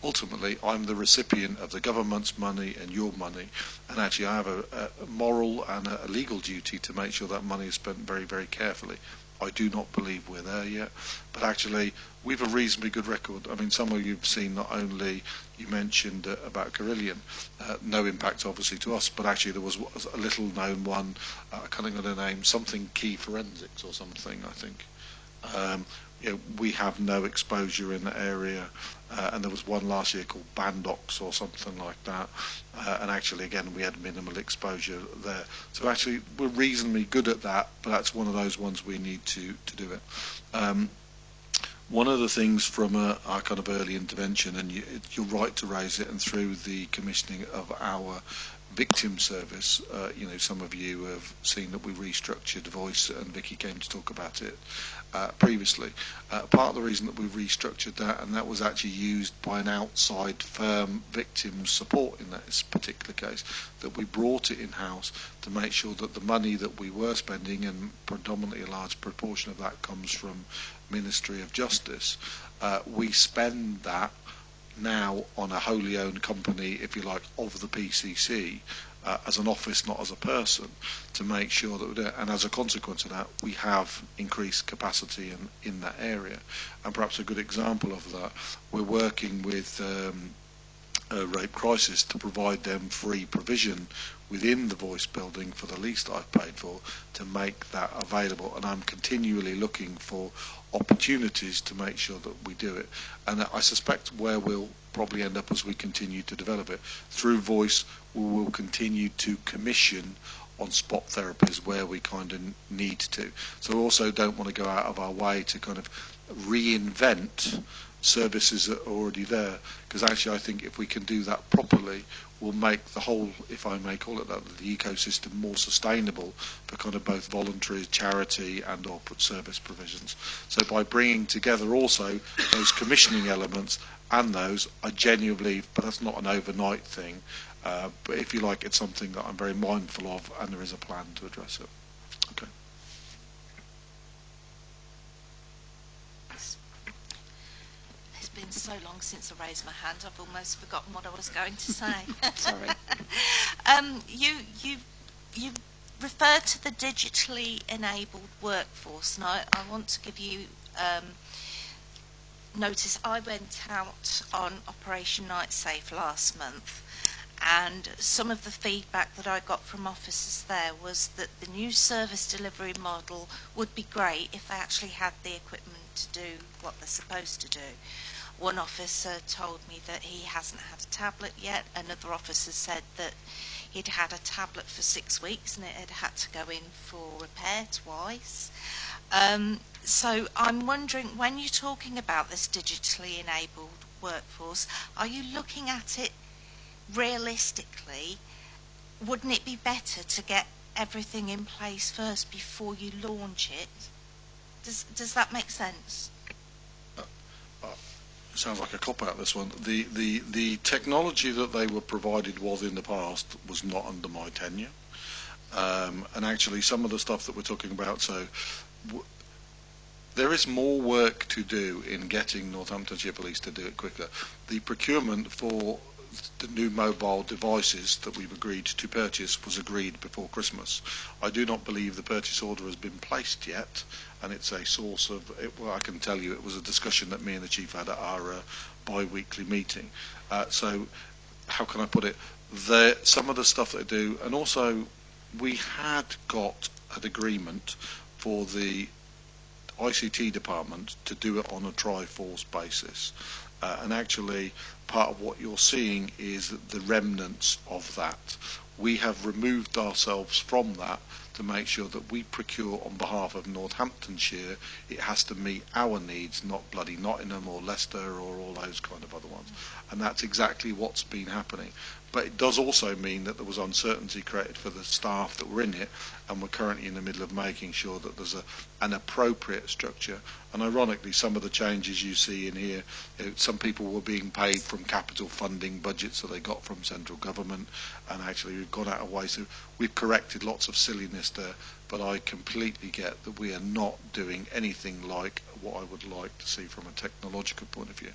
Ultimately, I'm the recipient of the government's money and your money, and actually I have a moral and a legal duty to make sure that money is spent very, very carefully. I do not believe we're there yet, but actually we have a reasonably good record. I mean, some of you have seen, not only you mentioned about Carillion, no impact obviously to us, but actually there was a little known one, I can't think of the name, something Key Forensics or something, I think. We have no exposure in that area, and there was one last year called Bandox or something like that, and actually again we had minimal exposure there. So actually we're reasonably good at that, but that's one of those ones we need to do it. One of the things from our kind of early intervention, and you're right to raise it, and through the commissioning of our victim service, some of you have seen that we restructured Voice, and Vicky came to talk about it previously. Part of the reason that we restructured that, and that was actually used by an outside firm, victim support in that particular case, that we brought it in-house to make sure that the money that we were spending, and predominantly a large proportion of that comes from Ministry of Justice, we spend that now on a wholly owned company, if you like, of the PCC, as an office, not as a person, to make sure that we're there. And as a consequence of that, we have increased capacity in that area. And perhaps a good example of that, we're working with Rape Crisis to provide them free provision within the Voice building for the least I've paid for, to make that available. And I'm continually looking for opportunities to make sure that we do it. And I suspect where we'll probably end up as we continue to develop it, through Voice we will continue to commission on spot therapies where we kind of need to. So we also don't want to go out of our way to kind of reinvent services that are already there, because actually I think if we can do that properly, we'll make the whole, if I may call it that, the ecosystem more sustainable for kind of both voluntary, charity and or service provisions. So by bringing together also those commissioning elements and those, I genuinely believe, but that's not an overnight thing, but if you like, it's something that I'm very mindful of, and there is a plan to address it. Okay. It's been so long since I raised my hand, I've almost forgotten what I was going to say. Sorry. You referred to the digitally enabled workforce, and I want to give you notice. I went out on Operation Night Safe last month, and some of the feedback that I got from officers there was that the new service delivery model would be great if they actually had the equipment to do what they're supposed to do. One officer told me that he hasn't had a tablet yet. Another officer said that he'd had a tablet for 6 weeks and it had to go in for repair twice. So I'm wondering, when you're talking about this digitally enabled workforce, are you looking at it realistically? Wouldn't it be better to get everything in place first before you launch it? Does that make sense? Sounds like a cop-out, this one. The technology that they were provided was in the past was not under my tenure. And actually some of the stuff that we're talking about, so there is more work to do in getting Northamptonshire Police to do it quicker. The procurement for the new mobile devices that we've agreed to purchase was agreed before Christmas. I do not believe the purchase order has been placed yet, and it's a source of, well, I can tell you it was a discussion that me and the Chief had at our bi-weekly meeting. So how can I put it? Some of the stuff they do, and also we had got an agreement for the ICT department to do it on a Triforce basis. And actually part of what you're seeing is the remnants of that. We have removed ourselves from that to make sure that we procure on behalf of Northamptonshire. It has to meet our needs, not bloody Nottingham or Leicester or all those kind of other ones. And that's exactly what's been happening. But it does also mean that there was uncertainty created for the staff that were in it, and we're currently in the middle of making sure that there's an appropriate structure. And ironically, some of the changes you see in here, some people were being paid from capital funding budgets that they got from central government, and actually we've gone out of way. So we've corrected lots of silliness there, but I completely get that we are not doing anything like what I would like to see from a technological point of view.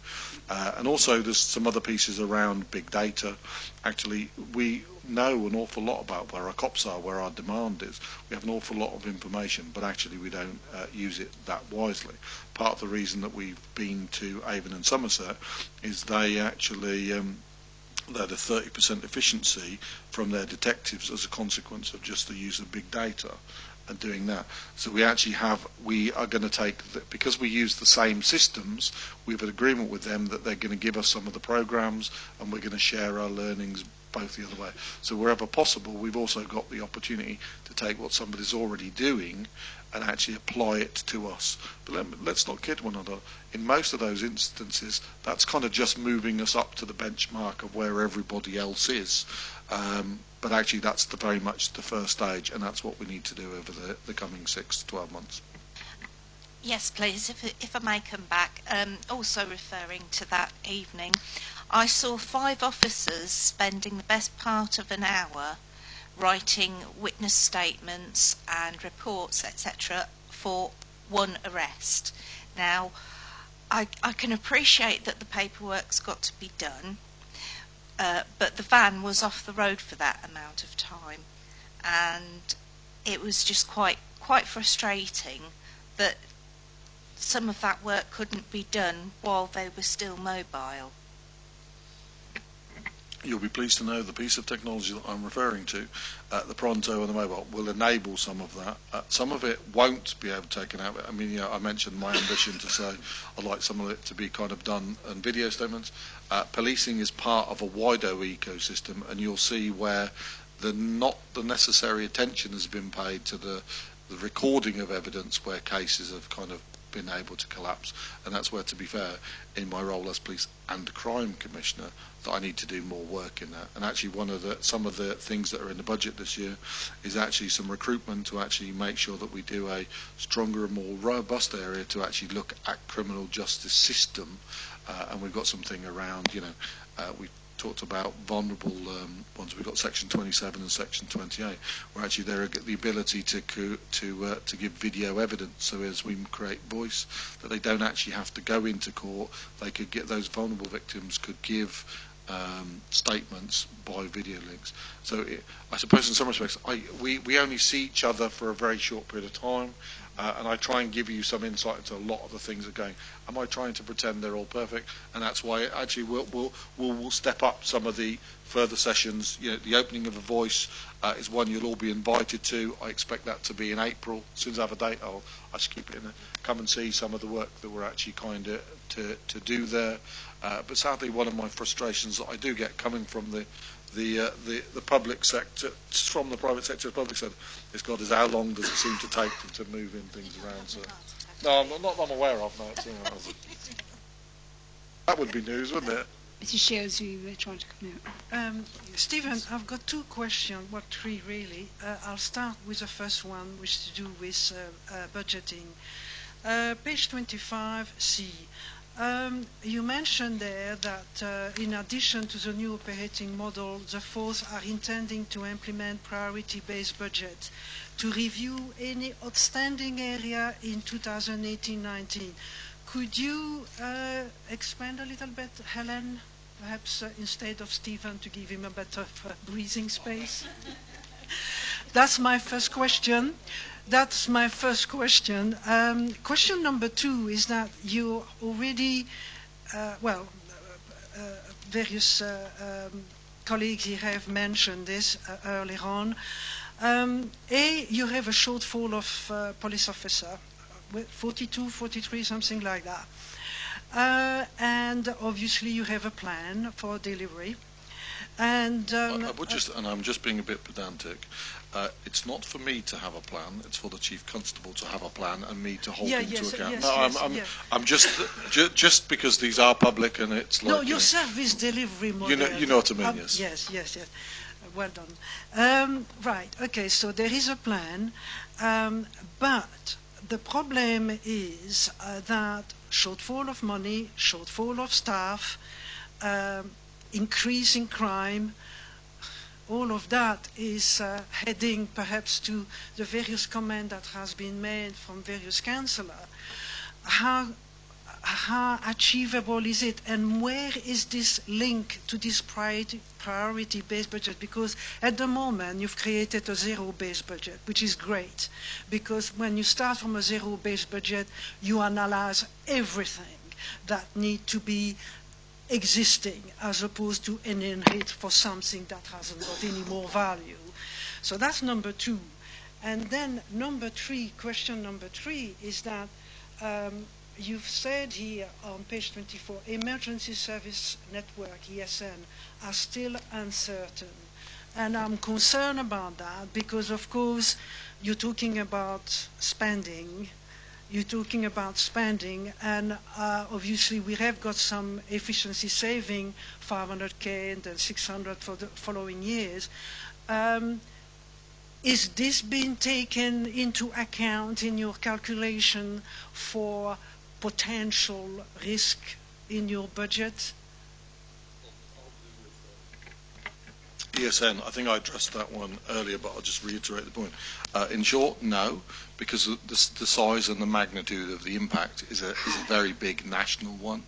And also there's some other pieces around big data. Actually, we know an awful lot about where our cops are, where our demand is. We have an awful lot of information, but actually we don't use it that wisely. Part of the reason that we've been to Avon and Somerset is they actually they had a 30% efficiency from their detectives as a consequence of just the use of big data and doing that. So we are going to take, because we use the same systems, we have an agreement with them that they're going to give us some of the programs, and we're going to share our learnings both the other way. So wherever possible, we've also got the opportunity to take what somebody's already doing and actually apply it to us. But let's not kid one another. In most of those instances, that's kind of just moving us up to the benchmark of where everybody else is. But actually, that's very much the first stage, and that's what we need to do over the coming 6 to 12 months. Yes, please, if I may come back. Also referring to that evening, I saw 5 officers spending the best part of an hour writing witness statements and reports, etc., for one arrest. Now, I can appreciate that the paperwork's got to be done, but the van was off the road for that amount of time, and it was just quite frustrating that some of that work couldn't be done while they were still mobile. You'll be pleased to know the piece of technology that I'm referring to, the Pronto and the mobile, will enable some of that. Some of it won't be able to take it out. I mean, I mentioned my ambition to say I'd like some of it to be kind of done in video statements. Policing is part of a wider ecosystem, and you'll see where not the necessary attention has been paid to the recording of evidence where cases have kind of been able to collapse. And that's where, to be fair, in my role as police and crime commissioner, that I need to do more work in that. And actually some of the things that are in the budget this year is actually some recruitment to actually make sure that we do a stronger and more robust area to actually look at criminal justice system. And we've got something around, we talked about vulnerable ones. We've got section 27 and section 28, where actually there are the ability to give video evidence. So as we create voice, that they don't actually have to go into court. They could get, those vulnerable victims could give statements by video links. So I suppose in some respects, we only see each other for a very short period of time. And I try and give you some insight into a lot of the things that are going. Am I trying to pretend they're all perfect? And that's why actually we'll step up some of the further sessions. The opening of a voice is one you'll all be invited to. I expect that to be in April. As soon as I have a date, I'll just keep it in there. Come and see some of the work that we're actually kind of to do there. But sadly, one of my frustrations that I do get coming from the public sector, from the private sector to the public sector, is how long does it seem to take them to move in things around? So, no, I'm not aware of. No, that would be news, wouldn't it? Mrs. Shields, you were trying to come out. Stephen, I've got 2 questions, 3 really. I'll start with the first one, which is to do with budgeting. Page 25C. You mentioned there that in addition to the new operating model, the force are intending to implement priority-based budget to review any outstanding area in 2018-19. Could you expand a little bit, Helen, perhaps instead of Stephen, to give him a bit of breathing space? That's my first question. Question number 2 is that you already, various colleagues here have mentioned this earlier on. You have a shortfall of police officer, 42, 43, something like that. And obviously you have a plan for delivery. And I would just, and I'm just being a bit pedantic, it's not for me to have a plan, it's for the Chief Constable to have a plan and me to hold him to account. I'm just because these are public and it's like... No, your service delivery model. You know what I mean, yes. Yes. Well done. Right, okay, so there is a plan, but the problem is that shortfall of money, shortfall of staff, increase in crime, all of that is heading perhaps to the various comment that has been made from various councillors. How achievable is it, and where is this link to this priority-based budget? Because at the moment you've created a zero-based budget, which is great, because when you start from a zero-based budget, you analyze everything that need to be existing as opposed to inherit for something that hasn't got any more value. So that's number 2. And then question number 3 is that you've said here on page 24, emergency service network, ESN, are still uncertain. And I'm concerned about that because, of course, you're talking about spending, and obviously we have got some efficiency saving, 500k and then 600 for the following years. Is this being taken into account in your calculation for potential risk in your budget? ESN, I think I addressed that one earlier, but I'll just reiterate the point. In short, no, because the size and the magnitude of the impact is a very big national one,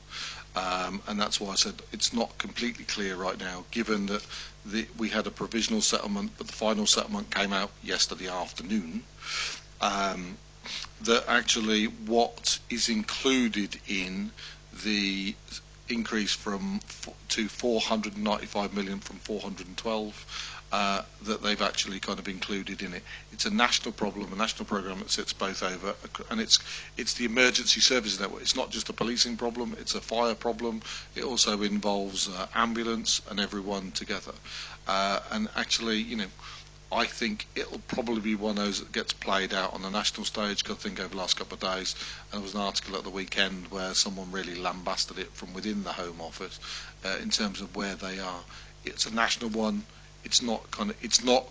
and that's why I said it's not completely clear right now, given that we had a provisional settlement, but the final settlement came out yesterday afternoon, that actually what is included in the increase to 495 million from 412 that they've actually kind of included in it. It's a national problem, a national programme that sits both over, and it's the emergency services network. It's not just a policing problem, it's a fire problem. It also involves ambulance and everyone together. And actually, I think it'll probably be one of those that gets played out on the national stage, because I think over the last couple of days, and there was an article at the weekend where someone really lambasted it from within the Home Office in terms of where they are. It's a national one. It's not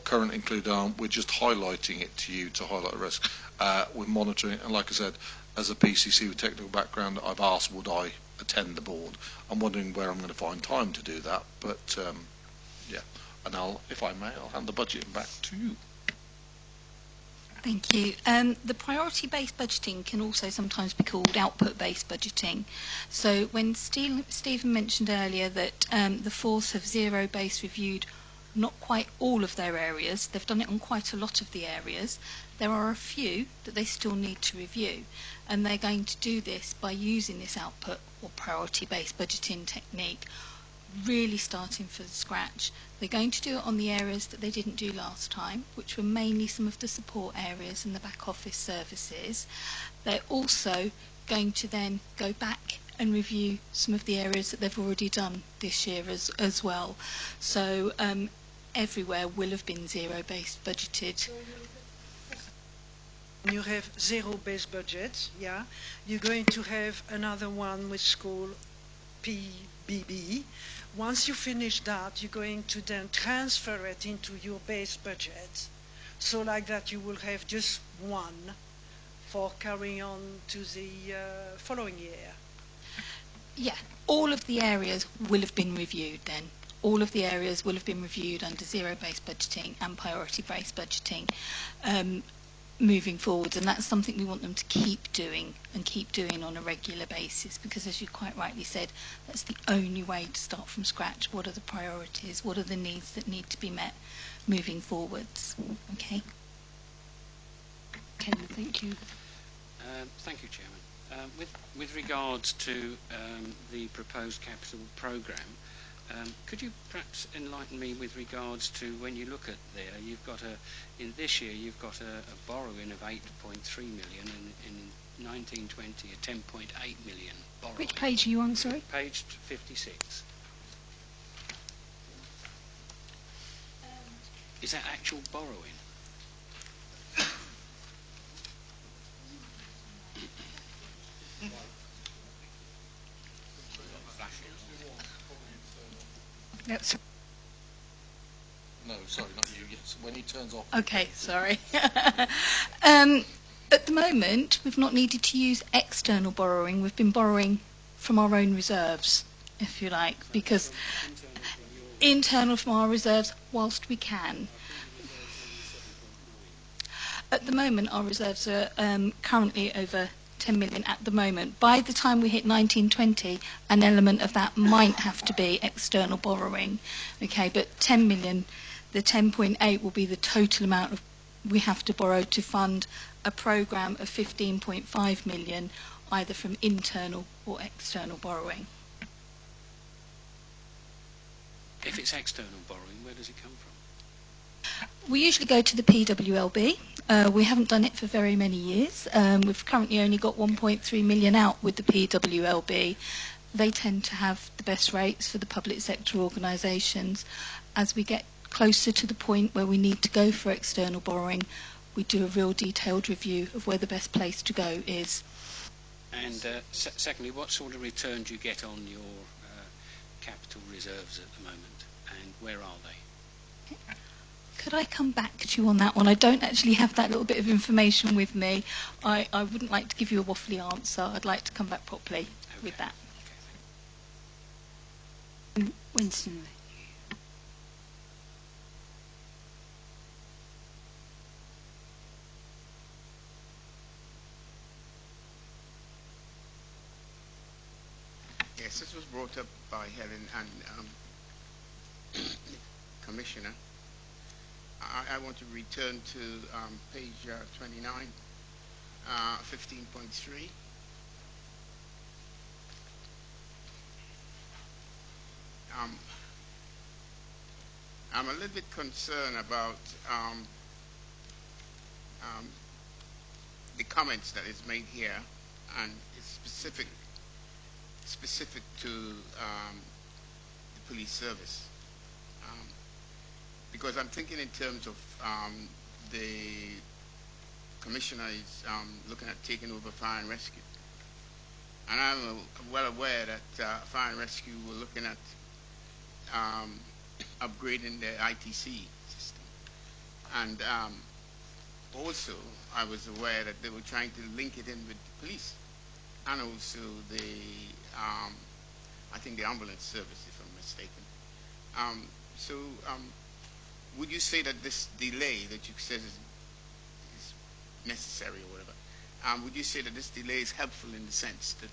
currently included on. We're just highlighting it to you to highlight the risk. We're monitoring it, and like I said, as a PCC with technical background, I've asked would I attend the board. I'm wondering where I'm going to find time to do that, but yeah. And if I may, I'll hand the budget back to you. Thank you. The priority-based budgeting can also sometimes be called output-based budgeting. So when Stephen mentioned earlier that the force have zero-based reviewed not quite all of their areas, they've done it on quite a lot of the areas, there are a few that they still need to review. And they're going to do this by using this output or priority-based budgeting technique, really starting from scratch. They're going to do it on the areas that they didn't do last time, which were mainly some of the support areas and the back office services. They're also going to then go back and review some of the areas that they've already done this year as well. So everywhere will have been zero-based budgeted. You have zero-based budget, yeah. You're going to have another one which is called PBB. Once you finish that, you're going to then transfer it into your base budget. So like that you will have just one for carrying on to the following year? Yeah, all of the areas will have been reviewed then. All of the areas will have been reviewed under zero-based budgeting and priority-based budgeting moving forwards, and that's something we want them to keep doing and keep doing on a regular basis, because as you quite rightly said, that's the only way to start from scratch. What are the priorities? What are the needs that need to be met moving forwards? Okay. Ken, thank you. Thank you, Chairman. With regards to the proposed capital programme, could you perhaps enlighten me with regards to when you look at there, you've got in this year you've got a borrowing of 8.3 million and in 1920 a 10.8 million borrowing. Which page are you on, sorry? Page 56. Is that actual borrowing? That's No, sorry, not you. Yes, when he turns off. Okay, sorry. At the moment, we've not needed to use external borrowing. We've been borrowing from our own reserves, if you like, because internal from our reserves whilst we can. At the moment, our reserves are currently over 10 million at the moment. By the time we hit 1920, an element of that might have to be external borrowing. Okay, but 10 million, the 10.8 will be the total amount of we have to borrow to fund a programme of 15.5 million, either from internal or external borrowing. If it's external borrowing, where does it come from? We usually go to the PWLB. We haven't done it for very many years. We've currently only got 1.3 million out with the PWLB. They tend to have the best rates for the public sector organisations. As we get closer to the point where we need to go for external borrowing, we do a real detailed review of where the best place to go is. And secondly, what sort of return do you get on your capital reserves at the moment, and where are they? Could I come back to you on that one? I don't actually have that little bit of information with me. I wouldn't like to give you a waffly answer. I'd like to come back properly with that. Winston. Yes, this was brought up by Helen and the Commissioner. I want to return to page 29, 15.3. I'm a little bit concerned about the comments that is made here, and it's specific to the police service. Because I'm thinking in terms of the Commissioner is looking at taking over fire and rescue. And I'm well aware that fire and rescue were looking at upgrading their ITC system. And also, I was aware that they were trying to link it in with the police and also the, I think the ambulance service, if I'm mistaken. Would you say that this delay that you said is necessary or whatever, would you say that this delay is helpful in the sense that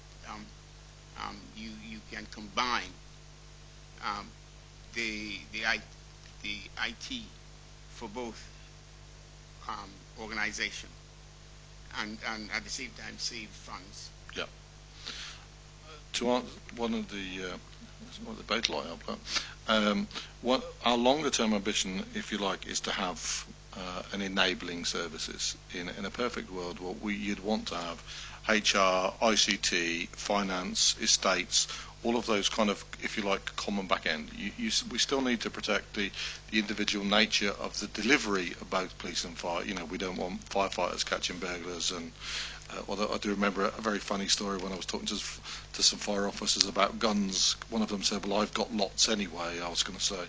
you can combine the IT for both organization and at the same time save funds? Yeah. To answer one of the both light up, but our longer term ambition, if you like, is to have an enabling services. In a perfect world, you'd want to have HR, ICT, finance, estates, all of those kind of, if you like, common back end. We still need to protect the individual nature of the delivery of both police and fire. You know, we don't want firefighters catching burglars and Although I do remember a very funny story when I was talking to some fire officers about guns. One of them said, well, I've got lots anyway. I was going to say,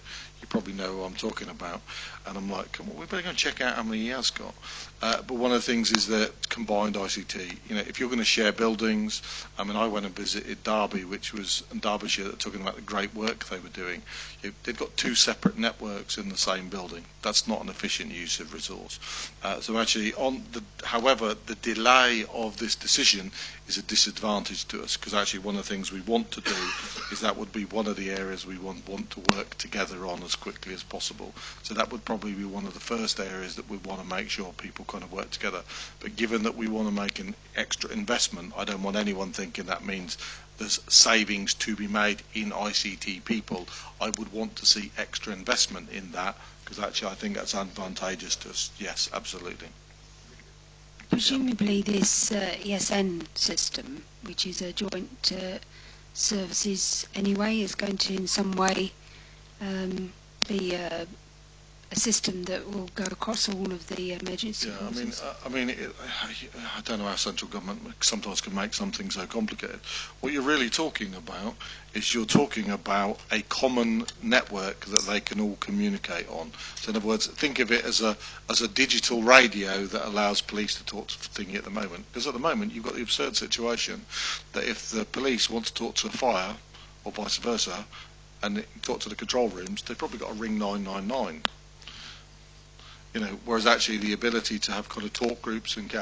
you probably know who I'm talking about. And I'm like, come on, we better go and check out how many he has got. But one of the things is that combined ICT, you know, if you're going to share buildings, I mean, I went and visited Derby, which was in Derbyshire, talking about the great work they were doing. They've got two separate networks in the same building. That's not an efficient use of resource. So actually, however, the delay of this decision is a disadvantage to us, because actually one of the things we want to do is that would be one of the areas we want to work together on as quickly as possible. So that would probably be one of the first areas that we want to make sure people kind of work together. But given that we want to make an extra investment, I don't want anyone thinking that means there's savings to be made in ICT people. I would want to see extra investment in that, because actually I think that's advantageous to us. Yes, absolutely. Presumably this ESN system, which is a joint services anyway, is going to in some way be a system that will go across all of the emergency forces. I don't know how central government sometimes can make something so complicated. What you're really talking about is you're talking about a common network that they can all communicate on. So in other words, think of it as a digital radio that allows police to talk to thingy at the moment. Because at the moment you've got the absurd situation that if the police want to talk to a fire or vice versa and talk to the control rooms, they've probably got to ring 999. You know, whereas actually the ability to have kind of talk groups and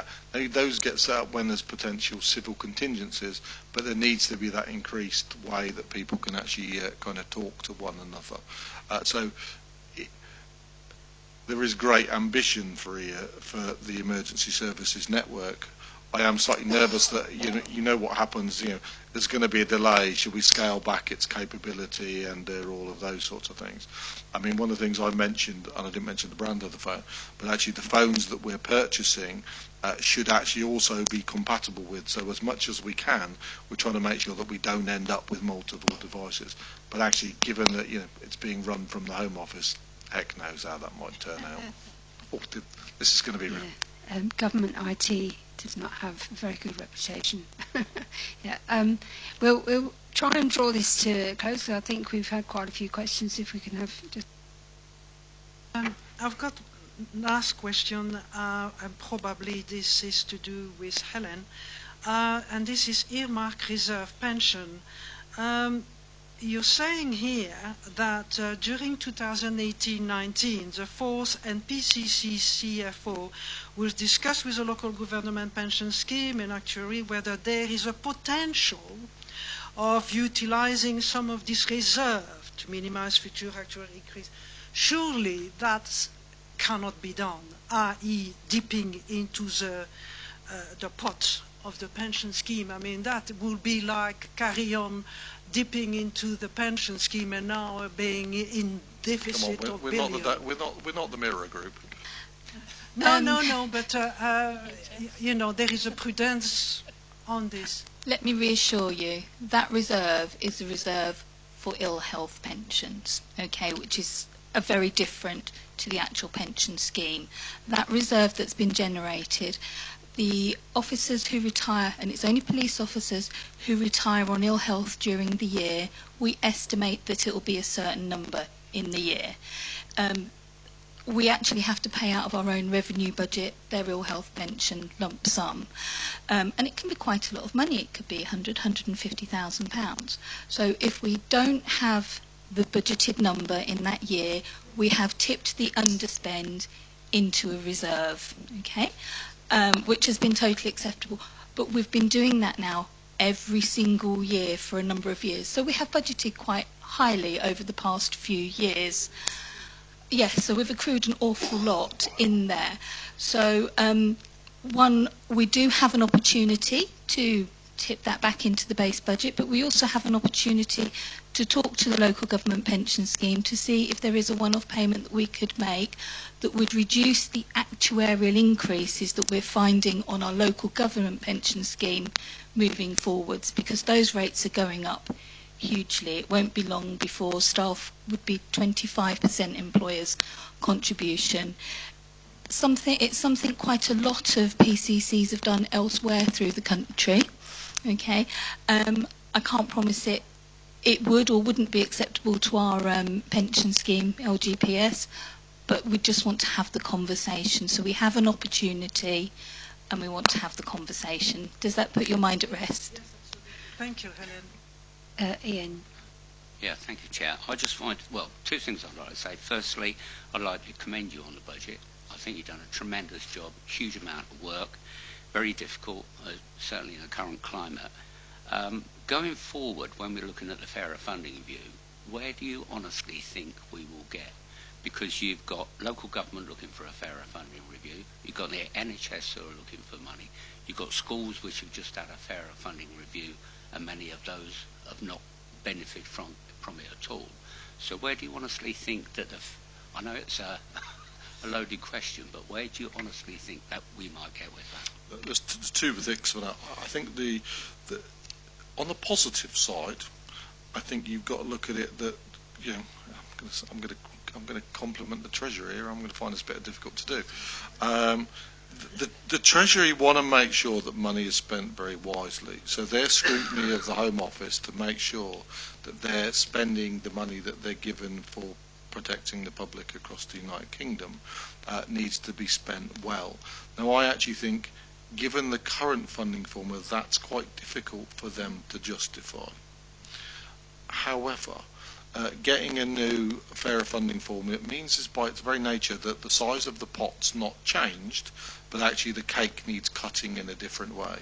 those get set up when there's potential civil contingencies, but there needs to be that increased way that people can actually kind of talk to one another. There is great ambition for the emergency services network. I am slightly nervous that you know what happens. You know, there's going to be a delay. Should we scale back its capability and all of those sorts of things? I mean, one of the things I mentioned, and I didn't mention the brand of the phone, but actually the phones that we're purchasing should actually also be compatible with. So as much as we can, we're trying to make sure that we don't end up with multiple devices. But actually, given that it's being run from the Home Office, heck knows how that might turn out. This is going to be government IT does not have a very good reputation. We'll try and draw this to a close. I think we've had quite a few questions. If we can have just. I've got last question, and probably this is to do with Helen, and this is earmark reserve pension. You're saying here that during 2018-19, the 4th and PCC CFO will discuss with the local government pension scheme and actuary whether there is a potential of utilizing some of this reserve to minimize future actual increase. Surely that cannot be done, i.e. dipping into the pot of the pension scheme. I mean, that would be like carry on dipping into the pension scheme and now being in deficit of billions. We're not the Mirror Group. No, but there is a prudence on this. Let me reassure you, that reserve is a reserve for ill health pensions, okay, which is a very different to the actual pension scheme. That reserve that's been generated, the officers who retire, and it's only police officers who retire on ill health during the year, we estimate that it will be a certain number in the year. We actually have to pay out of our own revenue budget their ill health pension lump sum. And it can be quite a lot of money. It could be £150,000. So if we don't have the budgeted number in that year, we have tipped the underspend into a reserve, okay? Which has been totally acceptable. But we've been doing that now every single year for a number of years. So we have budgeted quite highly over the past few years. Yes, so we've accrued an awful lot in there. So we do have an opportunity to tip that back into the base budget, but we also have an opportunity to talk to the local government pension scheme to see if there is a one-off payment that we could make that would reduce the actuarial increases that we're finding on our local government pension scheme moving forwards, because those rates are going up hugely. It won't be long before staff would be 25% employers' contribution. It's something quite a lot of PCCs have done elsewhere through the country. Okay, I can't promise it would or wouldn't be acceptable to our pension scheme, LGPS, but we just want to have the conversation. So we have an opportunity and we want to have the conversation. Does that put your mind at rest? Thank you, Helen. Ian. Yeah, thank you, Chair. I just find, well, two things I'd like to say. Firstly, I'd like to commend you on the budget. I think you've done a tremendous job, huge amount of work, very difficult, certainly in the current climate. Going forward, when we're looking at the fairer funding review, where do you honestly think we will get? Because you've got local government looking for a fairer funding review, you've got the NHS who are looking for money, you've got schools which have just had a fairer funding review, and many of those have not benefited from it at all. So where do you honestly think that I know it's a loaded question, but where do you honestly think that we might get with that? There's two things for that. I think the on the positive side, I think you've got to look at it that, you know, I'm going to compliment the Treasury here. I'm going to find this a bit difficult to do. The Treasury want to make sure that money is spent very wisely. So their scrutiny of the Home Office to make sure that they're spending the money that they're given for protecting the public across the United Kingdom needs to be spent well. Now, I actually think, given the current funding formula, that's quite difficult for them to justify. However, getting a new fairer funding formula means, is by its very nature, that the size of the pot's not changed, but actually the cake needs cutting in a different way.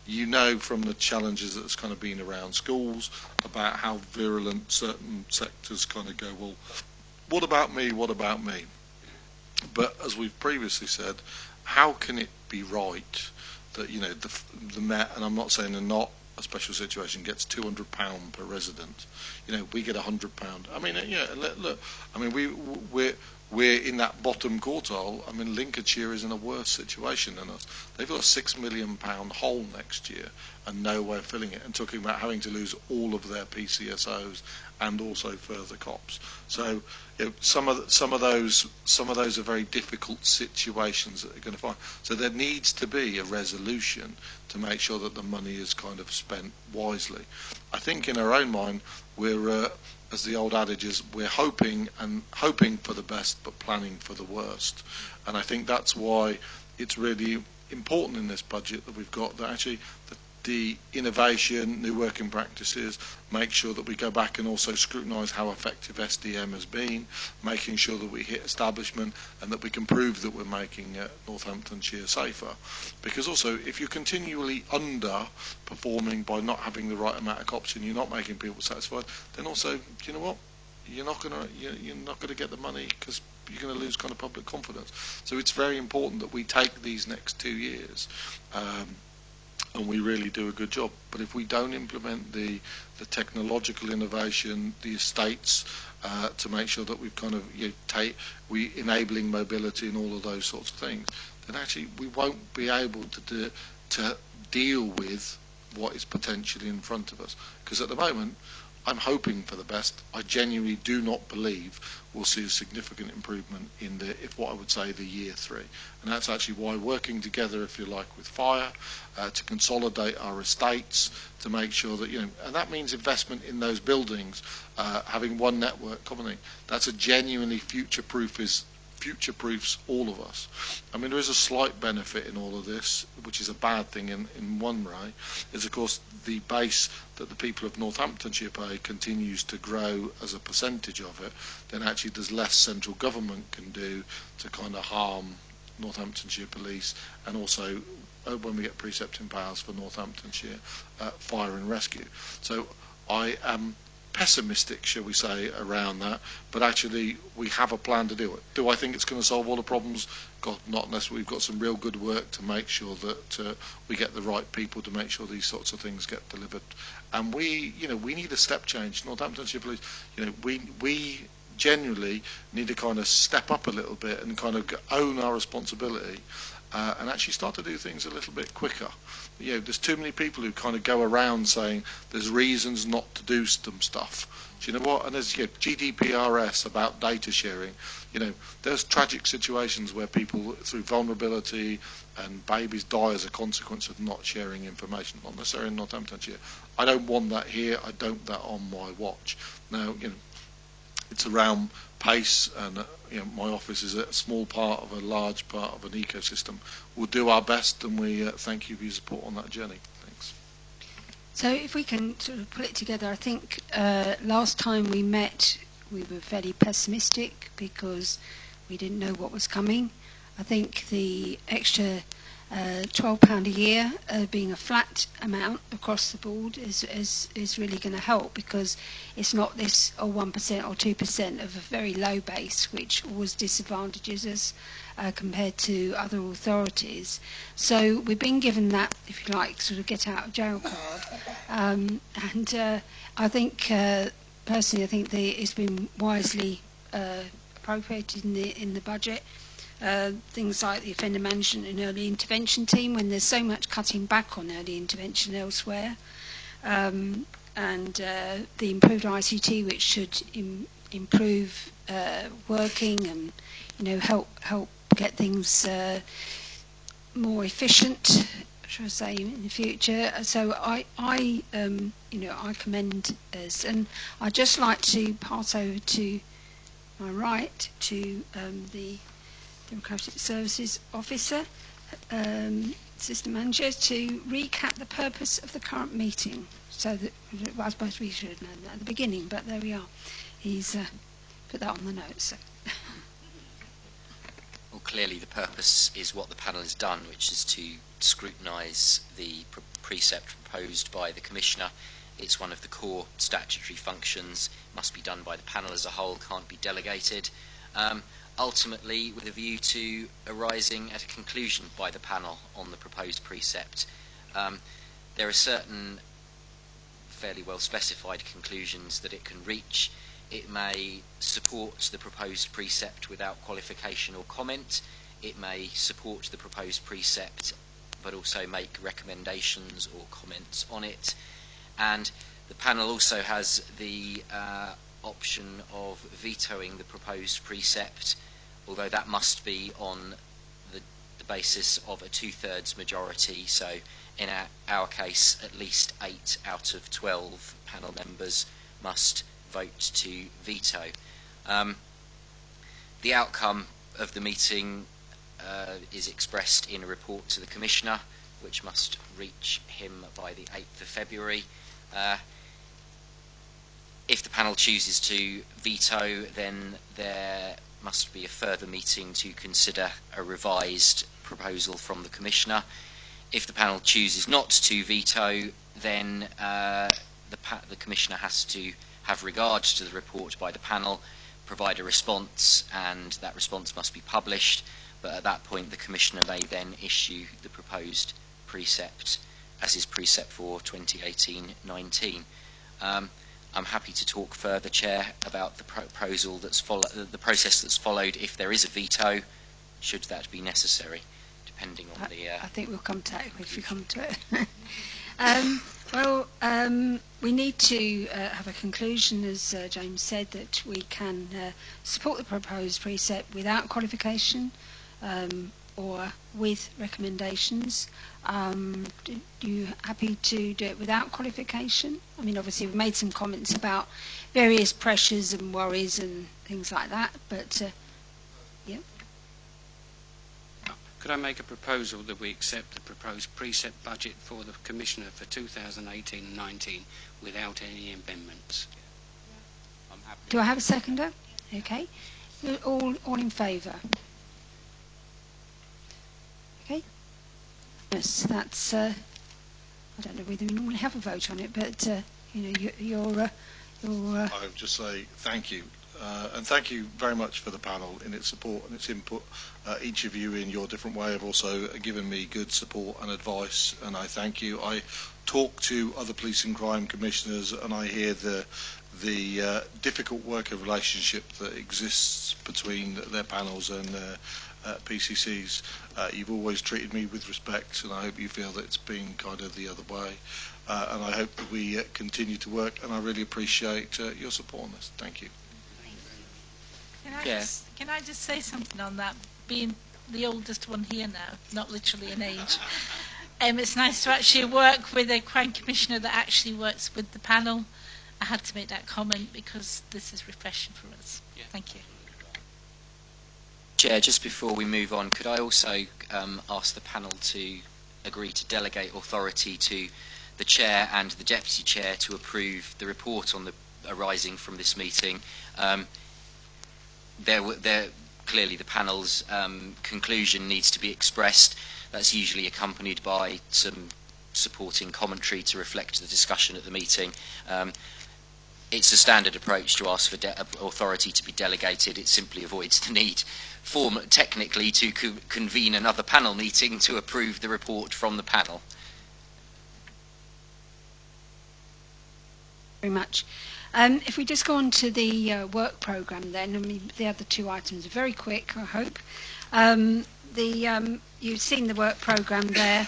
You know from the challenges that's kind of been around schools about how virulent certain sectors kind of go, well, what about me, what about me? But as we've previously said, how can it be right that, you know, the Met, and I'm not saying they're not a special situation, gets £200 per resident. You know, we get £100. I mean, yeah, look, I mean, we're in that bottom quartile. I mean, Lincolnshire is in a worse situation than us. They've got a £6 million hole next year and no way of filling it, and talking about having to lose all of their PCSOs and also further cops. So, you know, some of those are very difficult situations that they're going to find. So there needs to be a resolution to make sure that the money is kind of spent wisely. I think in our own mind, we're as the old adage is, we're hoping for the best but planning for the worst. And I think that's why it's really important in this budget that we've got that actually the innovation, new working practices, make sure that we go back and also scrutinise how effective SDM has been, making sure that we hit establishment and that we can prove that we're making Northamptonshire safer. Because also, if you're continually underperforming by not having the right amount of cops and you're not making people satisfied, then also, you know what, you're not going to get the money because you're going to lose kind of public confidence. So it's very important that we take these next 2 years and we really do a good job. But if we don't implement the technological innovation, the estates, to make sure that we've kind of enabling mobility and all of those sorts of things, then actually we won't be able to deal with what is potentially in front of us. Because at the moment, I'm hoping for the best. I genuinely do not believe we'll see a significant improvement in what I would say the year 3. And that's actually why working together, if you like, with fire, to consolidate our estates, to make sure that, and that means investment in those buildings, having one network commonly. That's a genuinely future-proofs all of us. I mean, there is a slight benefit in all of this, which is a bad thing in one way, is of course the base that the people of Northamptonshire pay continues to grow as a percentage of it, then actually there's less central government can do to kind of harm Northamptonshire Police, and also when we get precepting powers for Northamptonshire Fire and Rescue. So I am pessimistic, shall we say, around that, but actually we have a plan to do it. Do I think it's going to solve all the problems? God, not unless we've got some real good work to make sure that we get the right people to make sure these sorts of things get delivered. And we need a step change. Northamptonshire Police, we genuinely need to kind of step up a little bit and kind of own our responsibility and actually start to do things a little bit quicker. You know, there's too many people who kind of go around saying there's reasons not to do some stuff. Do you know what? And there's GDPRS about data sharing. You know, there's tragic situations where people, through vulnerability, and babies die as a consequence of not sharing information, not necessarily in Northamptonshire. I don't want that here. I don't want that on my watch. Now, you know, it's around pace, and you know, my office is a small part of a large part of an ecosystem. We'll do our best, and we thank you for your support on that journey. Thanks. So if we can sort of pull it together, I think last time we met we were fairly pessimistic because we didn't know what was coming. I think the extra £12 a year being a flat amount across the board is really going to help, because it's not this 1% or 2% of a very low base, which always disadvantages us compared to other authorities. So we've been given that, if you like, sort of get out of jail card. And I think, personally, I think it's been wisely appropriated in the budget. Things like the offender management and early intervention team, when there's so much cutting back on early intervention elsewhere, and the improved ICT, which should improve working and help get things more efficient, shall I say, in the future. So I commend us, and I'd just like to pass over to my right to the Democratic Services Officer, Assistant Manager, to recap the purpose of the current meeting. So that, well, I suppose we should have known that at the beginning, but there we are. He's put that on the notes. So. Well, clearly the purpose is what the panel has done, which is to scrutinise the precept proposed by the Commissioner. It's one of the core statutory functions, must be done by the panel as a whole, can't be delegated. Ultimately, with a view to arising at a conclusion by the panel on the proposed precept. There are certain fairly well specified conclusions that it can reach. It may support the proposed precept without qualification or comment. It may support the proposed precept but also make recommendations or comments on it. And the panel also has the option of vetoing the proposed precept, although that must be on the basis of a 2/3 majority. So in our case, at least 8 out of 12 panel members must vote to veto. The outcome of the meeting is expressed in a report to the Commissioner, which must reach him by the 8th of February. If the panel chooses to veto, then there must be a further meeting to consider a revised proposal from the Commissioner. If the panel chooses not to veto, then the Commissioner has to have regard to the report by the panel, provide a response, and that response must be published. But at that point, the Commissioner may then issue the proposed precept as is precept for 2018-19. I'm happy to talk further, Chair, about the proposal that's the process that's followed if there is a veto, should that be necessary, depending on the. I think we'll come to that if we come to it. We need to have a conclusion, as James said, that we can support the proposed precept without qualification or with recommendations. Are you happy to do it without qualification? I mean, obviously we've made some comments about various pressures and worries and things like that, but yeah. Could I make a proposal that we accept the proposed precept budget for the Commissioner for 2018-19 without any amendments? I'm happy. Do I have a seconder? Okay. All in favour? Okay. Yes, that's. I don't know whether we normally have a vote on it, but you're. I would just say thank you, and thank you very much for the panel in its support and its input. Each of you, in your different way, have also given me good support and advice, and I thank you. I talk to other police and crime commissioners, and I hear the difficult working relationship that exists between their panels and PCCs. You've always treated me with respect, and I hope you feel that it's been kind of the other way. And I hope that we continue to work, and I really appreciate your support on this. Thank you. Can I just say something on that? Being the oldest one here now, not literally in age, it's nice to actually work with a crime commissioner that actually works with the panel. I had to make that comment because this is refreshing for us. Yeah. Thank you. Chair, just before we move on, could I also ask the panel to agree to delegate authority to the Chair and the Deputy Chair to approve the report on the arising from this meeting? Clearly the panel's conclusion needs to be expressed. That's usually accompanied by some supporting commentary to reflect the discussion at the meeting. It's a standard approach to ask for authority to be delegated. It simply avoids the need technically to convene another panel meeting to approve the report from the panel. Very much. If we just go on to the work programme then, I mean, the other two items are very quick, I hope. You've seen the work programme there.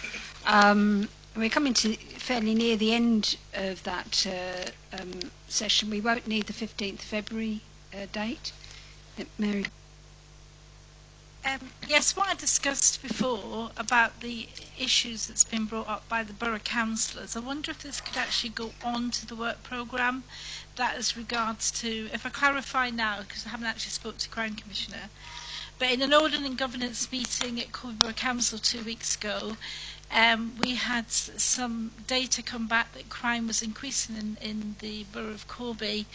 We're coming to fairly near the end of that session. We won't need the 15th of February date. Mary? Yes, what I discussed before about the issues that's been brought up by the borough councillors, I wonder if this could actually go on to the work programme. That as regards to, if I clarify now, because I haven't actually spoke to Crime Commissioner, but in an ordinance governance meeting at Corby Borough Council 2 weeks ago, we had some data come back that crime was increasing in the borough of Corby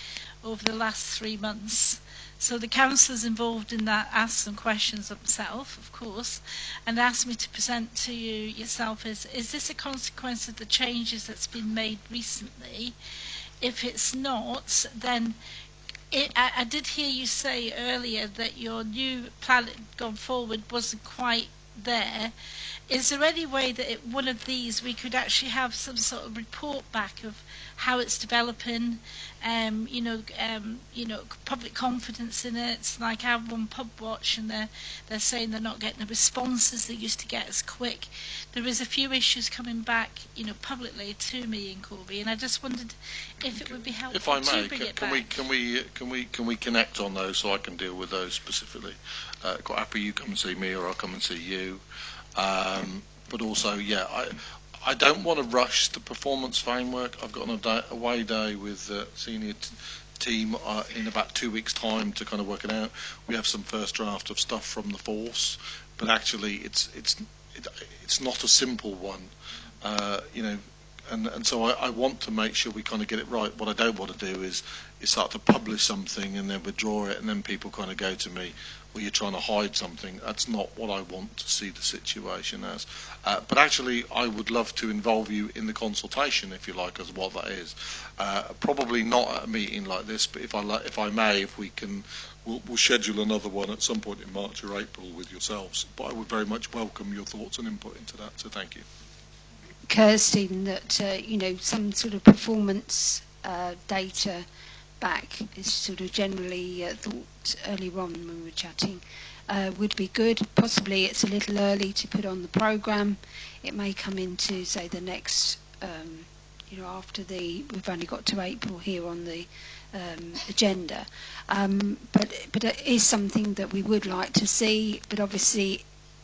over the last 3 months. So the councillors involved in that asked some questions themselves, of course, and asked me to present to you yourself is this a consequence of the changes that's been made recently? If it's not, then I did hear you say earlier that your new plan gone forward wasn't quite there. Is there any way that one of these we could actually have some sort of report back of how it's developing? Public confidence in it. It's like I have one pub watch, and they're saying they're not getting the responses they used to get as quick. There is a few issues coming back, publicly to me in Corby, and I just wondered if it would be helpful. If I may, to bring it back. can we connect on those so I can deal with those specifically? Quite happy you come and see me, or I'll come and see you. But also, I don't want to rush the performance framework. I've got an away day with the senior team in about 2 weeks' time to kind of work it out. We have some first draft of stuff from the force, but actually it's not a simple one, And so I want to make sure we kind of get it right. What I don't want to do is start to publish something and then withdraw it, and then people kind of go to me, well, you're trying to hide something. That's not what I want to see the situation as. But actually, I would love to involve you in the consultation, if you like, as what that is. Probably not at a meeting like this, but if I may, if we can, we'll schedule another one at some point in March or April with yourselves. But I would very much welcome your thoughts and input into that. So thank you. Kirsten, that some sort of performance data back is sort of generally thought earlier on when we were chatting would be good. Possibly it's a little early to put on the programme. It may come into, say, the next, after we've only got to April here on the agenda. But it is something that we would like to see, but obviously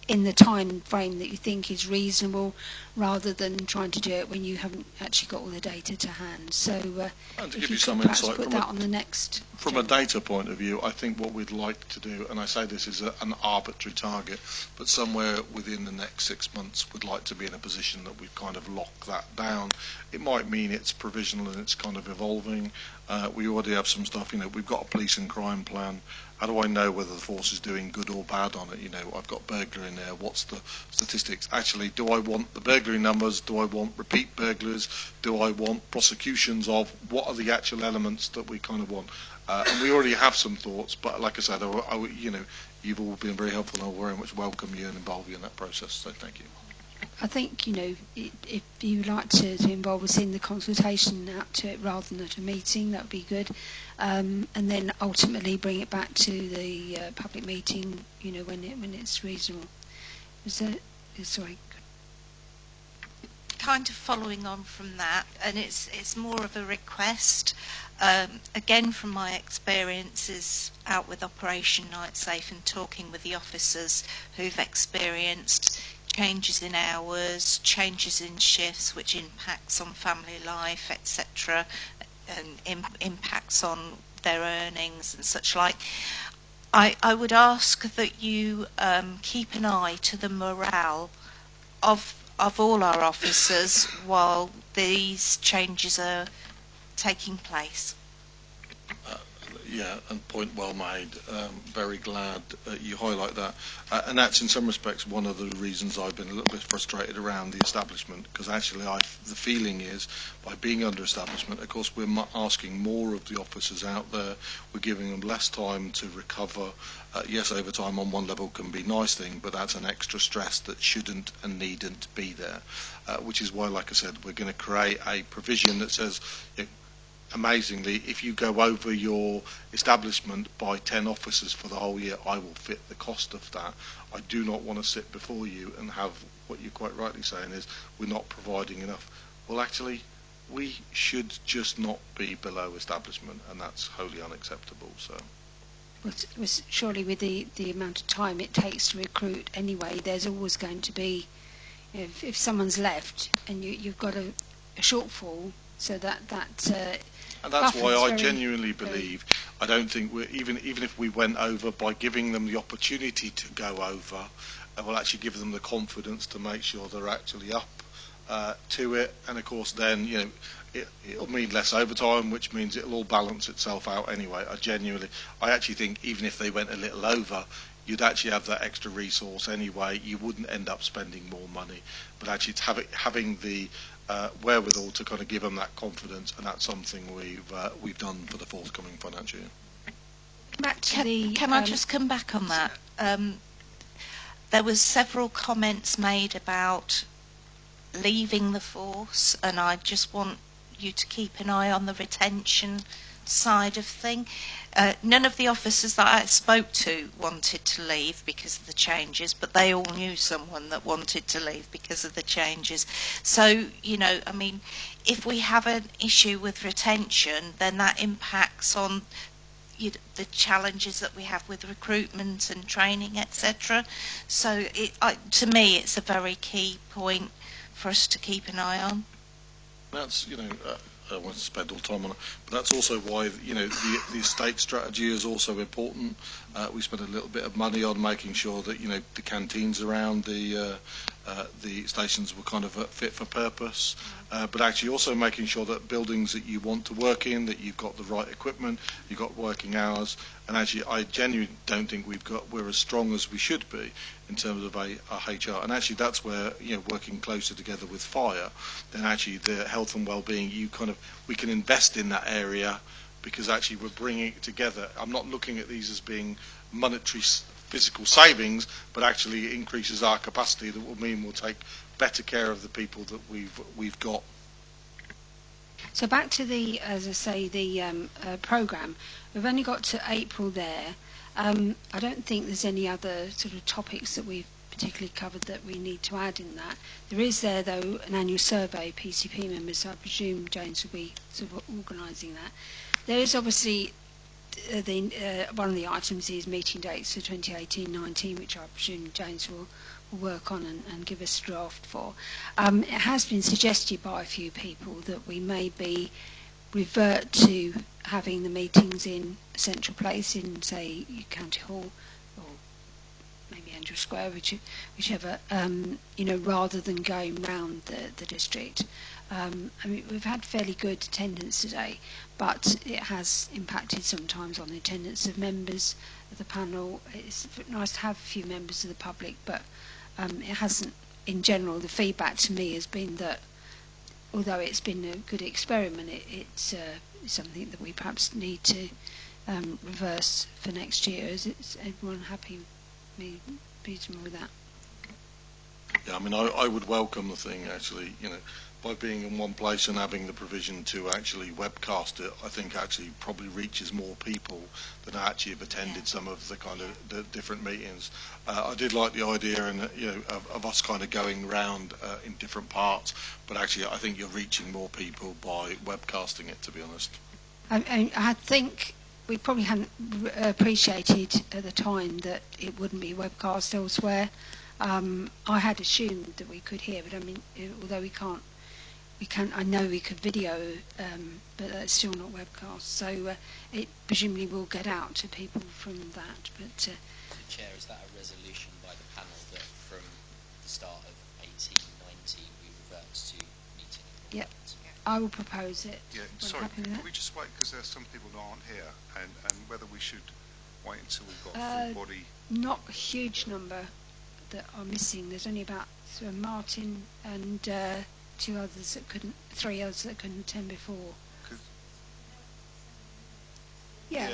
in the time frame that you think is reasonable, rather than trying to do it when you haven't actually got all the data to hand. So and to if give you you some could perhaps insight put that on the next from a data point of view, I think what we'd like to do, and I say this is an arbitrary target, but somewhere within the next 6 months we'd like to be in a position that we've kind of locked that down. It might mean it's provisional and it's kind of evolving. We already have some stuff, we've got a police and crime plan. How do I know whether the force is doing good or bad on it? I've got burglar in there. What's the statistics? Actually, do I want the burglary numbers? Do I want repeat burglars? Do I want prosecutions of? What are the actual elements that we kind of want? And we already have some thoughts, but like I said, you've all been very helpful, and I very much welcome you and involve you in that process. So thank you. I think, if you would like to involve us in the consultation out to it rather than at a meeting, that would be good. And then ultimately bring it back to the public meeting, when it's reasonable. Sorry. Kind of following on from that, and it's more of a request. Again, from my experiences out with Operation Night Safe and talking with the officers who've experienced changes in hours, changes in shifts, which impacts on family life, etc., and impacts on their earnings and such like. I would ask that you keep an eye to the morale of all our officers while these changes are taking place. Yeah, and point well made. Very glad you highlight that. And that's in some respects one of the reasons I've been a little bit frustrated around the establishment, because actually the feeling is, by being under establishment, of course we're asking more of the officers out there, we're giving them less time to recover. Yes, overtime on one level can be a nice thing, but that's an extra stress that shouldn't and needn't be there, which is why, like I said, we're going to create a provision that says, amazingly, if you go over your establishment by 10 officers for the whole year, I will fit the cost of that. I do not want to sit before you and have what you're quite rightly saying is we're not providing enough. Well, actually, we should just not be below establishment, and that's wholly unacceptable. So, surely with the amount of time it takes to recruit anyway, there's always going to be, if someone's left and you've got a shortfall, so that and that's why I genuinely believe, I don't think we're, even if we went over, by giving them the opportunity to go over, we'll actually give them the confidence to make sure they're actually up to it. And of course then, it'll mean less overtime, which means it'll all balance itself out anyway. I actually think even if they went a little over, you'd actually have that extra resource anyway. You wouldn't end up spending more money, but actually it's having the wherewithal to kind of give them that confidence, and that's something we've done for the forthcoming financial year. Can I just come back on that? There was several comments made about leaving the force, and I just want you to keep an eye on the retention side of thing. None of the officers that I spoke to wanted to leave because of the changes, but they all knew someone that wanted to leave because of the changes. So, if we have an issue with retention, then that impacts on the challenges that we have with recruitment and training, etc. So, to me, it's a very key point for us to keep an eye on. That's, I don't want to spend all time on it, but that's also why the estate strategy is also important. We spent a little bit of money on making sure that the canteens around the stations were kind of fit for purpose, but actually also making sure that buildings that you want to work in, that you've got the right equipment, you've got working hours, and actually I genuinely don't think we're as strong as we should be in terms of a HR, and actually that's where working closer together with fire, then actually the health and well-being, we can invest in that area, because actually we're bringing it together. I'm not looking at these as being monetary physical savings, but actually it increases our capacity, that will mean we'll take better care of the people that we've got. So back to the programme, we've only got to April there. I don't think there's any other sort of topics that we've particularly covered that we need to add in that. There is there, though, an annual survey, PCP members, so I presume James will be sort of organising that. There is obviously one of the items is meeting dates for 2018-19, which I presume James will work on and give us a draft for. It has been suggested by a few people that we maybe revert to having the meetings in a central place in, say, County Hall or maybe Andrew Square, whichever, rather than going round the district. We've had fairly good attendance today, but it has impacted sometimes on the attendance of members of the panel. It's nice to have a few members of the public, but it hasn't, in general, the feedback to me has been that although it's been a good experiment, it's something that we perhaps need to reverse for next year. Is everyone happy with me with that? Yeah, I mean, I would welcome the thing, actually, by being in one place and having the provision to actually webcast it, I think actually probably reaches more people than actually have attended some of the kind of the different meetings. I did like the idea of us kind of going round in different parts, but actually I think you're reaching more people by webcasting it, to be honest. I think we probably hadn't appreciated at the time that it wouldn't be webcast elsewhere. I had assumed that we could hear, but I mean, although we can't. I know we could video, but that's still not webcast. So it presumably will get out to people from that. But Chair, is that a resolution by the panel that from the start of 1819 we revert to meeting? Yep, I will propose it. Yeah, sorry, can we just wait, because there are some people that aren't here, and whether we should wait until we've got a full body. Not a huge number that are missing. There's only about Martin and three others that couldn't attend before. Yeah.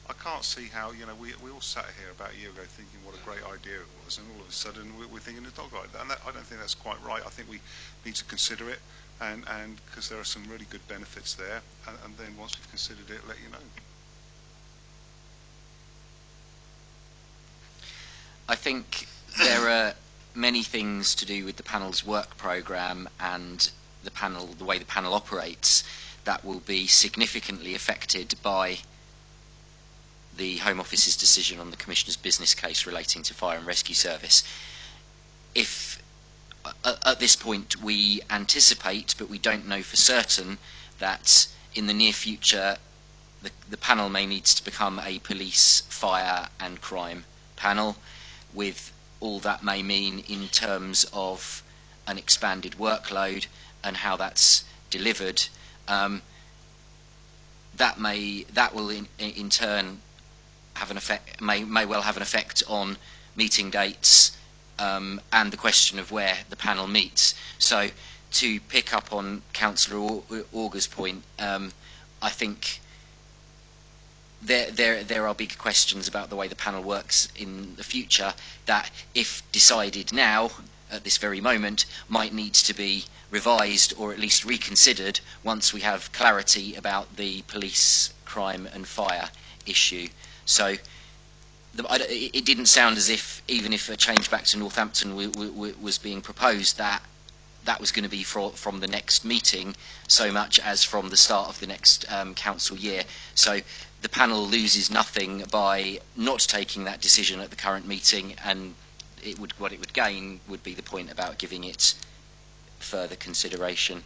I can't see how, we all sat here about a year ago thinking what a great idea it was, and all of a sudden we're thinking it's not right. And I don't think that's quite right. I think we need to consider it, and because there are some really good benefits there, and then once we've considered it, let you know. I think there are many things to do with the panel's work programme and the way the panel operates, that will be significantly affected by the Home Office's decision on the Commissioner's business case relating to Fire and Rescue Service. If at this point we anticipate, but we don't know for certain, that in the near future the panel may need to become a police, fire and crime panel, with all that may mean in terms of an expanded workload and how that's delivered, that will in turn have an effect, may well have an effect on meeting dates and the question of where the panel meets. So to pick up on Councillor Auger's point, I think there are big questions about the way the panel works in the future that, if decided now, at this very moment, might need to be revised or at least reconsidered once we have clarity about the police, crime and fire issue. So it didn't sound as if, even if a change back to Northampton was being proposed, that was going to be from the next meeting so much as from the start of the next council year. So the panel loses nothing by not taking that decision at the current meeting, and what it would gain would be the point about giving it further consideration.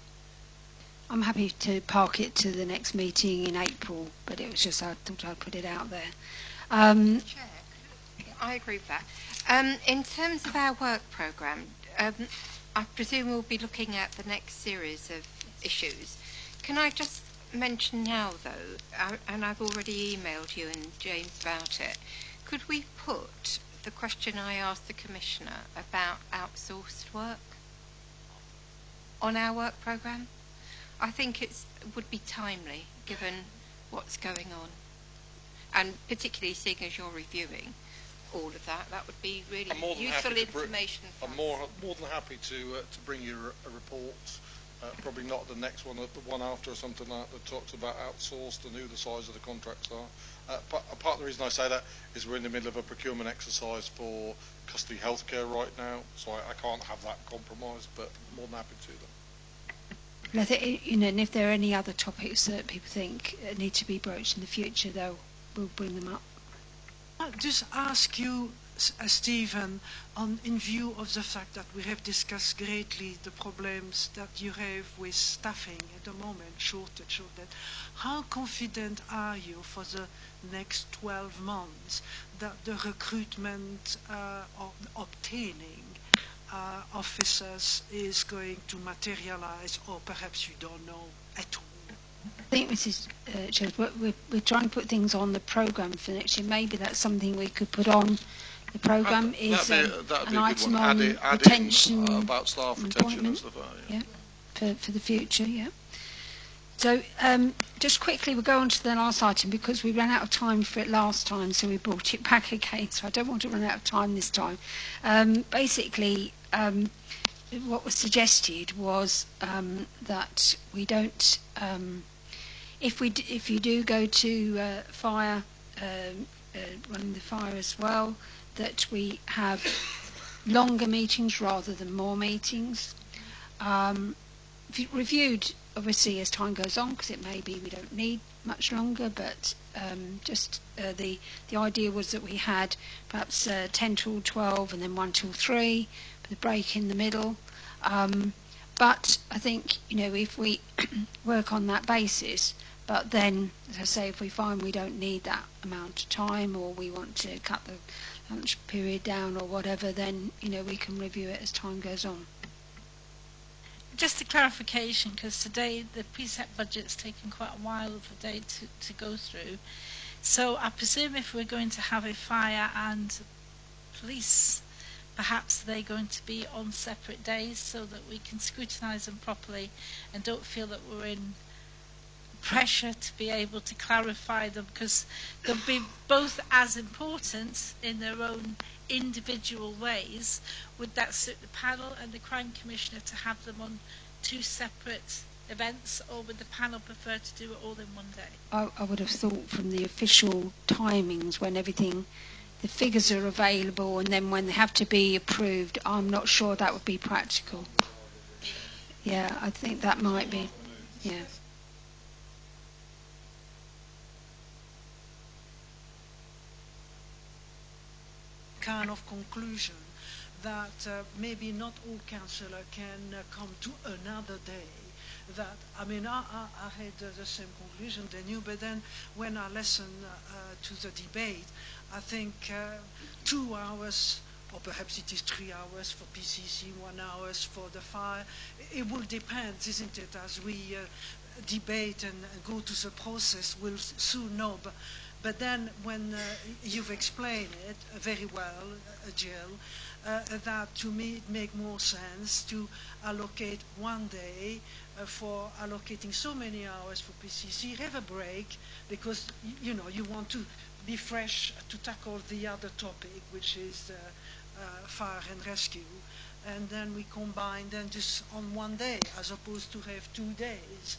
I'm happy to park it to the next meeting in April, but it was just I thought I'd put it out there. Chair, I agree with that. In terms of our work programme, I presume we'll be looking at the next series of issues. Can I just mention now, though, and I've already emailed you and James about it, could we put the question I asked the Commissioner about outsourced work on our work programme? I think it would be timely, given what's going on, and particularly seeing as you're reviewing all of that. That would be really useful information. I'm more than happy to bring you a report. Probably not the next one, the one after or something like that talks about outsourced and who the size of the contracts are. But part of the reason I say that is we're in the middle of a procurement exercise for custody healthcare right now, so I can't have that compromised, but more than happy to do them. And I think, and if there are any other topics that people think need to be broached in the future, we'll bring them up. I'll just ask you, Stephen, in view of the fact that we have discussed greatly the problems that you have with staffing at the moment, shortage of that, how confident are you for the next 12 months that the recruitment or obtaining officers is going to materialize, or perhaps you don't know at all? I think, Mrs. Chair, we're trying to put things on the programme for next year. Maybe that's something we could put on the programme, is an item on retention, about staff retention and stuff like that. Yeah, for the future, yeah. So just quickly, we'll go on to the last item because we ran out of time for it last time, so we brought it back again. So I don't want to run out of time this time. Basically, what was suggested was that we don't, if you do go to fire, running the fire as well, that we have longer meetings rather than more meetings. Reviewed obviously as time goes on, because it may be we don't need much longer, but the idea was that we had perhaps 10 till 12 and then 1 till 3 with a break in the middle. But I think, if we work on that basis, but then, as I say, if we find we don't need that amount of time, or we want to cut the lunch period down or whatever, then we can review it as time goes on. Just a clarification, because today the precept budget's taken quite a while of a day to go through. So I presume if we're going to have a fire and police, perhaps they're going to be on separate days so that we can scrutinise them properly and don't feel that we're in pressure to be able to clarify them, because they'll be both as important in their own individual ways. Would that suit the panel and the Crime Commissioner to have them on 2 separate events, or would the panel prefer to do it all in one day? I would have thought from the official timings, when the figures are available, and then when they have to be approved, I'm not sure that would be practical. Yeah, I think that might be, yeah. Kind of conclusion that maybe not all councillors can come to another day. That I had the same conclusion than you, but then when I listen to the debate, I think 2 hours, or perhaps it is 3 hours for PCC, 1 hour for the fire. It will depend, isn't it, as we debate and go to the process, we'll soon know. But then when you've explained it very well, Jill, that to me it makes more sense to allocate 1 day for allocating so many hours for PCC, have a break, because you want to be fresh to tackle the other topic, which is fire and rescue, and then we combine them just on 1 day, as opposed to have 2 days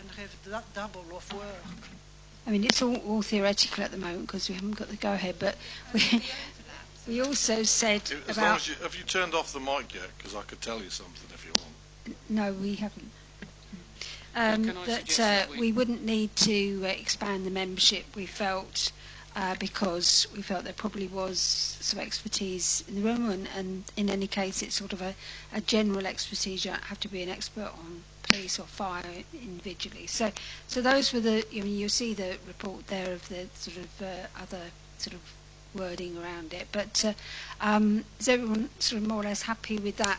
and have that double of work. I mean, it's all theoretical at the moment because we haven't got the go-ahead, but we also said about... Have you turned off the mic yet? Because I could tell you something if you want. No, we haven't. That we wouldn't need to expand the membership, we felt, because we felt there probably was some expertise in the room, and in any case it's sort of a general expertise. You don't have to be an expert on police or fire individually. So those were you'll see the report there of the sort of other sort of wording around it. But is everyone sort of more or less happy with that?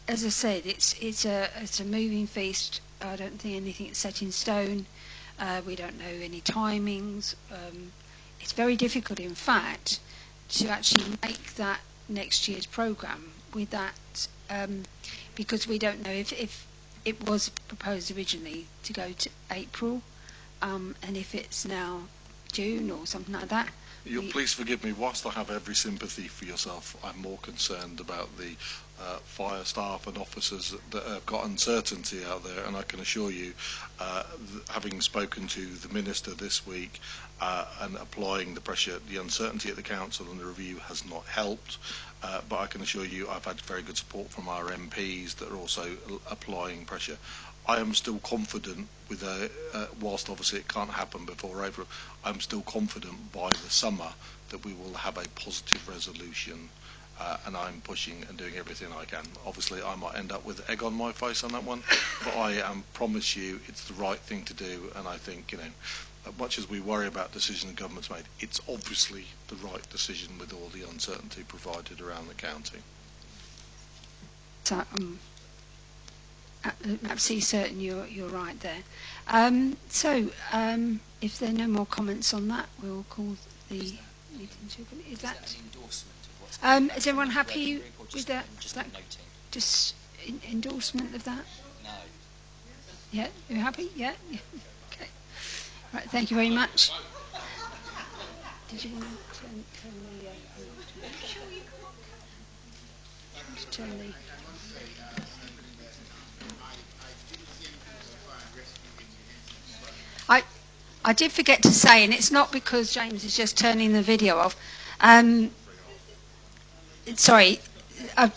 As I said, it's a moving feast. I don't think anything is set in stone. We don't know any timings. It's very difficult, in fact, to actually make that next year's programme with that, because we don't know if it was proposed originally to go to April, and if it's now June or something like that. Please forgive me, whilst I have every sympathy for yourself, I'm more concerned about the fire staff and officers that have got uncertainty out there, and I can assure you, having spoken to the Minister this week and applying the pressure, the uncertainty at the Council and the review has not helped, but I can assure you I've had very good support from our MPs that are also applying pressure. I am still confident with whilst obviously it can't happen before April, I'm still confident by the summer that we will have a positive resolution, and I'm pushing and doing everything I can. Obviously I might end up with egg on my face on that one, but I promise you it's the right thing to do, and I think, as much as we worry about decisions the government's made, it's obviously the right decision with all the uncertainty provided around the county. So, absolutely certain you're right there. If there are no more comments on that, we'll call the meeting to open. Is that endorsement? Is everyone happy with that? Just endorsement of that? No. Yeah, you happy? Yeah? Yeah. Okay. Right, thank you very much. Did you want to turn the... turn the... I did forget to say, and it's not because James is just turning the video off. Sorry,